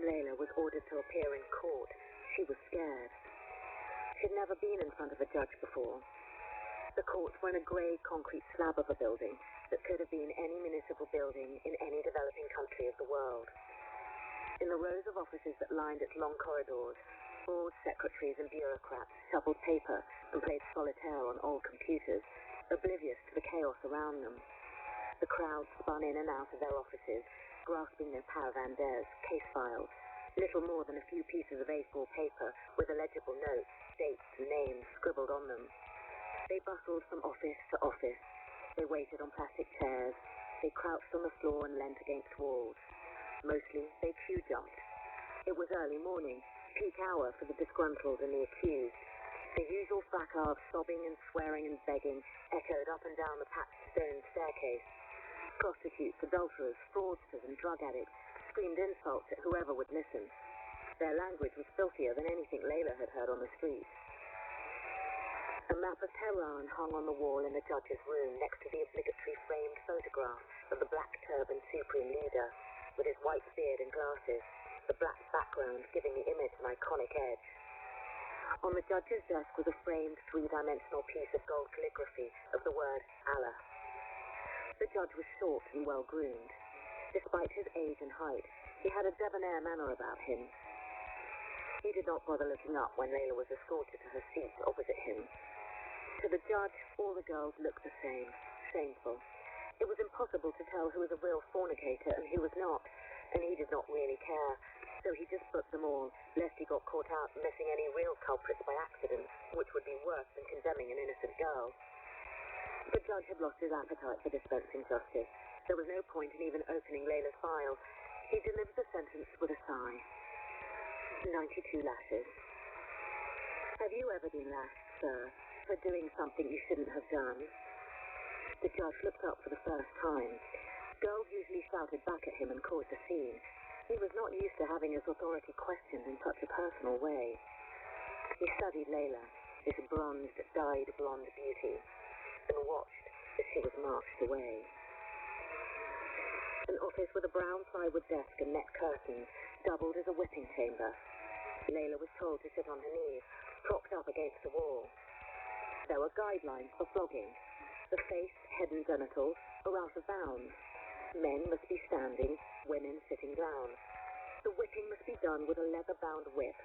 Layla was ordered to appear in court, she was scared. She'd never been in front of a judge before. The courts were in a grey concrete slab of a building that could have been any municipal building in any developing country of the world. In the rows of offices that lined its long corridors, bored secretaries and bureaucrats shuffled paper and played solitaire on old computers, oblivious to the chaos around them. The crowd spun in and out of their offices, grasping their paravandaires, case files, little more than a few pieces of A4 paper with illegible notes, dates, and names scribbled on them. They bustled from office to office. They waited on plastic chairs. They crouched on the floor and leant against walls. Mostly, they queue jumped. It was early morning, peak hour for the disgruntled and the accused. The usual fracas of sobbing and swearing and begging echoed up and down the patched stone staircase. Prostitutes, adulterers, fraudsters, and drug addicts screamed insults at whoever would listen. Their language was filthier than anything Layla had heard on the street. A map of Tehran hung on the wall in the judge's room next to the obligatory framed photograph of the black-turbaned supreme leader, with his white beard and glasses, the black background giving the image an iconic edge. On the judge's desk was a framed three-dimensional piece of gold calligraphy of the word Allah. The judge was short and well-groomed. Despite his age and height, he had a debonair manner about him. He did not bother looking up when Layla was escorted to her seat opposite him. To the judge, all the girls looked the same, shameful. It was impossible to tell who was a real fornicator and who was not, and he did not really care, so he just booked them all, lest he got caught out missing any real culprits by accident, which would be worse than condemning an innocent girl. The judge had lost his appetite for dispensing justice. There was no point in even opening Layla's file. He delivered the sentence with a sigh. 92 lashes. Have you ever been lashed, sir, for doing something you shouldn't have done? The judge looked up for the first time. Girls usually shouted back at him and caused a scene. He was not used to having his authority questioned in such a personal way. He studied Layla, this bronzed, dyed blonde beauty, and watched as she was marched away. An office with a brown plywood desk and net curtains doubled as a whipping chamber. Layla was told to sit on her knees, propped up against the wall. There were guidelines for flogging. The face, head and genitals are out of bounds. Men must be standing, women sitting down. The whipping must be done with a leather-bound whip,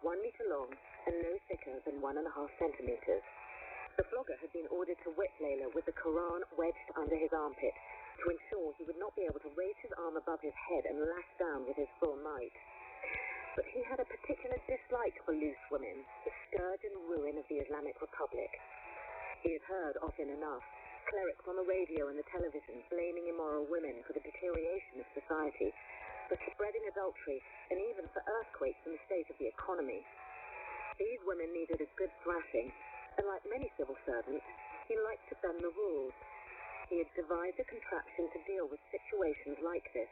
1 meter long and no thicker than 1.5 centimeters. The flogger had been ordered to whip Layla with the Quran wedged under his armpit to ensure he would not be able to raise his arm above his head and lash down with his full might. But he had a particular dislike for loose women, the scourge and ruin of the Islamic Republic. He had heard often enough clerics on the radio and the television blaming immoral women for the deterioration of society, for spreading adultery, and even for earthquakes in the state of the economy. These women needed a good thrashing, and like many civil servants, he liked to bend the rules. He had devised a contraption to deal with situations like this.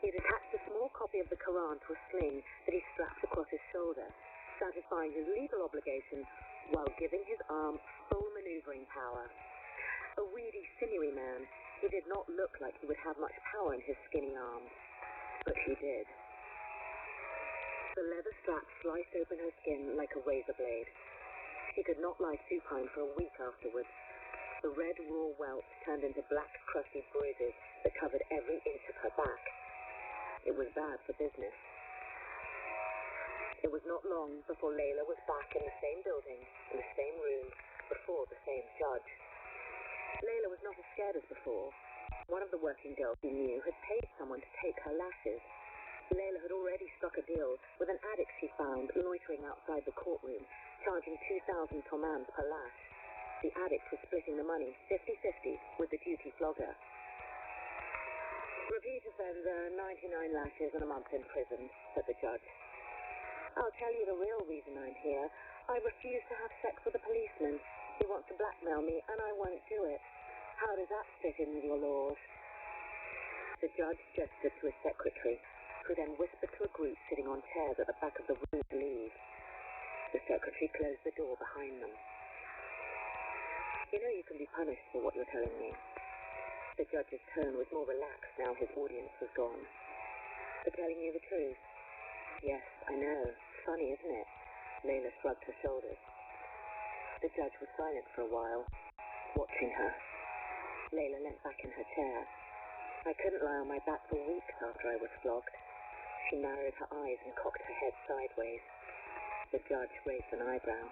He had attached a small copy of the Quran to a sling that he strapped across his shoulder, satisfying his legal obligations while giving his arm full maneuvering power. A weedy, sinewy man, he did not look like he would have much power in his skinny arms, but he did. The leather strap sliced open her skin like a razor blade. She could not lie supine for a week afterwards. The red, raw welts turned into black, crusty bruises that covered every inch of her back. It was bad for business. It was not long before Layla was back in the same building, in the same room, before the same judge. Layla was not as scared as before. One of the working girls he knew had paid someone to take her lashes. Layla had already struck a deal with an addict she found loitering outside the courtroom, charging 2,000 tomans per lash. The addict was splitting the money 50-50 with the duty flogger. Repeat offender, 99 lashes and a month in prison, said the judge. I'll tell you the real reason I'm here. I refuse to have sex with a policeman. He wants to blackmail me, and I won't do it. How does that fit in with your laws? The judge gestured to his secretary, who then whispered to a group sitting on chairs at the back of the room to leave. The secretary closed the door behind them. You know you can be punished for what you're telling me. The judge's tone was more relaxed now his audience was gone. For telling you the truth? Yes, I know. Funny, isn't it? Layla shrugged her shoulders. The judge was silent for a while, watching her. Layla leant back in her chair. I couldn't lie on my back for weeks after I was flogged. She narrowed her eyes and cocked her head sideways. The judge raised an eyebrow.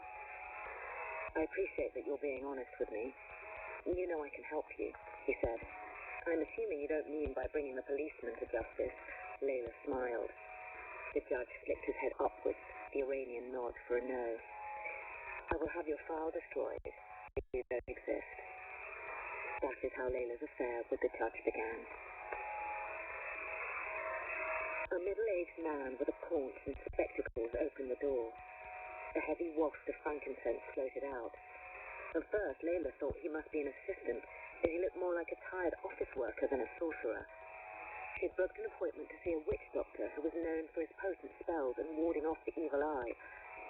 I appreciate that you're being honest with me. You know I can help you, he said. I'm assuming you don't mean by bringing the policeman to justice. Layla smiled. The judge flicked his head upwards, the Iranian nod for a no. I will have your file destroyed if you don't exist. That is how Layla's affair with the judge began. A middle-aged man with a paunch and spectacles opened the door. A heavy waft of frankincense floated out. At first, Layla thought he must be an assistant, but he looked more like a tired office worker than a sorcerer. She'd booked an appointment to see a witch doctor who was known for his potent spells and warding off the evil eye,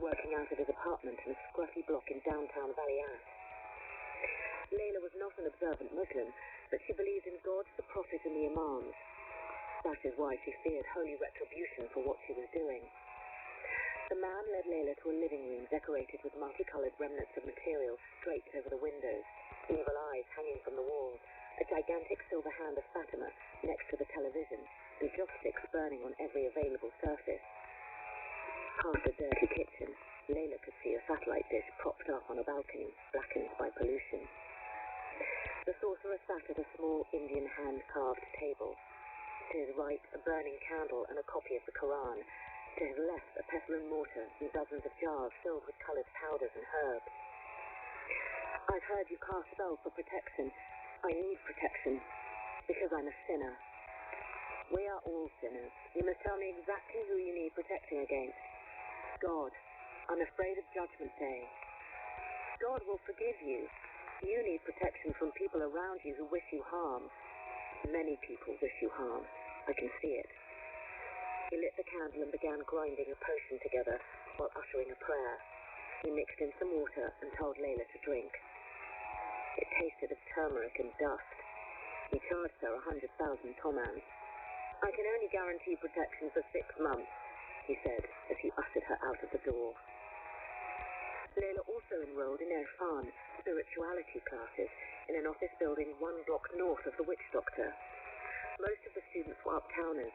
working out of his apartment in a scruffy block in downtown Valley-Ass. Layla was not an observant Muslim, but she believed in God, the Prophet, and the Imams. That is why she feared holy retribution for what she was doing. The man led Layla to a living room decorated with multicolored remnants of material draped over the windows, evil eyes hanging from the walls, a gigantic silver hand of Fatima next to the television, and joysticks burning on every available surface. Past the dirty kitchen, Layla could see a satellite dish propped up on a balcony, blackened by pollution. The sorcerer sat at a small Indian hand-carved table. To his right, a burning candle and a copy of the Quran. To his left, a pestle and mortar and dozens of jars filled with coloured powders and herbs. I've heard you cast spells for protection. I need protection, because I'm a sinner. We are all sinners. You must tell me exactly who you need protecting against. God. I'm afraid of Judgment Day. God will forgive you. You need protection from people around you who wish you harm. Many people wish you harm. I can see it. He lit the candle and began grinding a potion together while uttering a prayer. He mixed in some water and told Layla to drink. It tasted of turmeric and dust. He charged her 100,000 tomans. I can only guarantee protection for 6 months, he said as he ushered her out of the door. Layla also enrolled in Irfan, spirituality classes, in an office building 1 block north of the witch doctor. Most of the students were uptowners,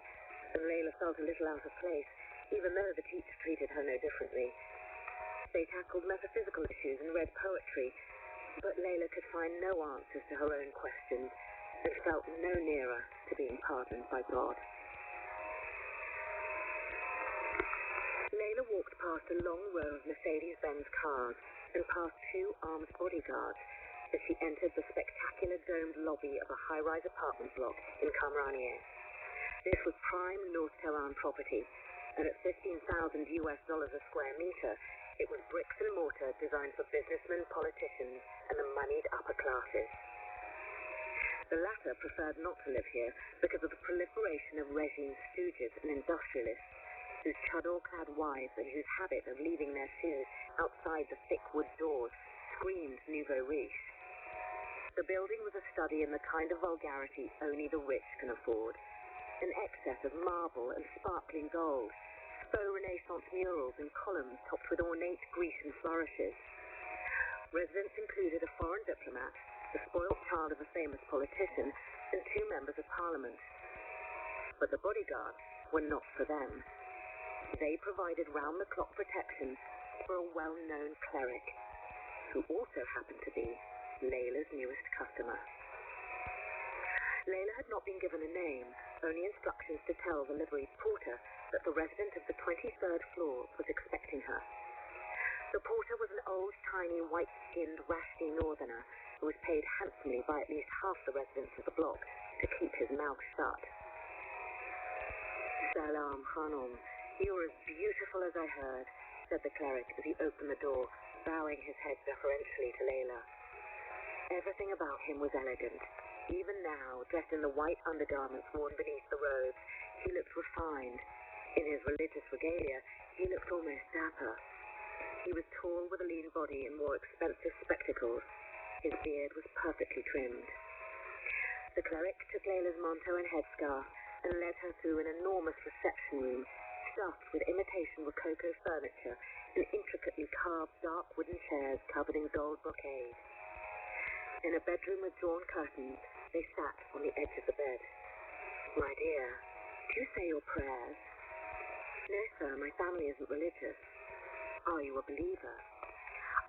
and Layla felt a little out of place, even though the teacher treated her no differently. They tackled metaphysical issues and read poetry, but Layla could find no answers to her own questions and felt no nearer to being pardoned by God. Layla walked past a long row of Mercedes-Benz cars and past 2 armed bodyguards as she entered the spectacular domed lobby of a high-rise apartment block in Kamranieh. This was prime North Tehran property, and at $15,000 a square meter, it was bricks and mortar designed for businessmen, politicians, and the moneyed upper classes. The latter preferred not to live here because of the proliferation of regime stooges and industrialists, whose chador-clad wives and whose habit of leaving their shoes outside the thick wood doors screamed nouveau riche. The building was a study in the kind of vulgarity only the rich can afford. An excess of marble and sparkling gold, faux Renaissance murals and columns topped with ornate Grecian flourishes. Residents included a foreign diplomat, the spoiled child of a famous politician, and 2 members of parliament. But the bodyguards were not for them. They provided round-the-clock protection for a well-known cleric, who also happened to be Layla's newest customer. Layla had not been given a name, only instructions to tell the liveried porter that the resident of the 23rd floor was expecting her. The porter was an old, tiny, white-skinned, raspy northerner who was paid handsomely by at least half the residents of the block to keep his mouth shut. Salam, Khanum. You're as beautiful as I heard, said the cleric as he opened the door, bowing his head deferentially to Layla. Everything about him was elegant. Even now, dressed in the white undergarments worn beneath the robes, he looked refined. In his religious regalia, he looked almost dapper. He was tall with a lean body and wore expensive spectacles. His beard was perfectly trimmed. The cleric took Layla's manto and headscarf and led her through an enormous reception room stuffed with imitation rococo furniture and intricately carved dark wooden chairs covered in gold brocade. In a bedroom with drawn curtains, they sat on the edge of the bed. My dear, do you say your prayers? No, sir, my family isn't religious. Are you a believer?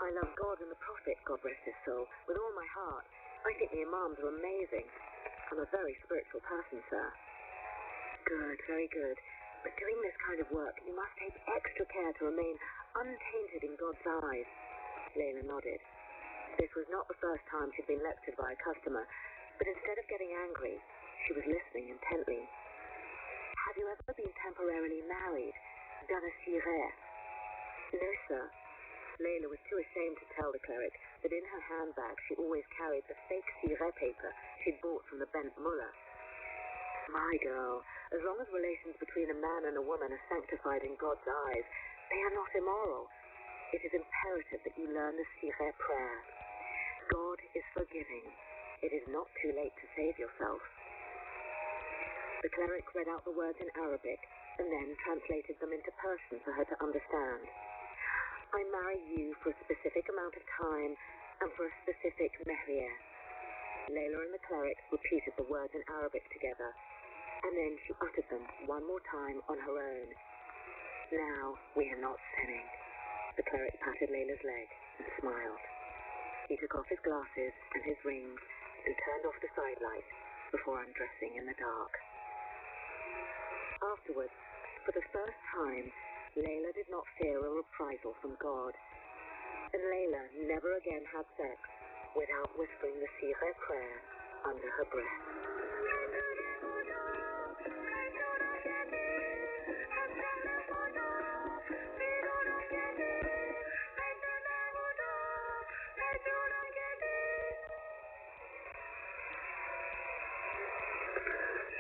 I love God and the Prophet, God rest his soul, with all my heart. I think the Imams are amazing. I'm a very spiritual person, sir. Good, very good. But doing this kind of work, you must take extra care to remain untainted in God's eyes. Layla nodded. This was not the first time she'd been lectured by a customer, but instead of getting angry, she was listening intently. Have you ever been temporarily married? Done a sireh? No, sir. Layla was too ashamed to tell the cleric that in her handbag she always carried the fake sireh paper she'd bought from the bent mullah. My girl, as long as relations between a man and a woman are sanctified in God's eyes, they are not immoral. It is imperative that you learn the sireh prayer. God is forgiving. It is not too late to save yourself. The cleric read out the words in Arabic and then translated them into Persian for her to understand. I marry you for a specific amount of time and for a specific mehrier. Layla and the cleric repeated the words in Arabic together, and then she uttered them one more time on her own. Now we are not sinning. The cleric patted Layla's leg and smiled. He took off his glasses and his rings and turned off the sidelight before undressing in the dark. Afterwards, for the first time, Layla did not fear a reprisal from God. And Layla never again had sex without whispering the sireh prayer under her breath.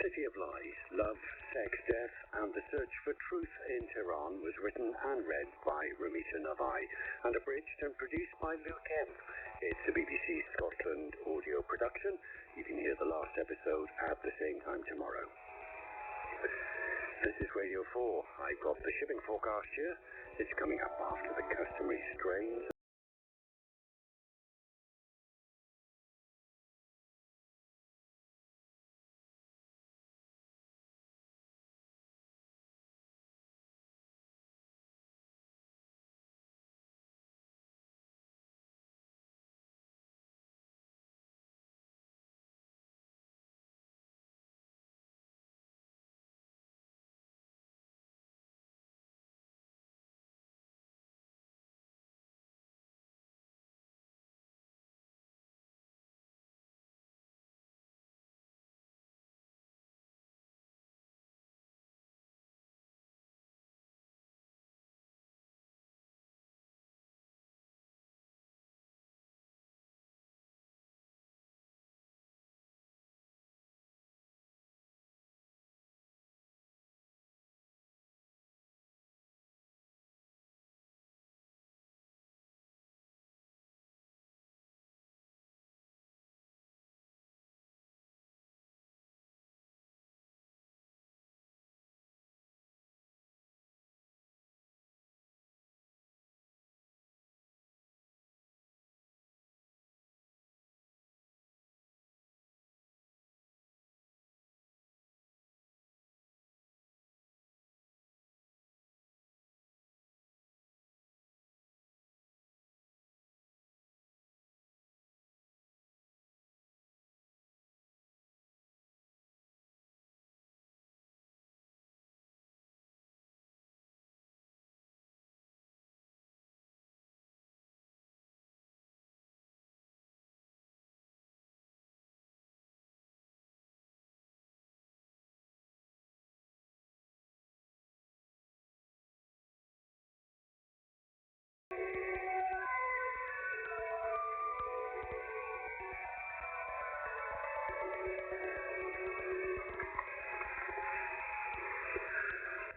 City of Lies, Love, Sex, Death, and the Search for Truth in Tehran was written and read by Ramita Navai and abridged and produced by Luke M. It's a BBC Scotland audio production. You can hear the last episode at the same time tomorrow. This is Radio 4. I've got the shipping forecast here. It's coming up after the customary strains.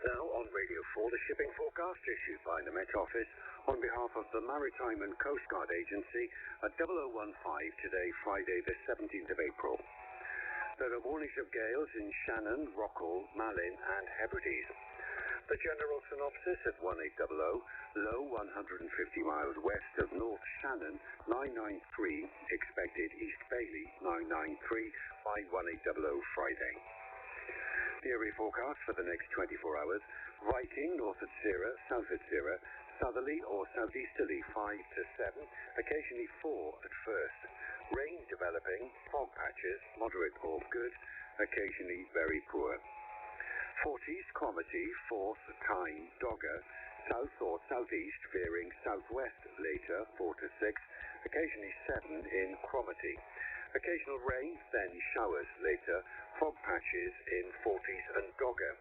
Now on Radio 4, the shipping forecast issued by the Met Office on behalf of the Maritime and Coast Guard Agency at 0015 today, Friday the 17th of April. There are warnings of gales in Shannon, Rockall, Malin and Hebrides. The general synopsis at 1800, low 150 miles west of North Shannon, 993, expected East Bailey, 993 by 1800 Friday. The area forecast for the next 24 hours, Viking, north at Sierra, south at Sierra, southerly or southeasterly 5 to 7, occasionally 4 at first. Rain developing, fog patches, moderate or good, occasionally very poor. 40s, Cromarty, 4th, Tyne, Dogger, south or southeast, veering southwest later, 4 to 6, occasionally 7 in Cromarty. Occasional rain, then showers later, fog patches in 40s and Dogger.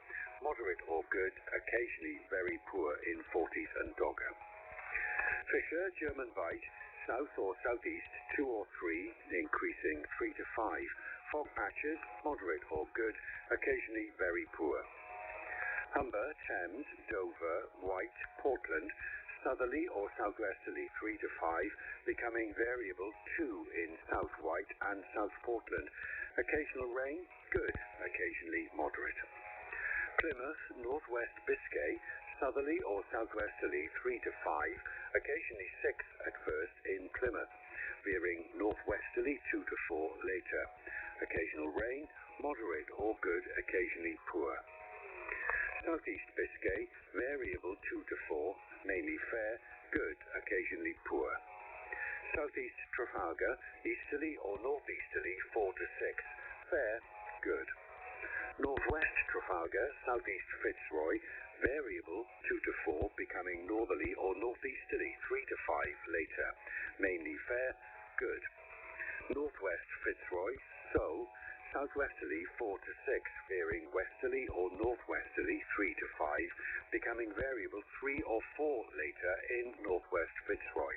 Moderate or good, occasionally very poor in 40s and Dogger. Fisher, German Bight, south or southeast, 2 or 3, increasing 3 to 5. Fog patches, moderate or good, occasionally very poor. Humber, Thames, Dover, White, Portland, southerly or southwesterly 3 to 5, becoming variable 2 in South White and South Portland. Occasional rain, good, occasionally moderate. Plymouth, northwest Biscay, southerly or southwesterly 3 to 5, occasionally 6 at first in Plymouth, veering northwesterly 2 to 4 later. Occasional rain, moderate or good, occasionally poor. Southeast Biscay, variable 2 to 4, mainly fair, good, occasionally poor. Southeast Trafalgar, easterly or northeasterly 4 to 6, fair, good. Northwest Trafalgar, southeast Fitzroy, variable 2 to 4, becoming northerly or northeasterly 3 to 5 later, mainly fair, good. Northwest Fitzroy, so, southwesterly 4 to 6, veering westerly or northwesterly 3 to 5, becoming variable 3 or 4 later in northwest Fitzroy.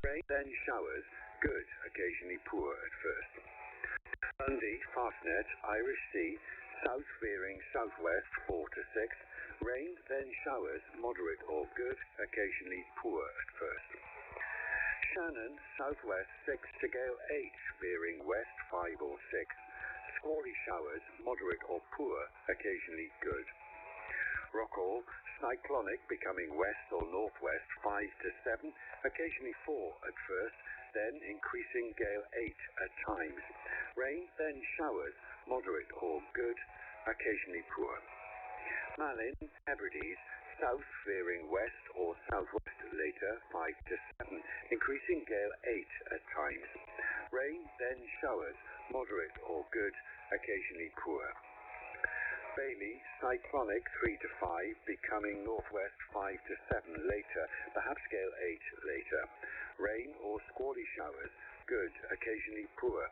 Rain, then showers, good, occasionally poor at first. Dundee, Fastnet, Irish Sea, south veering southwest 4 to 6, rain, then showers, moderate or good, occasionally poor at first. Shannon, southwest 6 to gale 8, veering west 5 or 6, squally showers, moderate or poor, occasionally good. Rockall, cyclonic becoming west or northwest 5 to 7, occasionally 4 at first, then increasing gale 8 at times. Rain, then showers, moderate or good, occasionally poor. Malin, Hebrides, south veering west or southwest later 5 to 7, increasing gale 8 at times. Rain, then showers, moderate or good, occasionally poor. Bailey, cyclonic 3 to 5, becoming northwest 5 to 7 later, perhaps gale 8 later. Rain or squally showers, good, occasionally poor.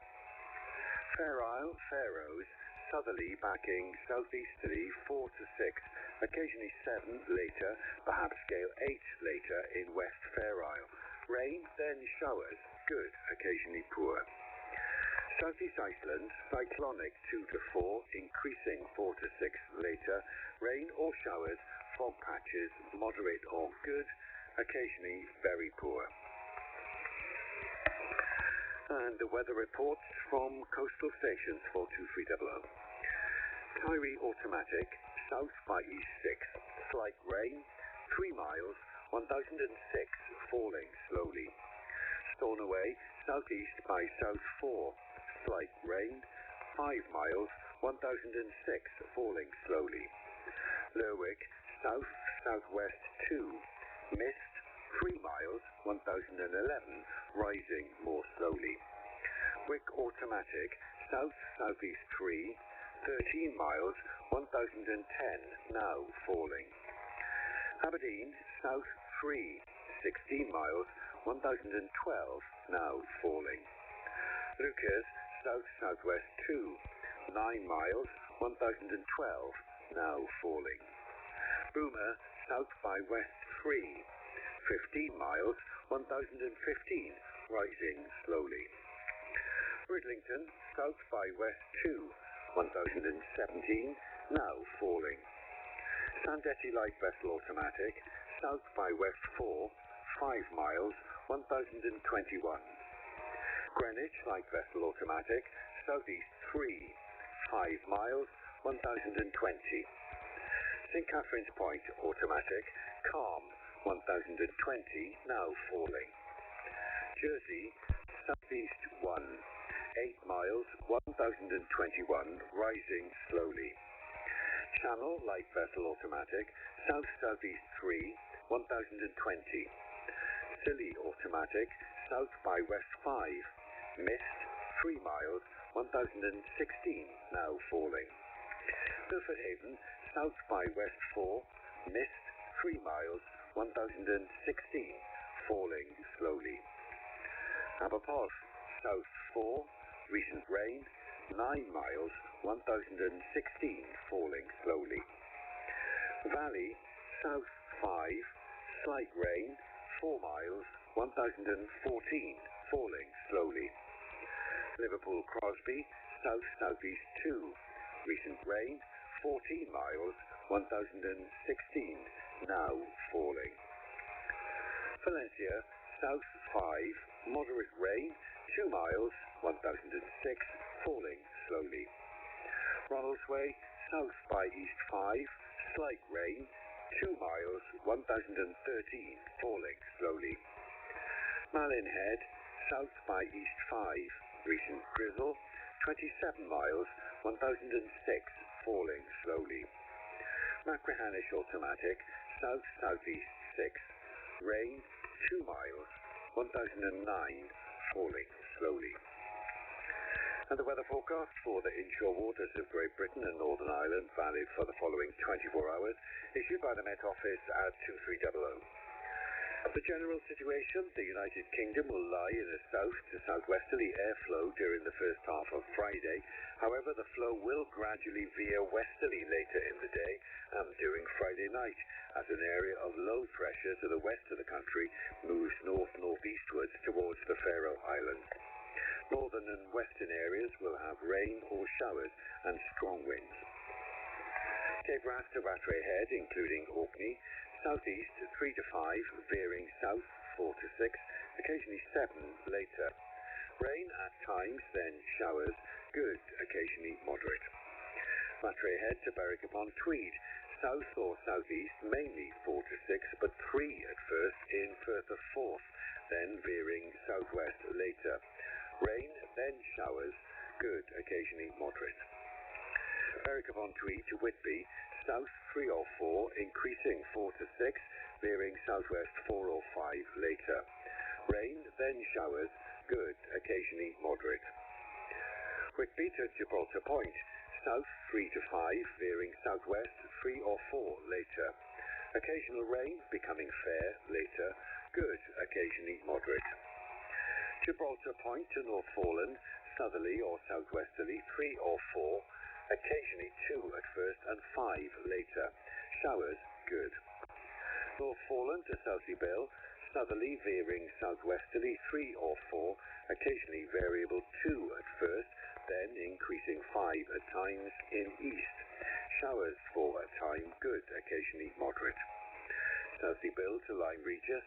Fair Isle, Faroes, southerly backing southeasterly 4 to 6, occasionally 7 later, perhaps gale 8 later in West Fair Isle. Rain, then showers, good, occasionally poor. Southeast Iceland, cyclonic 2 to 4, increasing 4 to 6 later, rain or showers, fog patches, moderate or good, occasionally very poor. And the weather reports from coastal stations for 2300. Kyrie automatic, south by east 6, slight rain, 3 miles, 1006, falling slowly. Stornoway, southeast by south 4, slight rain, 5 miles, 1006, falling slowly. Lerwick, south-southwest 2, mist, 3 miles, 1011, rising more slowly. Wick automatic, south-southeast 3, 13 miles, 1010, now falling. Aberdeen, south 3, 16 miles, 1012, now falling. Lucas, south-southwest 2, 9 miles, 1012, now falling. Boomer, south by west 3, 15 miles, 1015, rising slowly. Bridlington, south by west 2, 1017, now falling. Sandetti light vessel automatic, south by west 4, 5 miles, 1021. Greenwich light vessel automatic, southeast 3, 5 miles, 1020. St. Catherine's Point automatic, calm, 1020, now falling. Jersey, southeast 1, 8 miles, 1021, rising slowly. Channel light vessel automatic, south-southeast 3, 1020. Scilly automatic, south by west 5, mist 3 miles, 1016, now falling. Milford Haven, south by west 4, mist 3 miles, 1016, falling slowly. Aberporth, south 4, recent rain, 9 miles, 1016, falling slowly. Valley, south 5, slight rain, 4 miles, 1014, falling slowly. Liverpool Crosby, south-southeast 2, recent rain, 14 miles, 1016, now falling. Valencia, south 5, moderate rain, 2 miles, 1006, falling slowly. Ronaldsway, south by east 5, slight rain, 2 miles, 1013, falling slowly. Malin Head, south by east 5, recent drizzle, 27 miles, 1006, falling slowly. Machrihanish automatic, south-southeast 6, rain, 2 miles, 1009, falling slowly. And the weather forecast for the inshore waters of Great Britain and Northern Ireland, valid for the following 24 hours, issued by the Met Office at 2300. The general situation, the United Kingdom will lie in a south to southwesterly airflow during the first half of Friday. However, the flow will gradually veer westerly later in the day and during Friday night as an area of low pressure to the west of the country moves north-northeastwards towards the Faroe Islands. Northern and western areas will have rain or showers and strong winds. Cape Wrath to Rattray Head, including Orkney, southeast 3 to 5, veering south 4 to 6, occasionally 7 later. Rain at times, then showers, good, occasionally moderate. Rattray Head to Berwick upon Tweed, south or southeast, mainly 4 to 6, but 3 at first in Firth of Forth, then veering southwest later. Rain, then showers, good, occasionally moderate. Berwick upon Tweed to Whitby, south 3 or 4, increasing 4 to 6, veering southwest 4 or 5 later. Rain, then showers, good, occasionally moderate. Whitby to Gibraltar Point, south 3 to 5, veering southwest 3 or 4 later. Occasional rain, becoming fair later, good, occasionally moderate. Gibraltar Point to North Foreland, southerly or southwesterly 3 or 4, occasionally 2 at first and 5 later. Showers, good. North Foreland to Southsea Bill, southerly veering southwesterly 3 or 4, occasionally variable 2 at first, then increasing 5 at times in east. Showers for a time, good, occasionally moderate. Southsea Bill to Lyme Regis,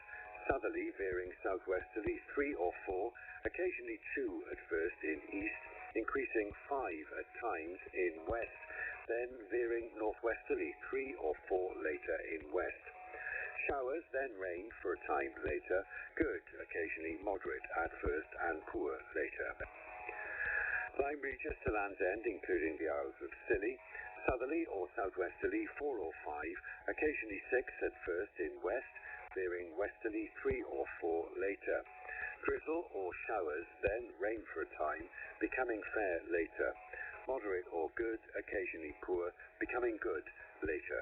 southerly veering southwesterly 3 or 4, occasionally 2 at first in east, increasing 5 at times in west, then veering northwesterly 3 or 4 later in west. Showers, then rain for a time later, good, occasionally moderate at first and poor later. Lyme Regis to Land's End, including the Isles of Scilly, southerly or southwesterly 4 or 5, occasionally 6 at first in west, veering westerly 3 or 4 later. Drizzle or showers, then rain for a time, becoming fair later. Moderate or good, occasionally poor, becoming good later.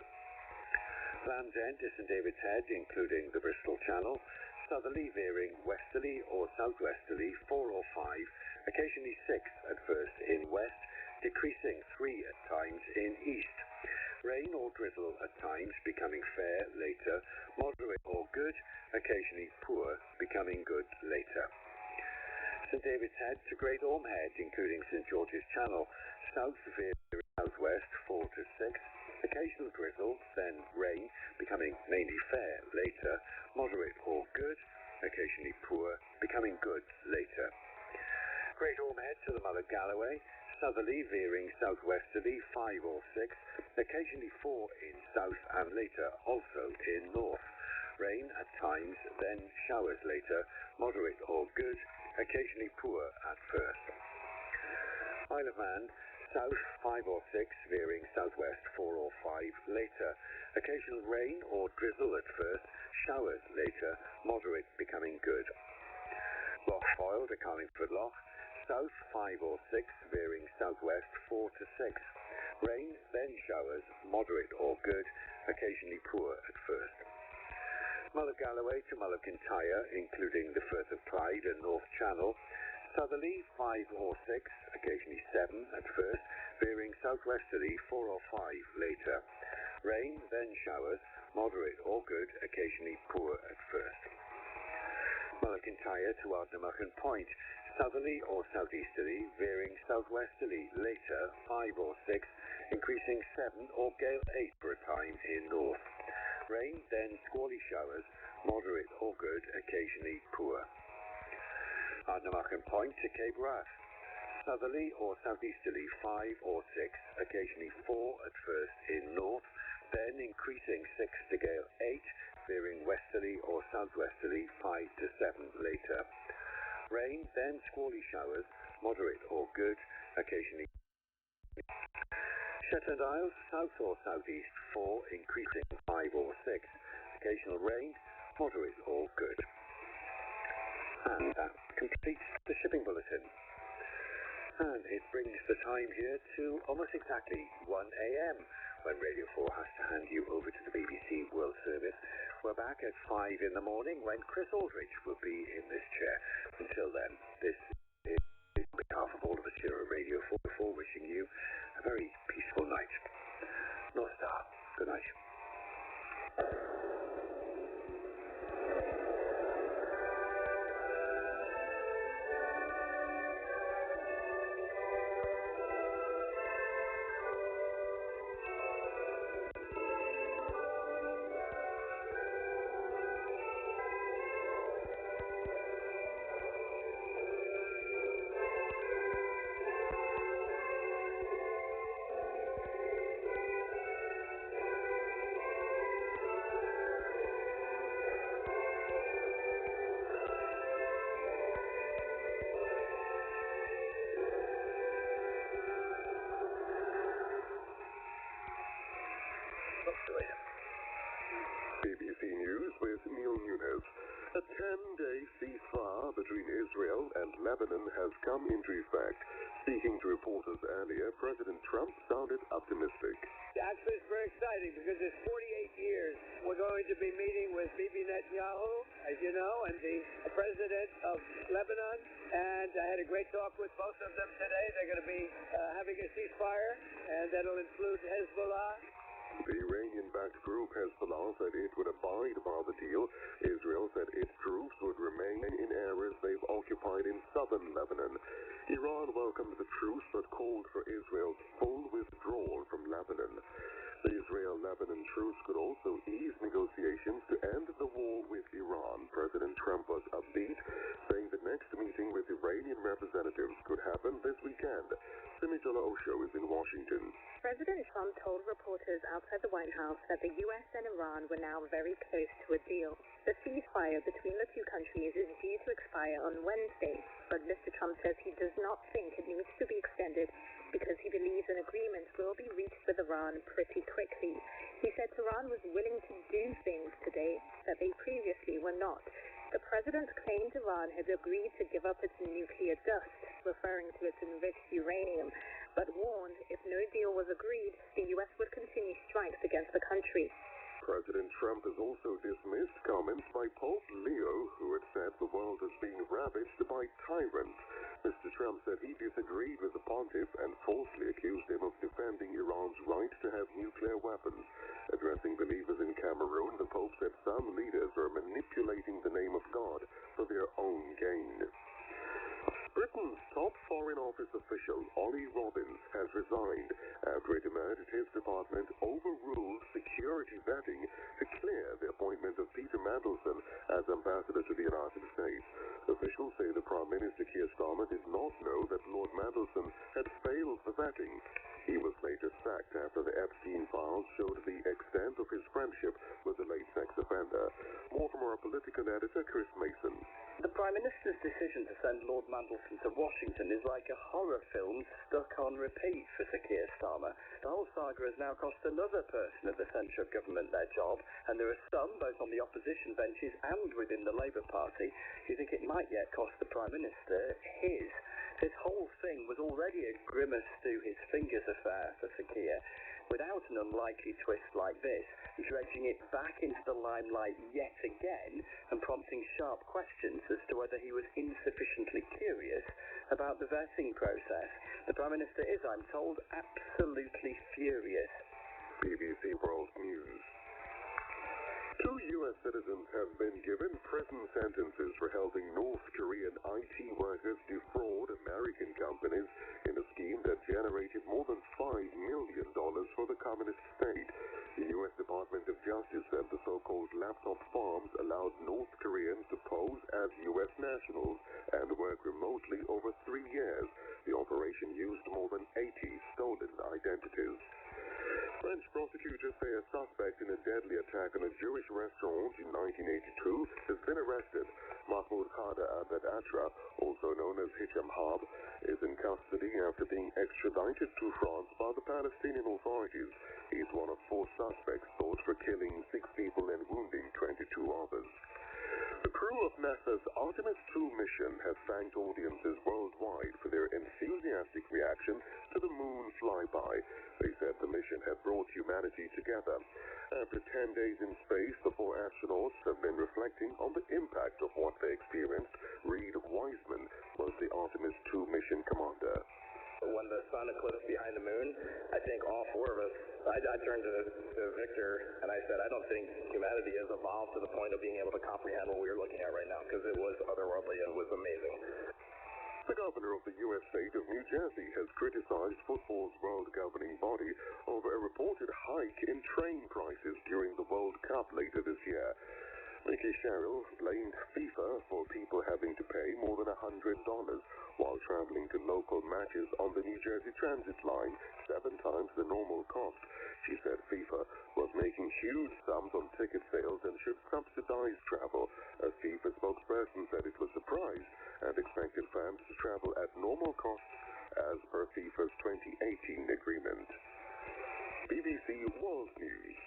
Land's End to St David's Head, including the Bristol Channel, southerly veering westerly or southwesterly 4 or 5, occasionally 6 at first in west, decreasing 3 at times in east. Rain or drizzle at times, becoming fair later. Moderate or good, occasionally poor, becoming good later. St David's Head to Great Orme Head, including St George's Channel. South veering southwest 4 to 6. Occasional drizzle, then rain, becoming mainly fair later. Moderate or good, occasionally poor, becoming good later. Great Orme Head to the Mull of Galloway. Southerly veering southwesterly 5 or 6. Occasionally 4 in south and later also in north. Rain at times, then showers later. Moderate or good, occasionally poor at first. Isle of Man, south 5 or 6, veering southwest 4 or 5 later. Occasional rain or drizzle at first, showers later, moderate becoming good. Loch Foyle to Carlingford Loch, south 5 or 6, veering southwest 4 to 6. Rain, then showers, moderate or good, occasionally poor at first. Mull of Galloway to Mull of Kintyre, including the Firth of Clyde and North Channel. Southerly 5 or 6, occasionally 7 at first, veering southwesterly 4 or 5 later. Rain, then showers, moderate or good, occasionally poor at first. Mull of Kintyre to Ardnamurchan Point. Southerly or southeasterly, veering southwesterly later 5 or 6, increasing 7 or gale 8 for a time in north. Rain, then squally showers, moderate or good, occasionally poor. Ardnamurchan Point to Cape Wrath. Southerly or southeasterly 5 or 6, occasionally 4 at first in north, then increasing 6 to gale 8, veering westerly or southwesterly 5 to 7 later. Rain, then squally showers, moderate or good, occasionally. Shetland Isles, south or southeast 4, increasing 5 or 6. Occasional rain, moderate or good. And that completes the shipping bulletin. And it brings the time here to almost exactly 1 a.m. when Radio 4 has to hand you over to the BBC World Service. We're back at 5 in the morning when Chris Aldridge will be in this chair. Until then, this is on behalf of all of us here at Radio 4 wishing you a very peaceful night. North Star, good night. BBC News with Neil Nunes. A 10-day ceasefire between Israel and Lebanon has come into effect. Speaking to reporters earlier, President Trump sounded optimistic. Actually, it's very exciting because it's 48 years. We're going to be meeting with Bibi Netanyahu, as you know, and the president of Lebanon. And I had a great talk with both of them today. They're going to be having a ceasefire, and that'll include Hezbollah. The Iranian-backed group Hezbollah said it would abide by the deal. Israel said its troops would remain in areas they've occupied in southern Lebanon. Iran welcomed the truce but called for Israel's full withdrawal from Lebanon. The Israel-Lebanon truce could also ease negotiations to end the war with Iran. President Trump was upbeat, saying the next meeting with Iranian representatives could happen this weekend. Simitola Osho is in Washington. President Trump told reporters outside the White House that the U.S. and Iran were now very close to a deal. The ceasefire between the two countries is due to expire on Wednesday, but Mr. Trump says he does not think it needs to be extended because he believes an agreement will be reached with Iran pretty quickly. He said Tehran was willing to do things today that they previously were not. The president claimed Iran had agreed to give up its nuclear dust, referring to its enriched uranium, but warned if no deal was agreed, the U.S. would continue strikes against the country. President Trump has also dismissed comments by Pope Leo, who had said the world is being ravaged by tyrants. Mr. Trump said he disagreed with the pontiff and falsely accused him of defending Iran's right to have nuclear weapons. Addressing believers in Cameroon, the Pope said some leaders are manipulating the name of God for their own gain. Britain's top Foreign Office official, Ollie Robbins, has resigned after it emerged his department overruled security vetting to clear the appointment of Peter Mandelson as ambassador to the United States. Officials say the Prime Minister Keir Starmer did not know that Lord Mandelson had failed the vetting. He was later sacked after the Epstein files showed the extent of his friendship with the late sex offender. More from our political editor, Chris Mason. The Prime Minister's decision to send Lord Mandelson to Washington is like a horror film stuck on repeat for Sir Keir Starmer. The whole saga has now cost another person at the centre of government their job, and there are some, both on the opposition benches and within the Labour Party, who think it might yet cost the Prime Minister his. This whole thing was already a grimace through his fingers affair for Sir Keir. Without an unlikely twist like this, dredging it back into the limelight yet again and prompting sharp questions as to whether he was insufficiently curious about the vetting process. The Prime Minister is, I'm told, absolutely furious. BBC World News. 2 U.S. citizens have been given prison sentences for helping North Korean IT workers defraud American companies in a scheme that generated more than $5 million for the communist state. The U.S. Department of Justice said the so-called laptop farms allowed North Koreans to pose as U.S. nationals and work remotely over 3 years. The operation used more than 80 stolen identities. French prosecutors say a suspect in a deadly attack on a Jewish restaurant in 1982 has been arrested. Mahmoud Khader Abed-Atra, also known as Hicham Hab, is in custody after being extradited to France by the Palestinian authorities. He's one of 4 suspects thought for killing 6 people and wounding 22 others. The crew of NASA's Artemis 2 mission has thanked audiences worldwide for their enthusiastic reaction to the moon flyby. They said the mission had brought humanity together. After 10 days in space, the 4 astronauts have been reflecting on the impact of what they experienced. Reed Wiseman was the Artemis 2 mission commander. When the sun eclipsed behind the moon, I think all 4 of us, I turned to Victor and I said, I don't think humanity has evolved to the point of being able to comprehend what we are looking at right now, because it was otherworldly and it was amazing. The governor of the U.S. state of New Jersey has criticized football's world governing body over a reported hike in train prices during the World Cup later this year. Mickey Sherrill blamed FIFA for people having to pay more than $100 while traveling to local matches on the New Jersey Transit line, 7 times the normal cost. She said FIFA was making huge sums on ticket sales and should subsidize travel. A FIFA spokesperson said it was surprised and expected fans to travel at normal costs as per FIFA's 2018 agreement. BBC World News.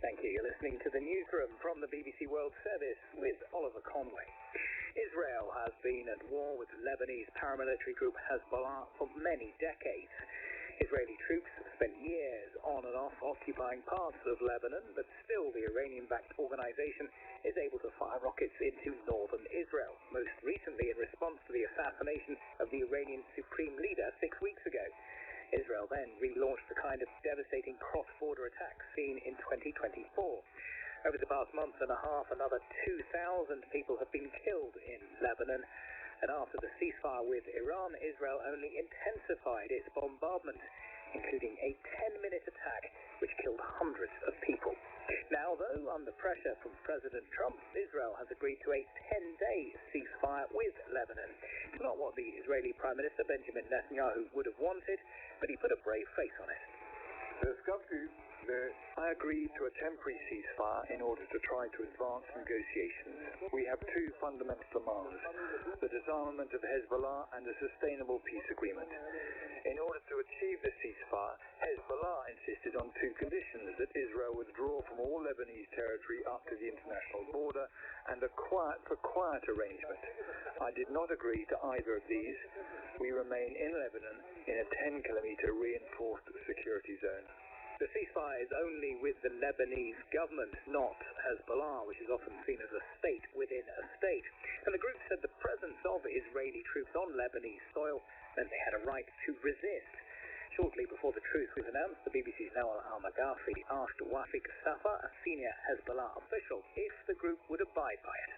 Thank you. You're listening to the newsroom from the BBC World Service with Oliver Conway. Israel has been at war with the Lebanese paramilitary group Hezbollah for many decades. Israeli troops have spent years on and off occupying parts of Lebanon, but still the Iranian-backed organization is able to fire rockets into northern Israel, most recently in response to the assassination of the Iranian supreme leader 6 weeks ago. Israel then relaunched the kind of devastating cross-border attack seen in 2024. Over the past month and a half, another 2,000 people have been killed in Lebanon. And after the ceasefire with Iran, Israel only intensified its bombardment, including a 10-minute attack which killed hundreds of people. Now, though, under pressure from President Trump, Israel has agreed to a 10-day ceasefire with Lebanon. It's not what the Israeli Prime Minister Benjamin Netanyahu would have wanted, but he put a brave face on it. I agreed to a temporary ceasefire in order to try to advance negotiations. We have 2 fundamental demands: the disarmament of Hezbollah and a sustainable peace agreement. In order to achieve the ceasefire, Hezbollah insisted on 2 conditions: that Israel withdraw from all Lebanese territory up to the international border, and a quiet arrangement. I did not agree to either of these. We remain in Lebanon in a 10-kilometer reinforced security zone. The ceasefire is only with the Lebanese government, not Hezbollah, which is often seen as a state within a state. And the group said the presence of Israeli troops on Lebanese soil meant they had a right to resist. Shortly before the truce was announced, the BBC's Nawal Al-Maghafi asked Wafik Safa, a senior Hezbollah official, if the group would abide by it.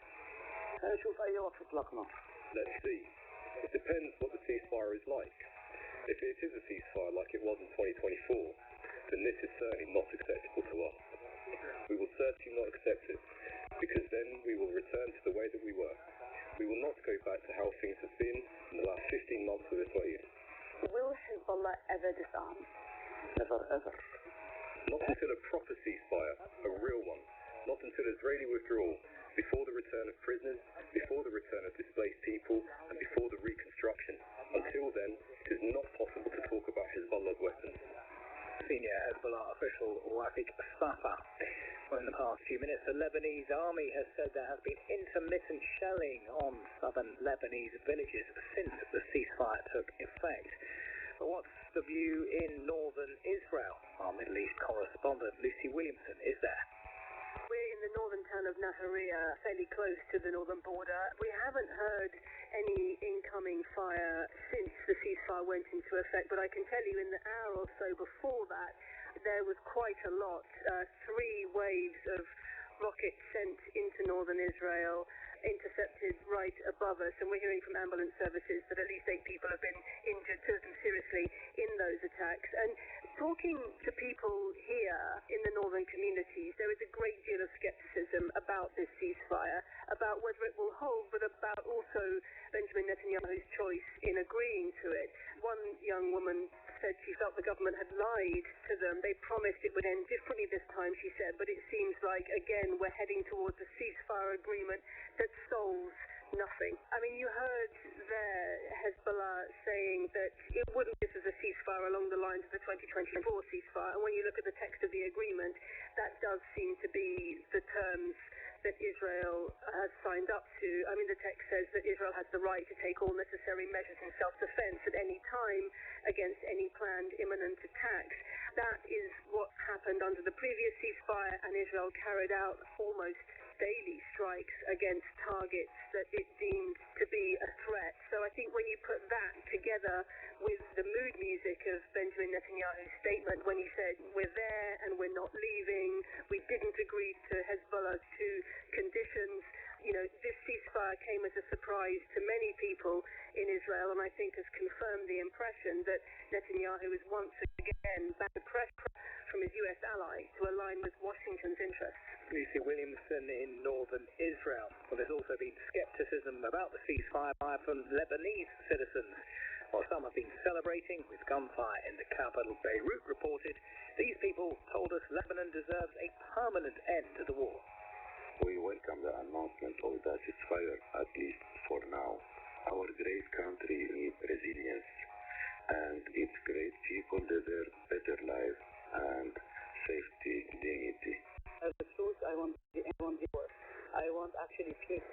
Let's see. It depends what the ceasefire is like. If it is a ceasefire like it was in 2024, then this is certainly not acceptable to us. We will certainly not accept it, because then we will return to the way that we were. We will not go back to how things have been in the last 15 months of Israel. Will Hezbollah ever disarm? Never ever. Not until a proper ceasefire, a real one. Not until Israeli withdrawal, before the return of prisoners, before the return of displaced people, and before the reconstruction. Until then, it is not possible to talk about Hezbollah's weapons. Senior Hezbollah official Wafik Safa. Well, in the past few minutes, the Lebanese army has said there has been intermittent shelling on southern Lebanese villages since the ceasefire took effect. But what's the view in northern Israel? Our Middle East correspondent Lucy Williamson is there. We're in the northern town of Nahariya, fairly close to the northern border. We haven't heard any incoming fire since the ceasefire went into effect, but I can tell you in the hour or so before that, there was quite a lot. 3 waves of rockets sent into northern Israel, intercepted right above us, and we're hearing from ambulance services that at least 8 people have been injured, 2 of them seriously, in those attacks. And talking to people here in the northern communities, there is a great deal of skepticism about this ceasefire, about whether it will hold, but about also Benjamin Netanyahu's choice in agreeing to it. One young woman said she felt the government had lied to them. They promised it would end differently this time, she said, but it seems like, again, we're heading towards a ceasefire agreement that solves nothing. I mean, you heard there Hezbollah saying that it wouldn't be as a ceasefire along the lines of the 2024 ceasefire, and when you look at the text of the agreement, that does seem to be the terms that Israel has signed up to. I mean, the text says that Israel has the right to take all necessary measures in self-defense at any time against any planned imminent attacks. That is what happened under the previous ceasefire, and Israel carried out almost daily strikes against targets that it deemed to be a threat. So I think when you put that together with the mood music of Benjamin Netanyahu's statement when he said, we're there and we're not leaving, we didn't agree to Hezbollah's 2 conditions, you know, this ceasefire came as a surprise to many people in Israel, and I think has confirmed the impression that Netanyahu is once again back to pressure from his US ally to align with Washington's interests. Lucy Williamson in northern Israel. Well, there's also been skepticism about the ceasefire from Lebanese citizens. While some have been celebrating with gunfire in the capital, Beirut reported, these people told us Lebanon deserves a permanent end to the war. We welcome the announcement of the ceasefire, at least for now. Our great country needs resilience, and its great people deserve better life and safety, dignity. As a truth, I want war. I want actually peace,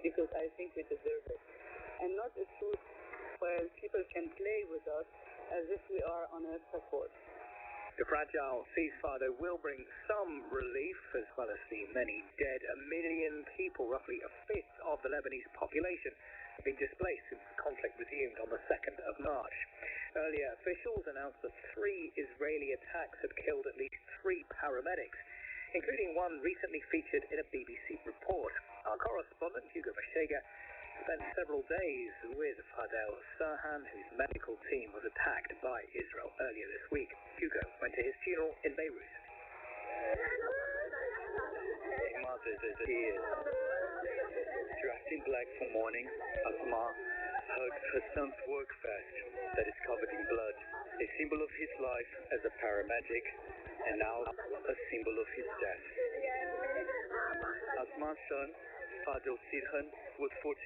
because I think we deserve it. And not a truth where people can play with us as if we are on a chessboard. The fragile ceasefire, though, will bring some relief, as well as the many dead. 1 million people, roughly a fifth of the Lebanese population, have been displaced since the conflict resumed on the 2nd of March. Earlier, officials announced that 3 Israeli attacks had killed at least 3 paramedics, including one recently featured in a BBC report. Our correspondent, Hugo Bashega, spent several days with Fadel Sahan, whose medical team was attacked by Israel earlier this week. Hugo went to his funeral in Beirut. Mothers as tears. Dressed in black for mourning, Asma hugged her son's work vest that is covered in blood, a symbol of his life as a paramedic, and now a symbol of his death. Asma's son, Fadel Sahan, was 43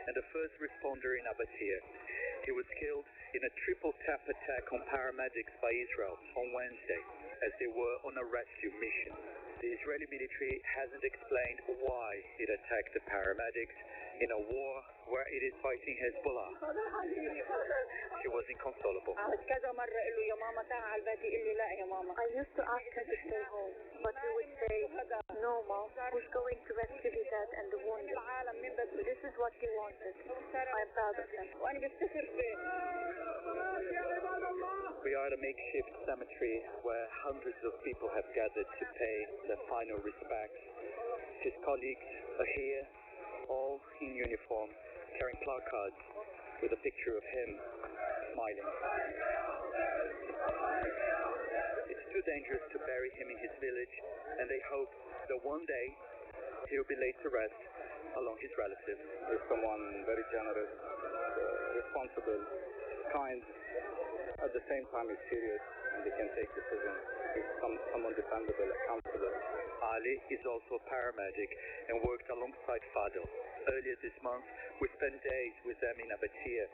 and a first responder in Abatir. He was killed in a triple tap attack on paramedics by Israel on Wednesday as they were on a rescue mission. The Israeli military hasn't explained why it attacked the paramedics in a war where it is fighting Hezbollah. She was inconsolable. I used to ask her to stay home, but he would say, no, Mom, who's going to rescue the dead and the wounded? This is what he wanted. I'm proud of him. We are at a makeshift cemetery where hundreds of people have gathered to pay their final respects. His colleagues are here, all in uniform, carrying placards with a picture of him smiling. It's too dangerous to bury him in his village, and they hope that one day he will be laid to rest along his relatives. He's someone very generous, responsible, kind, at the same time he's serious and he can take decisions. He's someone dependable, accountable. Ali is also a paramedic and worked alongside Fadel. Earlier this month, we spent days with them in Abatia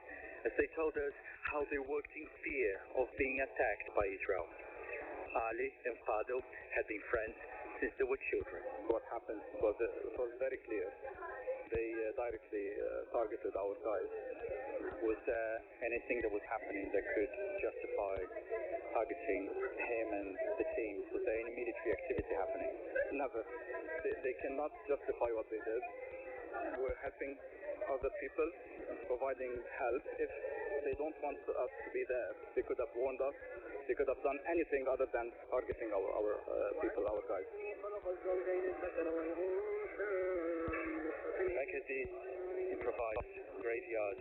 as they told us how they worked in fear of being attacked by Israel. Ali and Fadel had been friends since they were children. What happened was very clear. They directly targeted our guys. Was there anything that was happening that could justify targeting him and the teams? Was there any military activity happening? Never. They cannot justify what they did. We're helping other people, providing help. If they don't want us to be there, they could have warned us. They could have done anything other than targeting our people, our guys. Blockade improvised graveyard.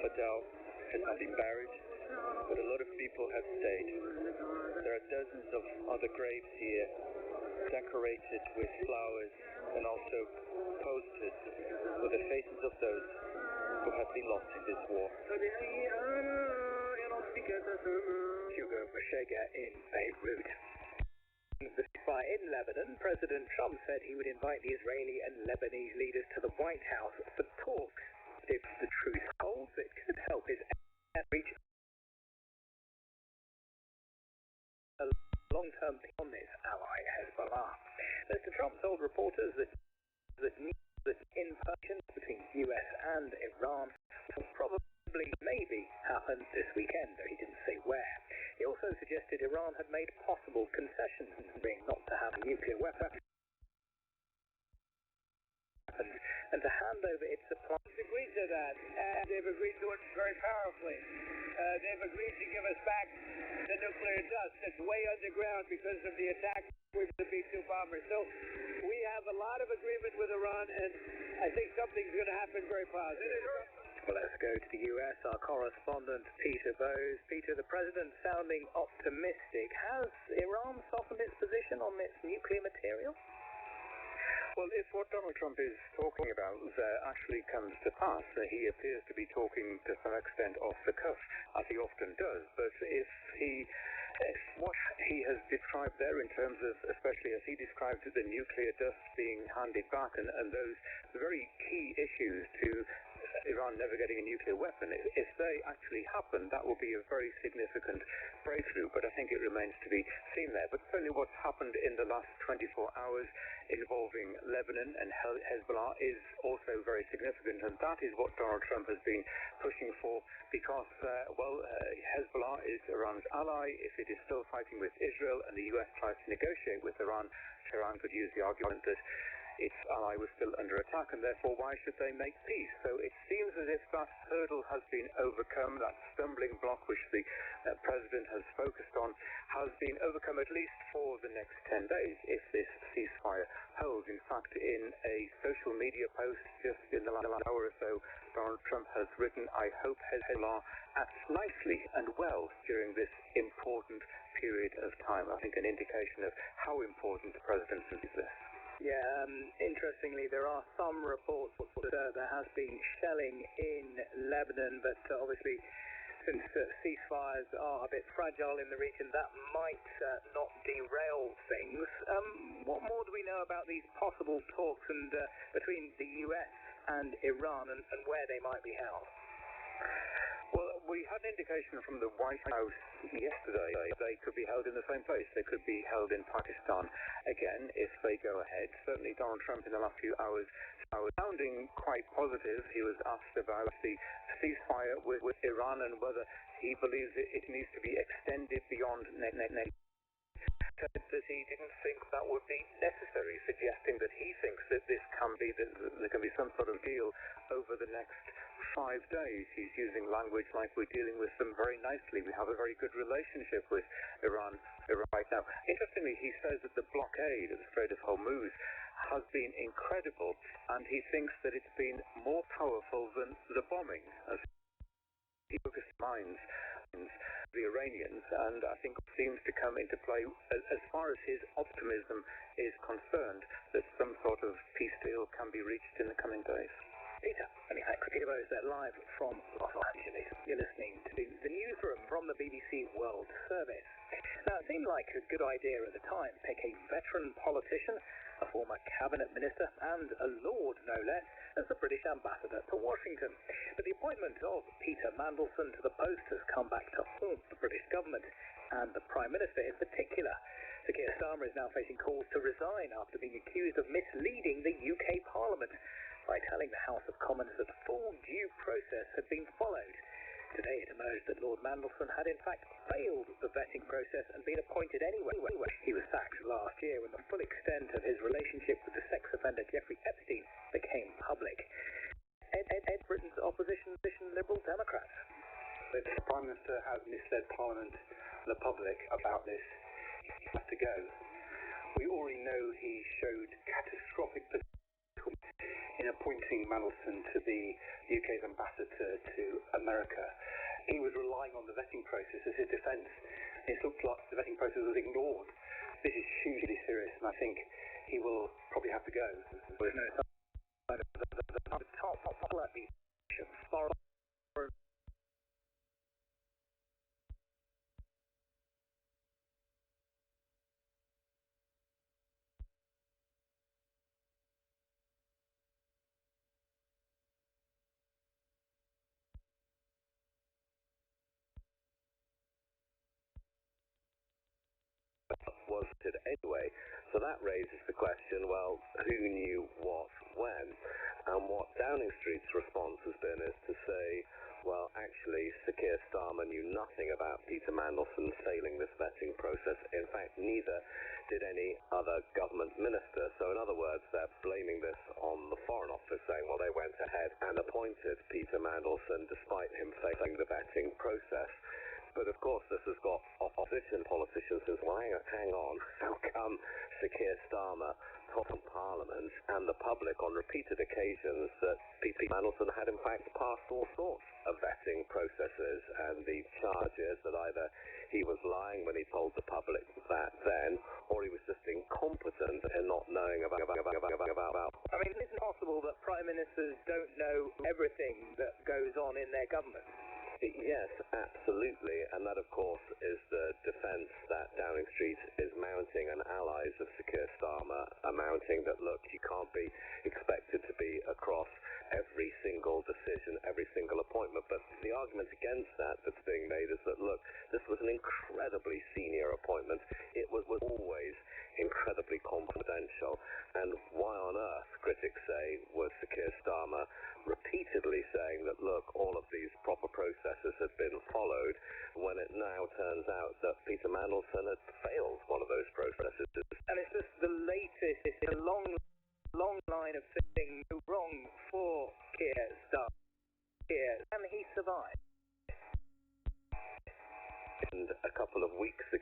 Fadel has not been buried, but a lot of people have stayed. There are dozens of other graves here, decorated with flowers and also posters with the faces of those who have been lost in this war. Hugo Mashega in Beirut. In Lebanon, President Trump said he would invite the Israeli and Lebanese leaders to the White House for talks. If the truth holds, it could help his reach a long-term peace on his ally Hezbollah. Mr. Trump told reporters that in-person between the US and Iran will probably maybe happen this weekend, though he didn't say where. He also suggested Iran had made possible concessions, being not to have a nuclear weapon and to hand over its supplies. They've agreed to that, and they've agreed to it very powerfully. They've agreed to give us back the nuclear dust that's way underground because of the attack with the B-2 bombers. So we have a lot of agreement with Iran, and I think something's going to happen very positive. Well, let's go to the US. Our correspondent, Peter Bowes. Peter, the president sounding optimistic. Has Iran softened its position on its nuclear material? Well, if what Donald Trump is talking about actually comes to pass, he appears to be talking to some extent off the cuff, as he often does. But if what he has described there in terms of, especially as he described the nuclear dust being handed back and those very key issues to Iran never getting a nuclear weapon, if they actually happen, that will be a very significant breakthrough, but I think it remains to be seen there. But certainly what's happened in the last 24 hours involving Lebanon and Hezbollah is also very significant, and that is what Donald Trump has been pushing for, because, Hezbollah is Iran's ally. If it is still fighting with Israel and the US tries to negotiate with Iran, Tehran could use the argument that its ally was still under attack, and therefore why should they make peace? So it seems as if that hurdle has been overcome, that stumbling block which the president has focused on has been overcome at least for the next 10 days, if this ceasefire holds. In fact, in a social media post just in the last hour or so, Donald Trump has written, "I hope Hezbollah acts nicely and well during this important period of time." I think an indication of how important the president sees this. Yeah, interestingly, there are some reports that there has been shelling in Lebanon, but obviously, since ceasefires are a bit fragile in the region, that might not derail things. What more do we know about these possible talks between the US and Iran and where they might be held? Well, we had an indication from the White House yesterday they could be held in the same place. They could be held in Pakistan again if they go ahead. Certainly Donald Trump in the last few hours was sounding quite positive. He was asked about the ceasefire with Iran and whether he believes it needs to be extended beyond said that he didn't think that would be necessary, suggesting that he thinks that there can be some sort of deal over the next 5 days. He's using language like we're dealing with them very nicely. We have a very good relationship with Iran right now. Interestingly, he says that the blockade of the Strait of Hormuz has been incredible, and he thinks that it's been more powerful than the bombing, as he focused minds the Iranians, and I think it seems to come into play as far as his optimism is concerned that some sort of peace deal can be reached in the coming days. Peter, many thanks. Heroes there live from Los Angeles. You're listening to the newsroom from the BBC World Service. Now, it seemed like a good idea at the time. Pick a veteran politician, a former cabinet minister, and a lord, no less, as the British ambassador to Washington. But the appointment of Peter Mandelson to the post has come back to haunt the British government, and the Prime Minister in particular. Sir Keir Starmer is now facing calls to resign after being accused of misleading the UK Parliament by telling the House of Commons that full due process had been followed. Today it emerged that Lord Mandelson had in fact failed the vetting process and been appointed anyway. He was sacked last year when the full extent of his relationship with the sex offender Jeffrey Epstein became public. Ed Britain's opposition Liberal Democrats. The Prime Minister has misled Parliament and the public about this. He has to go. We already know he showed catastrophic potential in appointing Mandelson to be the UK's ambassador to America. He was relying on the vetting process as his defence. It looked like the vetting process was ignored. This is hugely serious, and I think he will probably have to go. There's no sign of the top was it anyway? So that raises the question, well, who knew what when? And what Downing Street's response has been is to say, well, actually, Sir Keir Starmer knew nothing about Peter Mandelson failing this vetting process. In fact, neither did any other government minister. So in other words, they're blaming this on the Foreign Office, saying, well, they went ahead and appointed Peter Mandelson despite him failing the vetting process. But of course, this has got opposition politicians who say, well, hang on, how come Sir Keir Starmer told Parliament and the public on repeated occasions that Peter Mandelson had in fact passed all sorts of vetting processes, and the charge is that either he was lying when he told the public that then, or he was just incompetent in not knowing about. I mean, it's possible that Prime Ministers don't know everything that goes on in their government. Yes, absolutely, and that of course is the defence that Downing Street is mounting, and allies of Sir Keir Starmer are mounting, that look, you can't be expected to be across every single decision, every single appointment. But the argument against that that's being made is that, look, this was an incredibly senior appointment. It was always incredibly confidential, and why on earth, critics say, was Sir Keir Starmer repeatedly saying that, look, all of these proper processes had been followed, when it now turns out that Peter Mandelson had failed one of those processes. And it's just the latest in a long line of things wrong for Keir Starmer. Can he survive? And a couple of weeks ago,